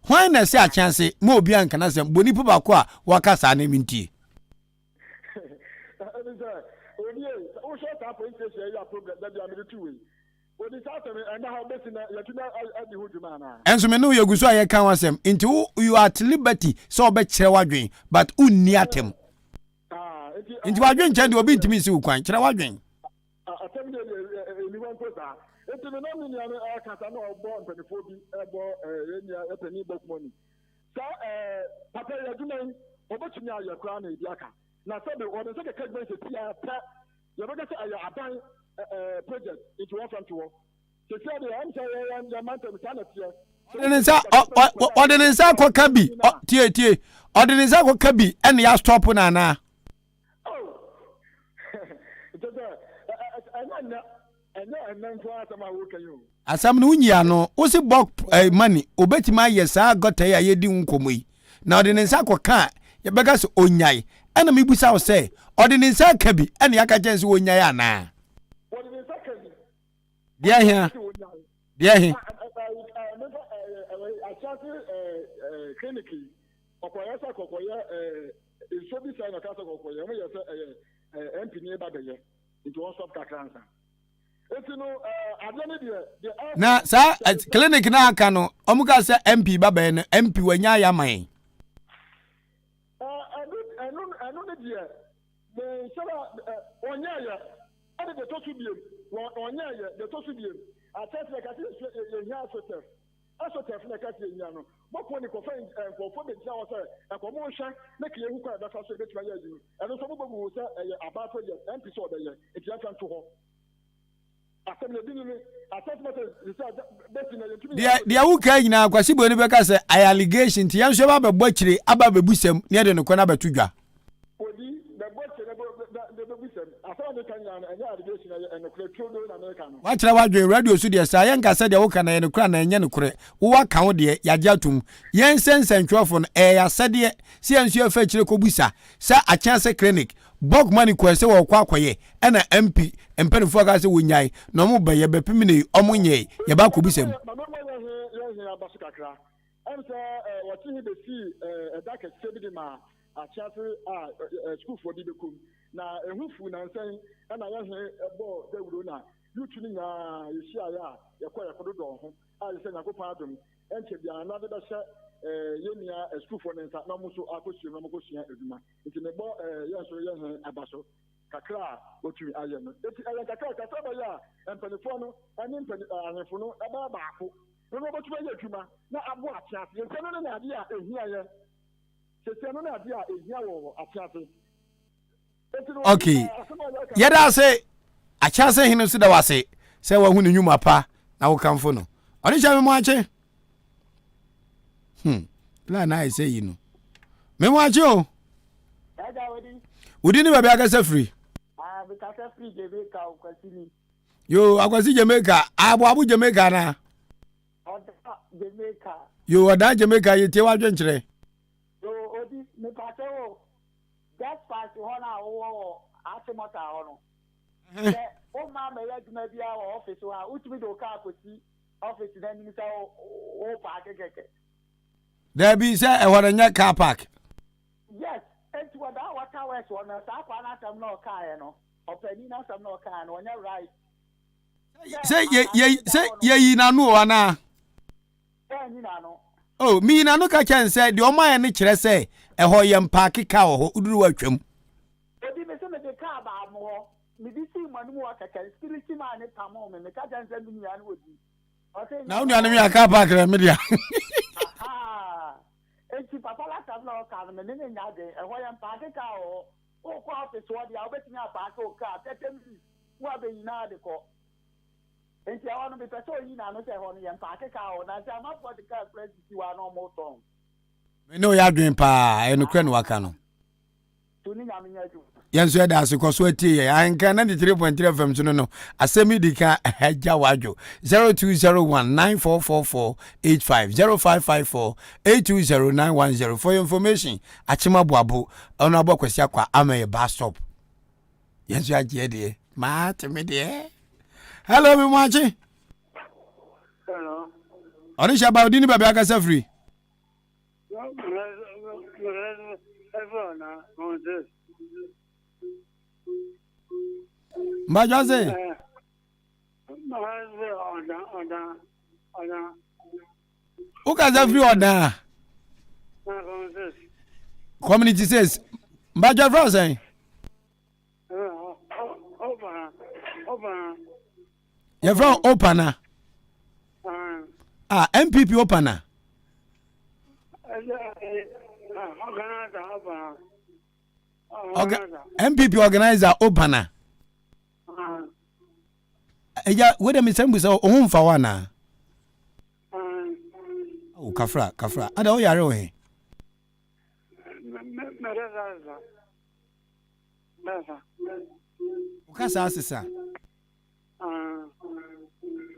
Why na say a chance mo obi an kana sem boni po ba ko a waka sa na minti. Oni o short up point say ya program that am the two way. Oni sa tell me and how best na ya tuna adi hu djuma na. Enso me no ye guso aye kan wasem nti you are at liberty so obe kire wadwen but unni atem. Nti wadwen chan de obi ntimi si ukwan kire wadwen. Atem de ni wan ko sa. Enti me no ni anu akasa na obo mpanifo bi ebo enya epani book money. So papa ya djuma obetumi aye kra na edi aka. Na sabe o de se ke kagbe se tia pa you better say I aban project into one from two. So say the am say ya man to stand here. Ordinance ko kabi tie ordinance ko kabi and ya stop na na. Oh. It is Asam no nyia no wo se bok money obetima yesa gota ya yedi nkomoyi na ordinance ko ka ye bega so onyai ana mebusa wo say ordinance kabi and ya ka jense onyai ana. Ordinance kabi dia hia clinic okoya sa kokoya so bi sa na ka sa kokoya mo yesa MP ni ba beye into one stop kakransa. Na sa clinic na aka no omuka se MP ba beye no MP wanya ya man. Anu ne dia me sala onya ya ade de tosu biem onya ya de tosu biem atese ka se ye hia asotef na ka se nya no boko ni ko fa ko fo be dia wo se e ko mo hwa na ke hu kwa da fa so betima ya jinu eno so bo bu se aba project MP so be ye eti aka nto ho Asem le dinini assessment dia wuka nyina kwasi bo ni be ka se I allegation ti yan so ba be kire aba be busem ne de no ko na ba tudwa odi be kire be busem afa de kan yan anya allegation na kure todo na America no wa kire wa dwe radio so de sa yan ka se de wuka na ye no kura na enya no kure wo wa kan wo de ya atum yen sensentwofo no ya sede si yan so afa kire ko busa sa a chance clinic bog money kwese wo kwa akoye na MP empenfo ka se wonyai no mo be ye be pimine omunye ye ba ko busem school for the become na ehufu na nsen na ya he ebo dawuro na yutu ni nya yeshia ya yakoya kododo ho a se na ko padum enche bia na de be hye yenia school for nsa na mo so akosu na mo ko sua eduma nti ne bo ya so ya he abaso kakra otu aye no eti ala kakra ba ya empanifo no ani anefo no eba baako no botu ya eduma na abo atiase nse no na ade a ehia ye sese no na ade a ehia wo atiase. Okay. Yada say a chance hinu si da wase say wa hu ni nyuma pa na wo kamfo no. Oni cha me mo ache. Plan na say you know. Me mo ache o. Udi ni ba bia ka say free. Be ka say free Jamaica o kwasini. Yo akwasi Jamaica, abu Jamaica na. Oda Jamaica. Yo oda Jamaica ye tie wa dwenkyere. Yo odi me pa say o. Just pass hona wo asemota hono. O ma me ya djuma bia wo office wa utumi do ka akosi office na ni say o pa kekeke. There be say e wona nya car park. Yes, it's what that water west one sa kwa na sam no car no. Opani na sam no car no nya right. Say ye na no ana. Ni na no. Oh, me na no ka chen say the oman ne kire say e ho ye mpaake ka ho uduru watwam. Odi me se me de ka ba mo ho. Me di si manu wa ka kan security man ne pamo me ka jan se mi ya no odi. Okay. Na unu anemi aka park re me dia. Ah. Enti papa la ta na ka me ne nya de e ho ye mpaake ka ho. O ko office wo dia obetimi apaake o ka tetem wa be yina de ko. Enti I want to be person yi na no se ho no ye mpaake ka ho na se ama for the car president wa no mo ton. Me no ya dwen pa e no kra no waka no. Tuni nya me nya ju. Yanso ya da asikoso atie ye Ahenkan 93.3 FM so no Asem Dika eja wajo 0201944485 0554820910 for your information achima boabo ono abokwasi akwa amaye bus stop yanso agie de ma teme de hello me mwachi hello oni shaba odini baba aka safri Mbajaze. Ukaza free order. Community says Mbajaze Frozen. You're from Opana. MPP Opana. MPP organizer Opana. Where me sembu say ohun fa wana. Oh kafra. Ada o yare o he. Ukasa asisa.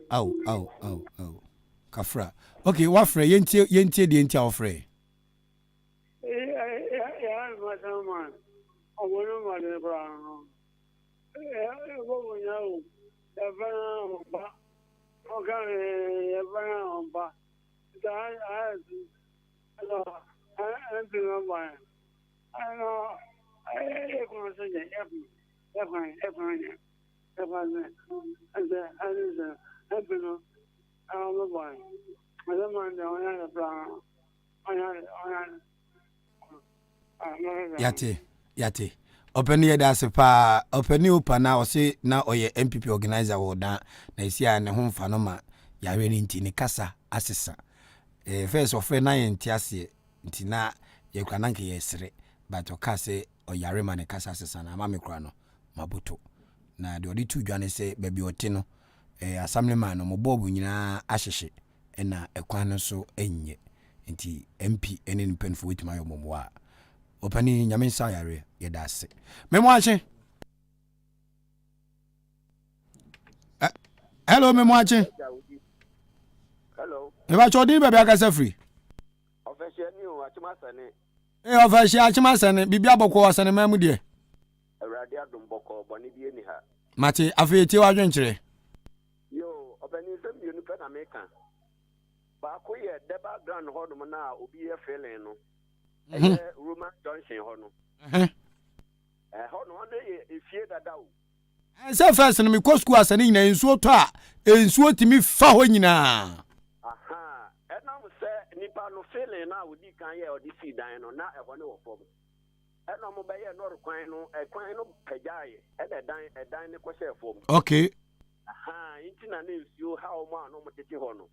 Au. Kafra. Okay, what free? Yentie the yentie of free. Yate. Open here that's a pa open open now say now or your MPP organizer or na isi a ne ho mfa no ma ya we nti ne kasa asesa first of all na entiase nti na ye kwana nke yesere but o ka say o yare ma ne kasa asesa na ma me kura no mabuto na de odi tu dwane say baby oti no assemblyman no mo bobu nyina ahyehye na ekwan no so enye nti MP ene mpenfo wetima yo momoa opani nyame nsa yare ye da ase memo ache hello memo ache hello eba chodi bebe akasa free official new achimasane official achimasane bibia bokwo wasane mamu de awrade adom bokko boni bi eni ha mate afeti wa dwenkyere yo opani sem bi enu pe na meka ba ko ye the background hodum na obi ye feeling no Roman Johnson hono hono ne efie dada o say first no me ko school asane nyina ensuo to a ensuo timi fa ho nyina enam se nipa no feeling na odi kan ye odi si dan no na eho ne wo fom enam be ye no kwan no pagyaye dan ne ko she fom okay intina na ensuo ha o ma no mo tete hono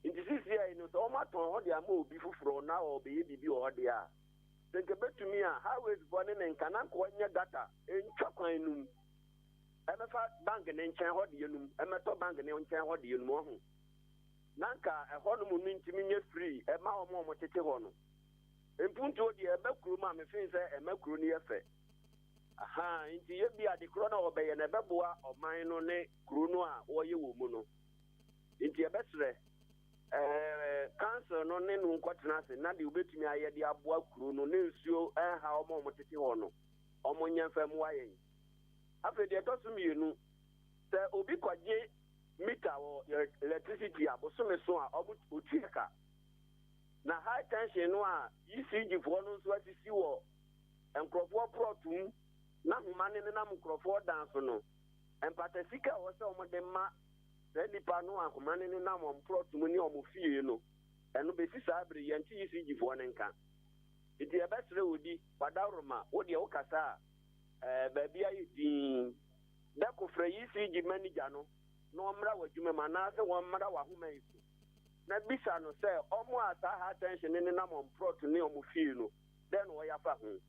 inti sisi ya ino so ma ton ho dia ma obi fufuro na obi bibi ho dia senke betumi a highways bone ne nka na ko nya data entwa kwan num emefa bank ne nchen ho dia num emeto bank ne nchen ho dia num ho nanka ho no mu ntimi nya free e ma o mo tete ho no empuntu dia ebekuru ma me fin se emekuru ni efe inti ye bia de kro na obeye na beboa oman no ne kuru no a wo ye wo mu no inti ebesre cancer no ne no kwatena se na de obetumi aye de aboa kuro no ne nsuo ha omo tete ho no omo nyamfam waye afa de to so mienu se obi kwaje meter wo electricity abosome so a otueka na high tension no a ECG fo no so atisi wo enkrofo protum na humane ne na mkrofo dance no empatasika wo se omo de ma nipa no akomane ne na mo plot mu ni omo fie no eno be sisa abre yanti ECG fo ne nka iti e besre wodi padawroma wodi o kasa baabia yidin da ko fra ECG manager no omra wadwuma ma na se won mra wa homa isu na bisa no se omo asa ha attention ne na mo plot ni omo fie no den wo ya fa ho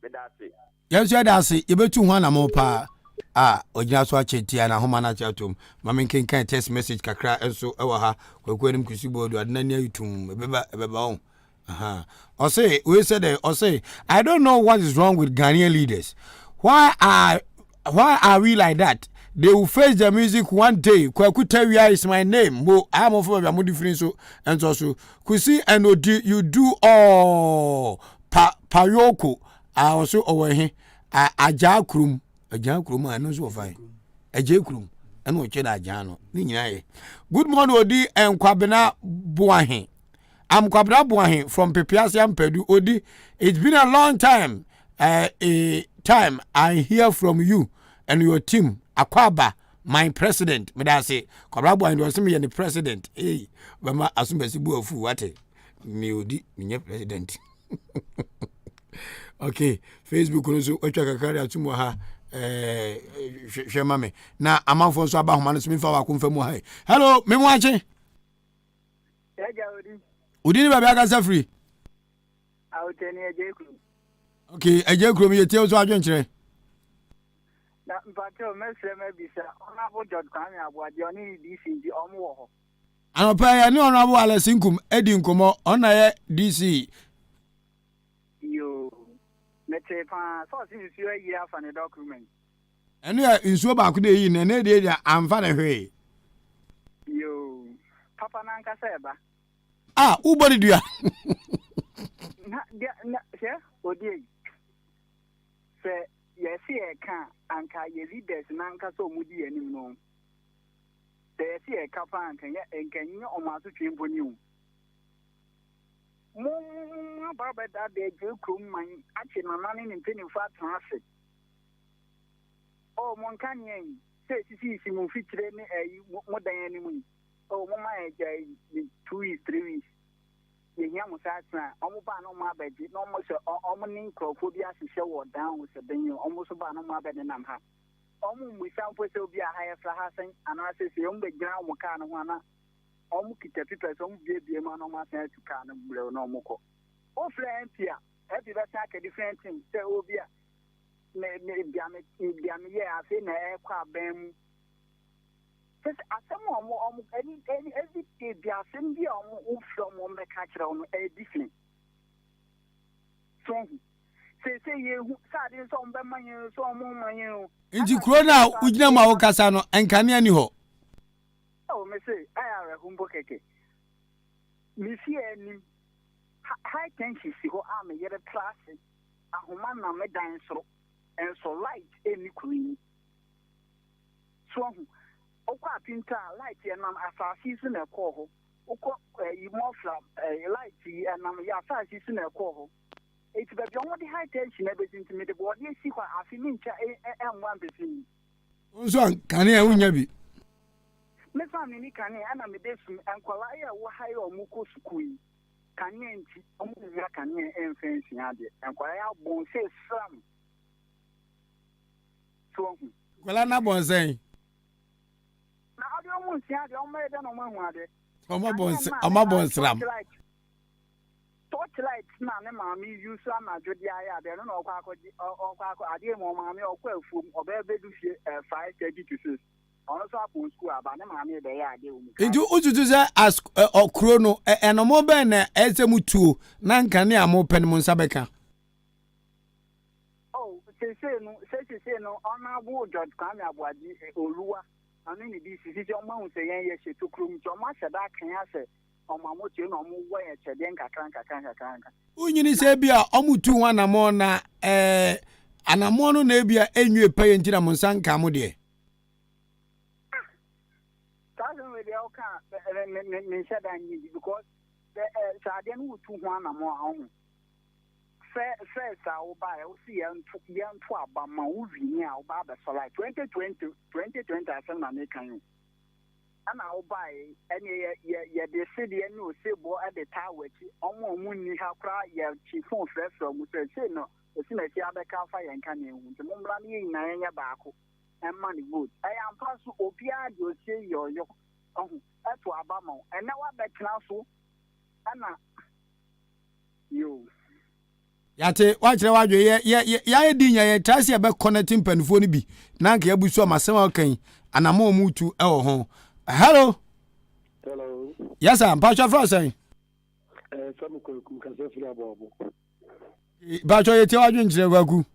be da se yenso da se yebetu ho na mo pa ojina so achetia na homa na chatum mama nkenkan text message kakra enso ewa ha kwakwanim kusibodo adna ni ayitum ebeba on we say I don't know what is wrong with Ghanaian leaders. Why are we like that? They will face the music one day. Kwakutewia is my name. I'm of a different so and so kusi and you do all payoko also over here ajakrum I so fine ajakrum and we cheda jano ni nyina ye good morning odi en kwabena boahe I'm Kwabra Buahin from Pepiasiam Pedu Odi. It's been a long time. I hear from you and your team. Akwaba, my president. Me da say Kwabra Buahin was me the president. Hey, mama asumbe bu ofu wate. Me odi me president. Okay, Facebook also otwa kakari atumo ha hwema me. Na amanfo so aba homa no so me fa wa komfa mu ha. Hello, me mu ache. Udini baby aka free. Awuteni ejekru. Okay, ejekru me yetie so adwenkyere. Na mpacho mesre mebisa. Ona bo jod kan ya bo ade oni DC ndi omo wo ho. Anopa ya ni ono abo ala sinkum edi nkomo ona ye DC. Yo. Mete pa so si nsuo yi afa ne document. Enu ya nsuo ba ko de yi na de dia amfa na hwe. Yo. Papa na nkasa eba. Ah, ubodi dua. Na se odi. Se yesi e kan anka ye leaders na nkasa omudi anim no. Se yesi e ka pa anka ye enkanyi omaso twempo ni o. Mo baba da de jekrum man achi na mani ni mpeni fa transe. Oh mon kanyen se sisi mu fitire ni mo dan ani mu. Oh mo ma e 2 weeks 3 weeks. Ye nya mo sa tran omo ba no ma baji no mo se omo ni nkrofo bi asehye wo dan wo se benyo omo so ba no ma ba de nam ha. Omo mu sampo se obi a ha ya fra ha sen ana se se omo be gira mo ka no ho ana omo kita pipa so omo bie ma no ma san tuka no bre no omo ko o friend pia e bi ba sa ka different thing se obi a me bia me ye afi na e kwa bem just asem omo any day bia sem bia omo from omo be ka kira omo e different so se ye hu sa de so omo be manye so omo manye Inji kuro na ujina ma wo kasa no enkane ani ho. Oh, me say, I are a humbo keke. Me see any high tension si ho am yet a class. A human na me dance and so light any queen. So, Oka pinta light and I'm a season a call. Oko you more from a light and I'm ya fast season a call. It's the only high tension everything to me. The body see what I feel in and one between. So, can you unya bi? Me family ni kan ana me desu ankwala ya wo haye omuko sukui kan enti omu ya kan enfensi ade ankwala ya bon se sram so kwala na bon sen na ade omu nsi ade omu ede no mahu ade oma bon sram torchlight na ne maami use ama jodi aya ade no okwa akọ ade mo maami okwa afum obebedu fie 5:30 to 6 ono so apon school aba ne maami be ya ade omu Inju ututu se as okro no enomo be na esemutuo na nkane amo pen mu nsabeka. Oh se no ona bu jod kan abuaji oluwa ani ni di sisi o ma hu se yen ye shetu krum jo ma sheda kan ase o ma mo tie no mo wo ye chede nkakran. Unyini se bia omutu ho anamo na anamo no na bia enwe paye ntina mo nsanka mo de. Doesn't really okay because the Sadian would too one more home. Fair, I will buy, I will see young to about my movie now, Baba, so like 2020, I send my making. And I'll buy any year, the city and no say, boy, at the tower, almost moon, how cry, your chief phone fresh from which I say no, the same as the other car fire and canyon, the Mumbrani in Naya Baco. And money good. I am past Opia, you say your that's what Abamo. And now what back council Anna you Yate watch the wajo ya dinya ye trasi ya be connecting penfo ni bi na nka yabusu amasem akan anamo mutu e wo ho. Hello. Yes sir, Pastor Frost. Some kum ka se fira bobo. Pastor ye ti wajo njire gwagu.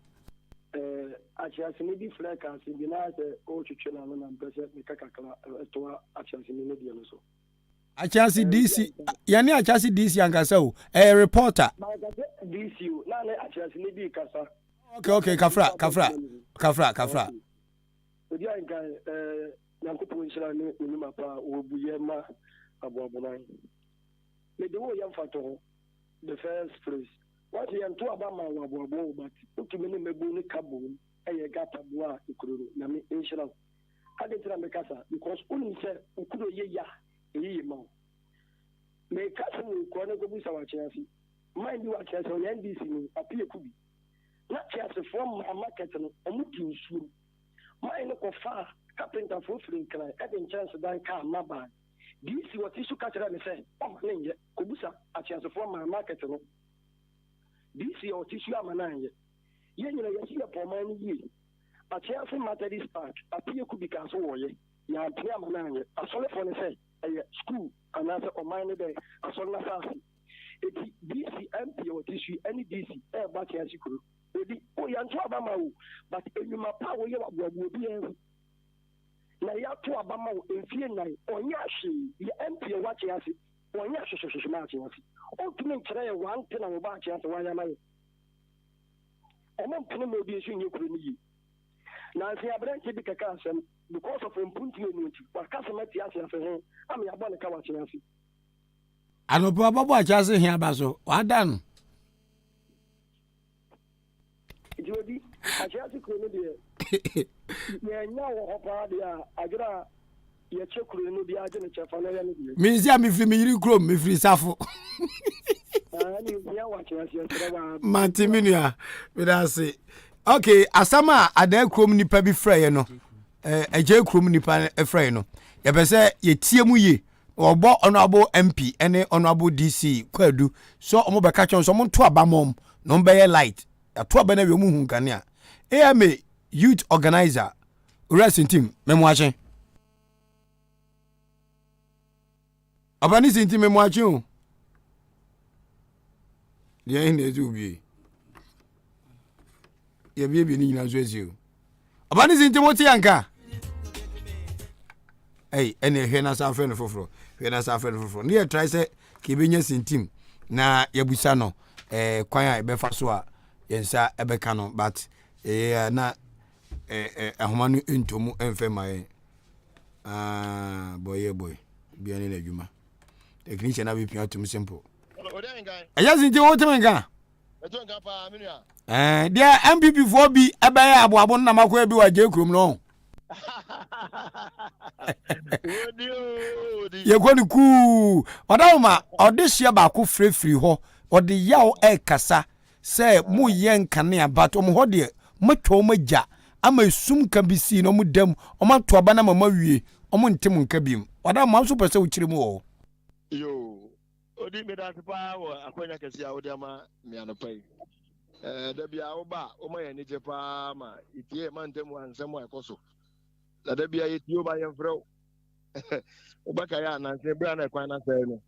Achasini di fleka si binase o chuchela na mpese mikakakala to achasini ne die no so. Achasi DC yani achasi DC angasa o reporter. DC na le achasini di kasa. Okay kafra. Odi anga nyankopon shira ne onima pa obuye ma aboabonan. me the way yam fato the first place what yam to abama wabo but ukimene mebu ni kabo eye gata boa ikuru na me insurance adetra me kasa because uni say ukuro ye ya eyi ma me kasa ni ko na go busa wa chiasi mind you wa chiasi on NDC ni apie kubi na chiasi from market no omuti usu mind ko fa carpenter for free cry e chance dan ka maba DC what issue catcher me say o nje ko busa a chiasi from market no DC what issue amananye ye nyina ye siya pomani yi a chiasi materi spark apie kubi ka so wo ye ya apie amananye asole for ne say school and as a minor day as on the fast. It's DC MP or tissue any DC back as you could. Oh, young Abama, but in my power, you will be able. Now, you have to Abama in fear night or Yashi, the MP or what you have or Yashi matching us. Oh, to make today 1 10 of batch as one am I. And then Penny will be issuing you could need. Now, if you have a big Asem, because of impunity, but customer for him, I'm your bonnet cover. I know Papa just here, Basso. What done? Jody, I just couldn't be. Yeah, now, I got your chocolate, no, the agent of an Miss Yami Fimi, Chrome, me free Safo. Mantiminia, but I say. Okay, asama ade krom nipa bi frɛ no eje krom nipa frɛ no ye be se ye tie mu ye obo honorable MP ene honorable DC kwadu so omo be ka chon so mo to abamom no be ye light ato abana wi mu hu nkane a AMA youth organizer racing team memo achen abani sin team memo achen o ye hin ezu bi ye bi ni nyina zo ezio abani sin timoti yanka ene hwe na sa friend foforo ne ye try say ke benya sin team na yabusa no kwan a be fa so a yensa ebeka no but na ahoma no ntomu emfe mai boy bia ni na adwuma technician na be pia tum simple aya sin timoti yanka dia MPP for bi abaye aboabo na makwa bi wa je krom no ye kwani ku odawma odehia ba ko frefri ho ode yaw kasa se mu yen kane abat om ho de matwo magya ama sum ka bisi no mu dam o mato aba na mama wie o mu ntem nka biem odawma so pese wo kire mu wo yo odi me da pa wo akwanya kesi a odi ama me anopai da bia wo ba o ma ye ni je pa ma itie ma ntem ansem wa ekoso da bia ye tio ba ye frɛ o ba ka ya na se bra na kwan na se no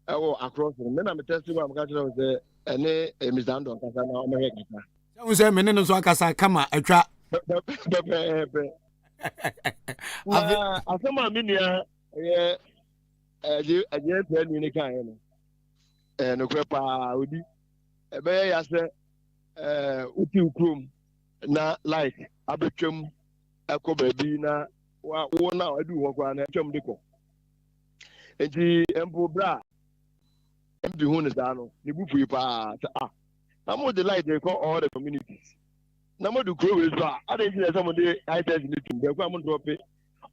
ewo across me na me test ba am ka tell say ene Mr. Andon kasa na o ma ye kasa so say me ne so akasa kama atwa asema minia ye aje tell ni kan no no kwepa odi ebe ya se uti ukrom na like abetwam akoba bi na wo na adu ho kwa na twam diko enti empo bra embi hu ne da no ne bufu pa na mo the light they call all the communities na mo du kro we so ade ji na some dey high test ni tum be kwa mo drop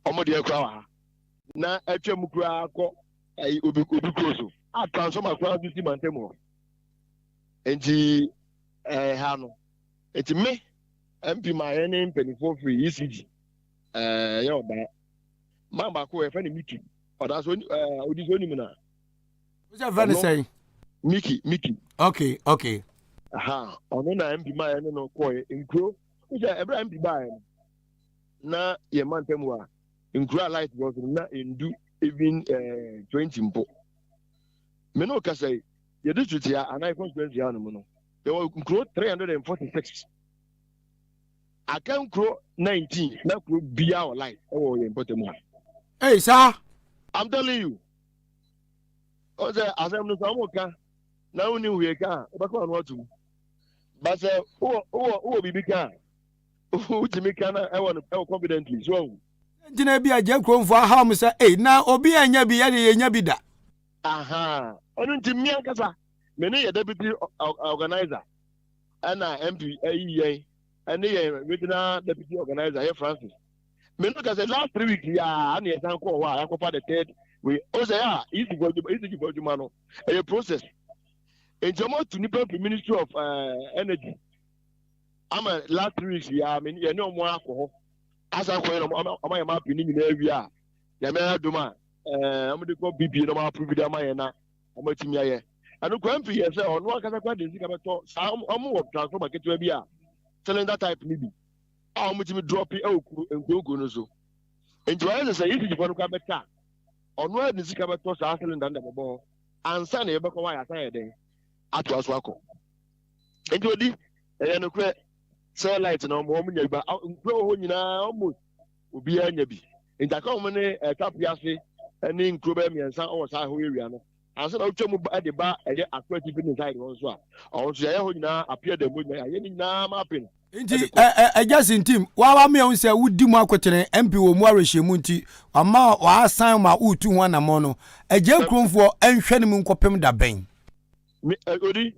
omo de akwa wa na atwam kura akọ obi kro so transform akwa du ti mantemo enti ha no enti me MP my any penny for free ECG yo ba mama ko e fa ni Mickey o da so odi so ni na what's your friend say Mickey okay aha ono na MP my any no ko nkro uja ebra MP ba na ye mantem wa nkro light was na endu even 20 mpo me no ka say ye district ya anai constituency ya no mo no there were nkro 346 I can grow 19. Now could be our life. Oh, important. Hey, sir. I'm telling you. Oh, the Asem no Samoka. Now new we can. But what to? But oh, be can. Oh, Jimmy can. I want to confidently. So, Jina be a jam for how me say, hey, now Obi and Yabi, Yabi da. aha onu nti mi ankasa me ne deputy organizer ana MP ayi and regional deputy organizer here Francis me no kase last 3 weeks ya na yesan ko wa akofa the third we o say easy go juma no a process in jomo to nipa Ministry of Energy ama last 3 weeks ya me ye no mo akọ asa ko no ama ya ma pini ni na wi a ya me aduma amde ko bibi no ma approve da ma ye na amatimi aye anu ko MP ye say ono akasa kwa de sika beto sa omo wo transformer ketewa bi a cylinder type ni bi a amatimi drop e okuru engogo no so enti wa say if you kwa beta ono de sika beto sa cylinder nda bebo ansa na ye bekọ wa ya san ye den ato aso akọ enti odi e no kre say light na mo nya ba nkro ho nyina almost obi anya bi enti aka mo ne tap yafe ani nkro ba miensa o sa ho area no ansa na utwa mu ba de ba eye akwati bi inside won so a o so ye ho nyina appear the mo nya ye nyina ma pin nti just team wa me on say wudi mu akotene MP wo mu arehye mu nti ama wa asan ma utu ho na mo no eje kromfo enhwe ne mu nkopem da ben me odi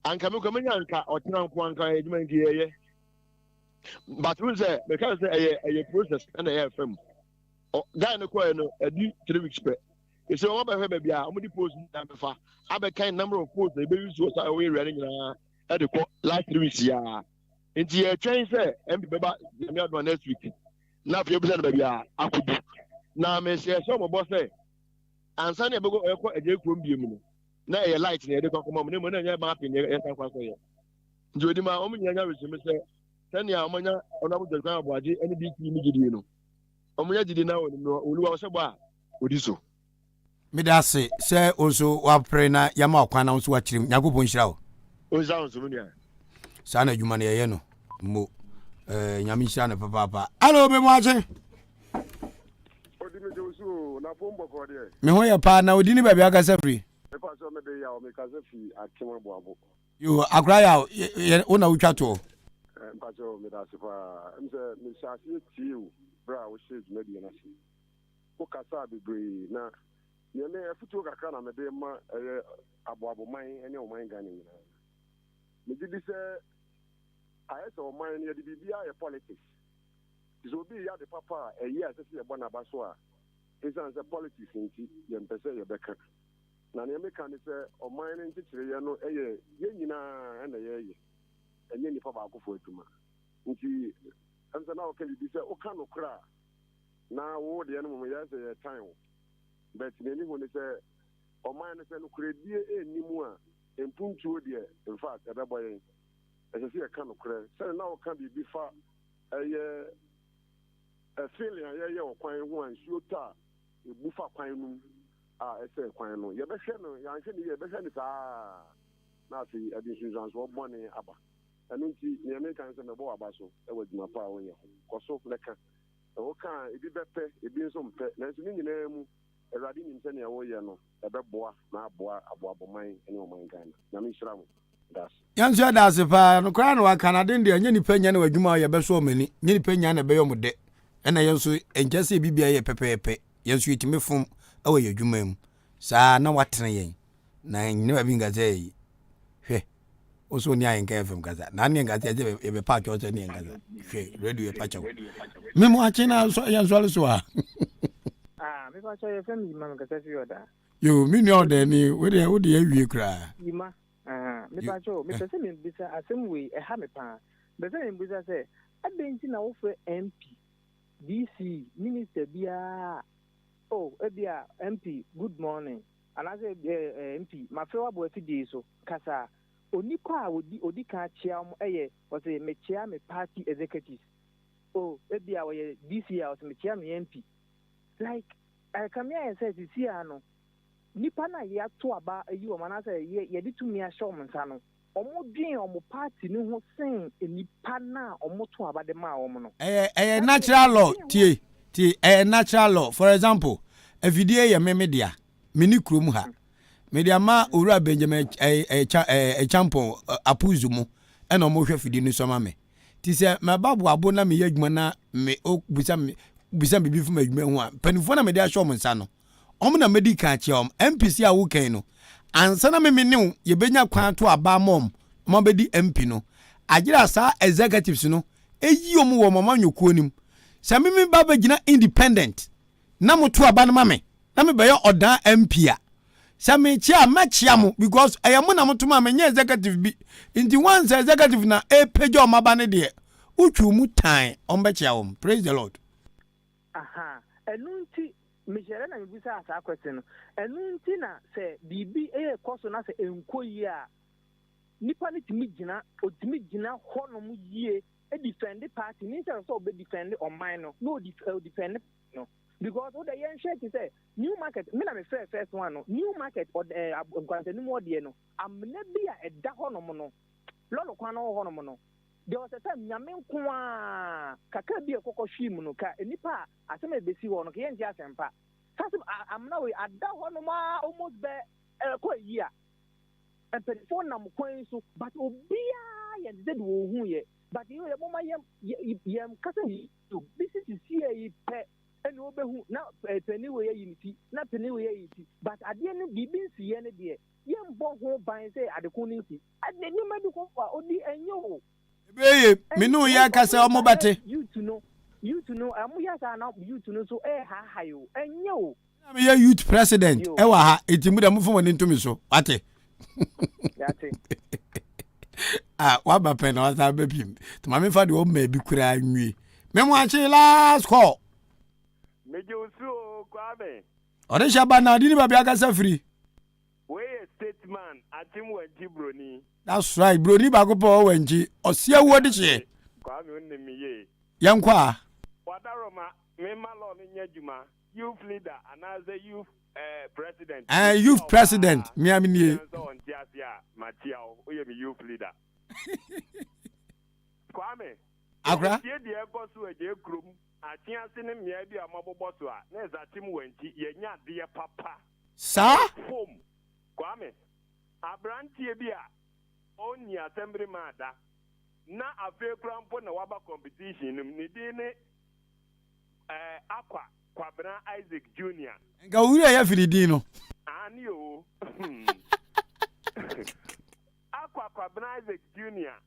anka me ko menya anka otena nko anka ejuma ngi ye but we say because a process and a FM guy no ko no adi 3 weeks pe e say o ba hwe ba bia o di post na befa abe kind number of posts e be use so say we ready nyina e de ko last 3 weeks ya nti e twen say MP beba me adwa next week na fe bi say ba bia akudu na me say so mo bo say ansa na e bego e ko eje krom biem no na e light na e de ko mo ne mo na nya ba pin e san kwa so ye nti odi ma o mo nya resume say tania omanya ona bu jekwa abuaje eni bi ki mi gidi no omunya gidi na no oluwa osebo a odiso midase se onso wa pre na yama okwan na onso wa kirim nyagopon hira o onza onso mu nia sana adwuma na ye no mo nyame hira na papa allo be mo ache odi me josu na pombo ko de me ho ye pa na odi ni ba bia ka safri me pa so me de ya o me ka safi akema boabo yo agraya ona utwa to mpacho me da sifa mse me shasi tiu bra wo shege me de na si ko kasa bebre na ye me afutu kakra na me de ma aboabo man ene o man gane ni na me di se ayese o man ye di bibia ye politics so bi ya de papa ye asese ye bona ba so a isan se politics nti ye mpese ye beka na ne me kan se o man ne ntikire ye no ye nyina na ye enye ni fa ba akofo aduma nti anza na o kan bi se o kan no kra na wo de no mo ya se ye time but ne ni ho ne se o man ne se no kredie enimu a empuntuo de in fact e be boye e se ye kan no kra se na o kan bi fa eye a feeling ye o kwan ho ansuo ta e bu fa kwan nu a ese kwan no ye be hwe no ya hwe ni ye be hwe ni saa na fi adinsunzan so bone aba anunti ne me kan se me bo aba so e waduma pa wo ye ko so leka o kan ebi bepe ebi nso mpe na nso ni nyina mu erade nim se ne wo ye no e be boa na aboa aboaboman ene o man Ghana na me hira mo das yanso das pa no kra no wa Canada ndi anya nipa nya na waduma ye be so o mani nya nipa nya na be yo mo de ena yenso enjase bibia ye pepepe yenso yitime fom awe ye adwuma mu saa na watene yen na nyine ba bi ngaze hwe oso ni Ahenkan FM kaza na ni ngaze je be pa cho ni ngaze hwe radio ye pa cho memo achina so yenso so a me pa cho ye FM ma ngaze fi oda yo mi ni oda ni we de awie kra yima me pa cho me pese me bisa Asem we e ha me pa be se me bisa se abenchi na wo fe MP DC minister bia ebia MP good morning and as MP my fellow boy today so kasa onikwa odi ka chia was a me chia me party executives ebia we DC house me chia me MP like I come here and say this no nipa na ya to aba ayi o mana say ye di tumi a show msa no omo dwen omo party ni ho sen nipa na omo to aba de ma omo no natural law tie natural law for example efidie ye media mini krom ha media ma owura Benjamin champon apuzu mu ena omo hwe fidie ni so ma me ti se ma babu abo na me yadwuma na me o bisa bibi fu madwuma ho a panifo na media show msa no na medical chiom MPC a wo kan no ansa na me new ye benya kwan to aba mom mo bedi MP no agira sa executives no eyi omu wo mama nyokuo nim se me baba gina independent na moto aba no mame na me beyo odan MP a se me chia machia mo because ayamo na moto ma menye executive bi inti once executive na pejo maba ne de utwu mu tan ombechia wo. Praise the Lord. Aha enunti Michelle na mbisa asa question enunti na se bibi koso na se enkoyi a nipa ni timi gina hono mu yie defend party ni se so be defend on mine no defend no because what the yen share to say new market me na me first one no new market or kwantenu mo de no amna bia eda hono mo no lolo kwa no hono mo no there was a time nyame nkoa kaka bia kokohwi mu no ka nipa asem ebesi ho no ke yen ji asempa sasim amna we ada hono ma almost be ko yia and phone na mkwan so but obia yen did wo hu ye but you mama yem kasa you business here pe eni obehu na peni we unity na peni we unity but ade ne bibi nsi ye ne de yem bo ho ban say adekun nsi ade ni madu ko fa odi enyo Beye minu ya kasa omo bate you to know amu ya sa na you to know so ha yo enyo na me youth president wa ha etimu da mufo woni ntumi so ate yate wa ba pen na wa be pim to ma me fa de o ma bi kura nwi me mo achi last call meje usu kwabe ore shaba na di ni ba bia kasa free we statement atim wanji broni. That's right broni ba ko po wanji osia wo de che kwame onnemi ye yankwa wadaroma me malo ni nyaduma youth leader anaze youth president youth president mi amini so on tiasia matiao oye mi youth leader kwame akra tie de ekoso eje krum atiase ne mia bi amaboboso a na ezatim wanji yenya de papa sa home kwame abrantie bi a oni assembly mada na afekura mpo na waba competition ni di ne akwa Kwabena Isaac Jr. Nga uri ya filidino ani o akwa Kwabena Isaac Jr.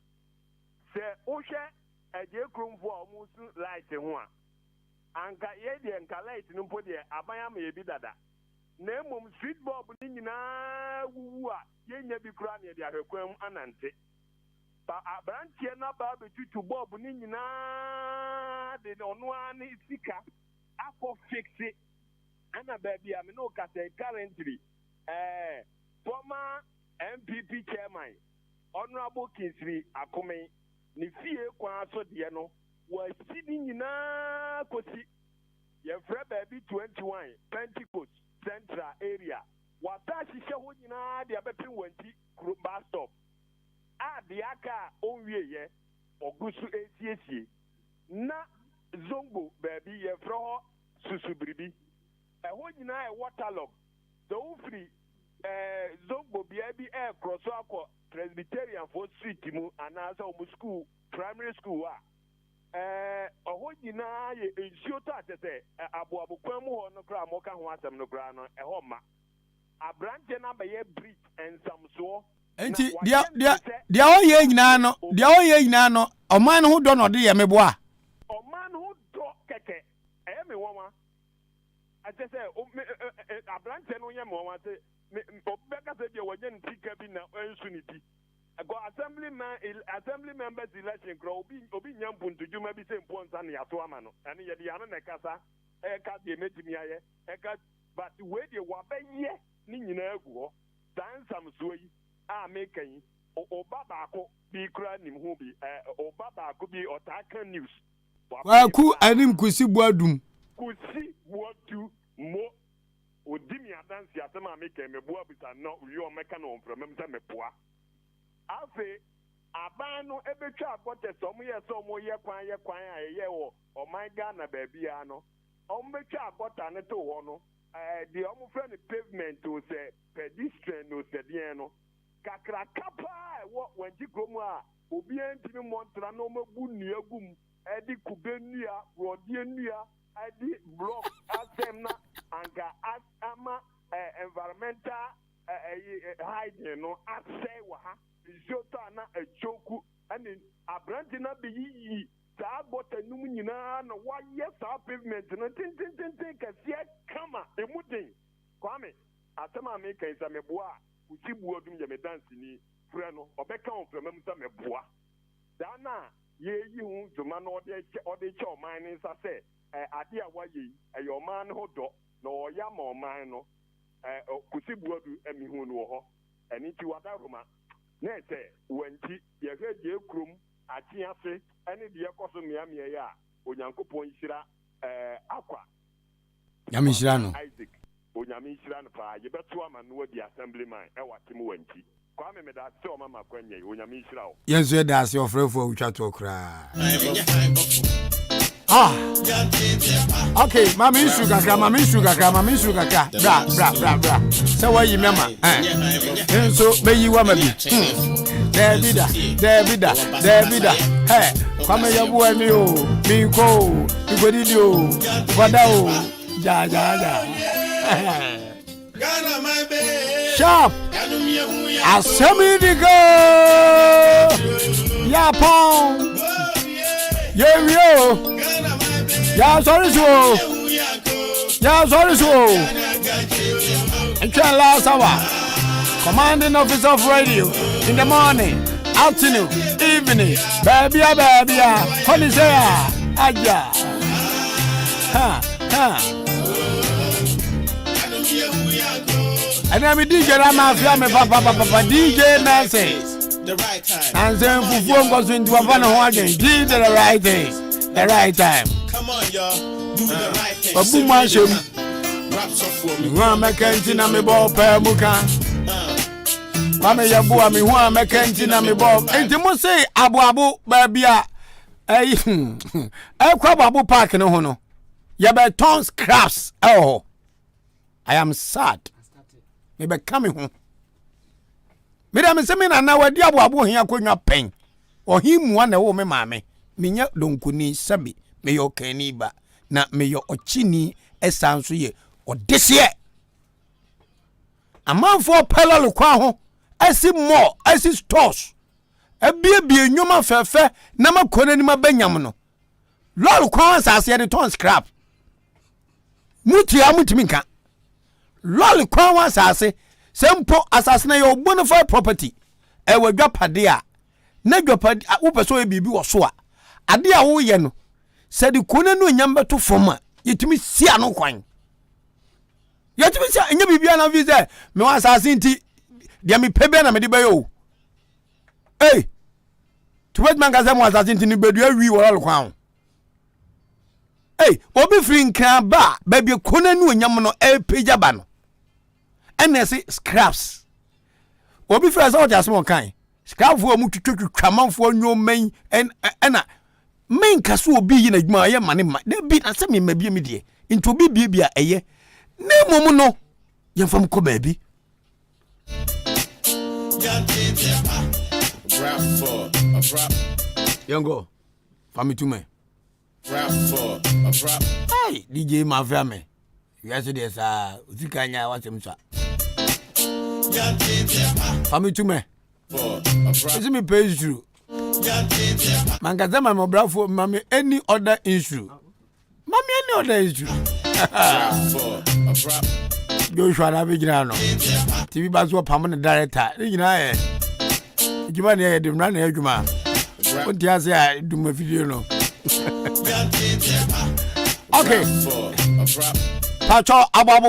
se ohwe eje krumfo omusu light ho a anka ye de nka light no mpo de abanya ma ye bi dada na emom street bulb ni nyina wuwu a ye nya bi kura na de ahwekwam anante ba abrantie na ba betutu bulb ni nyina de ono ani sika akọ fixe ana baby am no kase currently former MPP chairman honorable Kinsri Akome ni fie kwa so de no wa sidi nyina kosi ye fra baby 21 Pentecost Central area wata hihye ho nyina de abepin wanti bus stop a de aka onwie ye ogusu esiesie na zongo baby ye fra susubribi ho nyina e waterlog so free zongo bia bi cross akọ Presbyterian for street mu anaza o school primary school ho nyina ye ensio ta tete aboabokwan mu ho no kra mo ka ho asem no kra no ho ma abrante na be ye bridge and some so enti dia o ye nyina no oman ho do no de ye meboa oman ho do keke me woma ate se abrante no ye me woma se obeka se dia waje ntika bi na ensuniti go assembly members election kro obi nyampuntu juma bi se mponsa na yato ama no ene ye dia no na kasa ka de metimi aye ka but we de wa beye ni nyina agu ho dan sam so yi a mekan oba baako bi kura nim ho bi oba baako bi otaka news wa ku anim kusi buadum kusi buadu mo odimi adansi atama mekan me bua bisa no wi o meka no mframa mta mepoa afi aban no ebetwa akote so mo ye so mo ye kwan a ye wo o my Ghana baabia no o mbetwa akota ne to ho no the omo friend pavement o se pedestrian no se bien no kakra kapa wo wanji kromu a obi antimi montra no mabu nuagum edi kubenua rodie nua edi block asem na anka ama environmental hygiene no asay wa ha izoto na achoku ani abranti na be yi saa botanum nyina na waye saa pavement no tintintintin kase kama emuden kwame atama me kan sa meboa uti buodum ye me dance ni frɛ no obeka on frɛ mamsa meboa dana ye yi hu zuma no ode che oman ni sa se ade a waye e yo man ho do na oya ma oman no kusi buodu emi hu no ho eni ti wada roma na ese wanti ye hwe je krum ati ase eni de ekoso miamia ya onyankopon hira akwa nyamishira no Isaac onyamishira no pa ye beto ama no di assemblyman e watem wanti kwa me da se o mama kwanye onyamishira o yenso da se ofrefo utwa to kra okay mama isu kaka bra se wa yi mema enso meyi wa ma bi David hey kwame yabu ani o mi ko igodi o fada o ja sharp Asem Dika ya pon yo ya sorry so and last hour commanding officer of radio in the morning afternoon evening baby honey say aja and I'm a DJ Ramafia, me papa DJ Nancy. The right time. And then Fufu goes into a van again. Did the right thing. The right time. Come on, y'all. Do the right thing. But boom, my show. Raps off for me. One McKenzie na me ball per muka. Mama yabu me one McKenzie na me ball. And you must say abu baby. Crab abu park no hono. Yabe tons crabs. Oh, I am sad. Me be coming home. Me da me se me na wadi abo hia konwa pen. Ohim wa na wo me maame. Me nya donkuni sabi. Me yo kani ba na me yo ochini esanso ye odese. Amanfo pelalo kwa ho. Esi more, esi stores. Ebie nyoma fefe na makona ni mabanyam no. Lol kwa asase de ton scrap. Mutimi nka. Lol kwa wa asase sempo asase na your bona fide property e wadwapade a na dwapade wo peso e bibi wo so a ade a wo ye no se de kona no nyamba to foma yetimi sia no kwan yetimi sia enya bibia na vi se me wa asase nti dia me pebe na me de bayo eh tuwet manga se mo asase nti ni bedu awi wo lol kwan eh obi free nkran ba baby kona no nyam no e peja ba no NSC scraps. Obi first out as one kind. Scrap for mu twatwa for nyoman and men kaso obi yin adwuma ye mane ma. De bi asem me bia me de. Into bi bia eye. Na momu no. Ye fam ko ba bi. Yongo. Fami to me. Hey, DJ Mafia me. Yesterday sa uzikanya wasemsa. Fami to me. Is me pay through. Mangazama mo brafo mami any other issue. Mami any other issue. Joshua na bigina no. TV bazo permanent director. Bigina e. Juma ne de na na adwuma. Onti ase a do my video no. Okay. Pacho ababu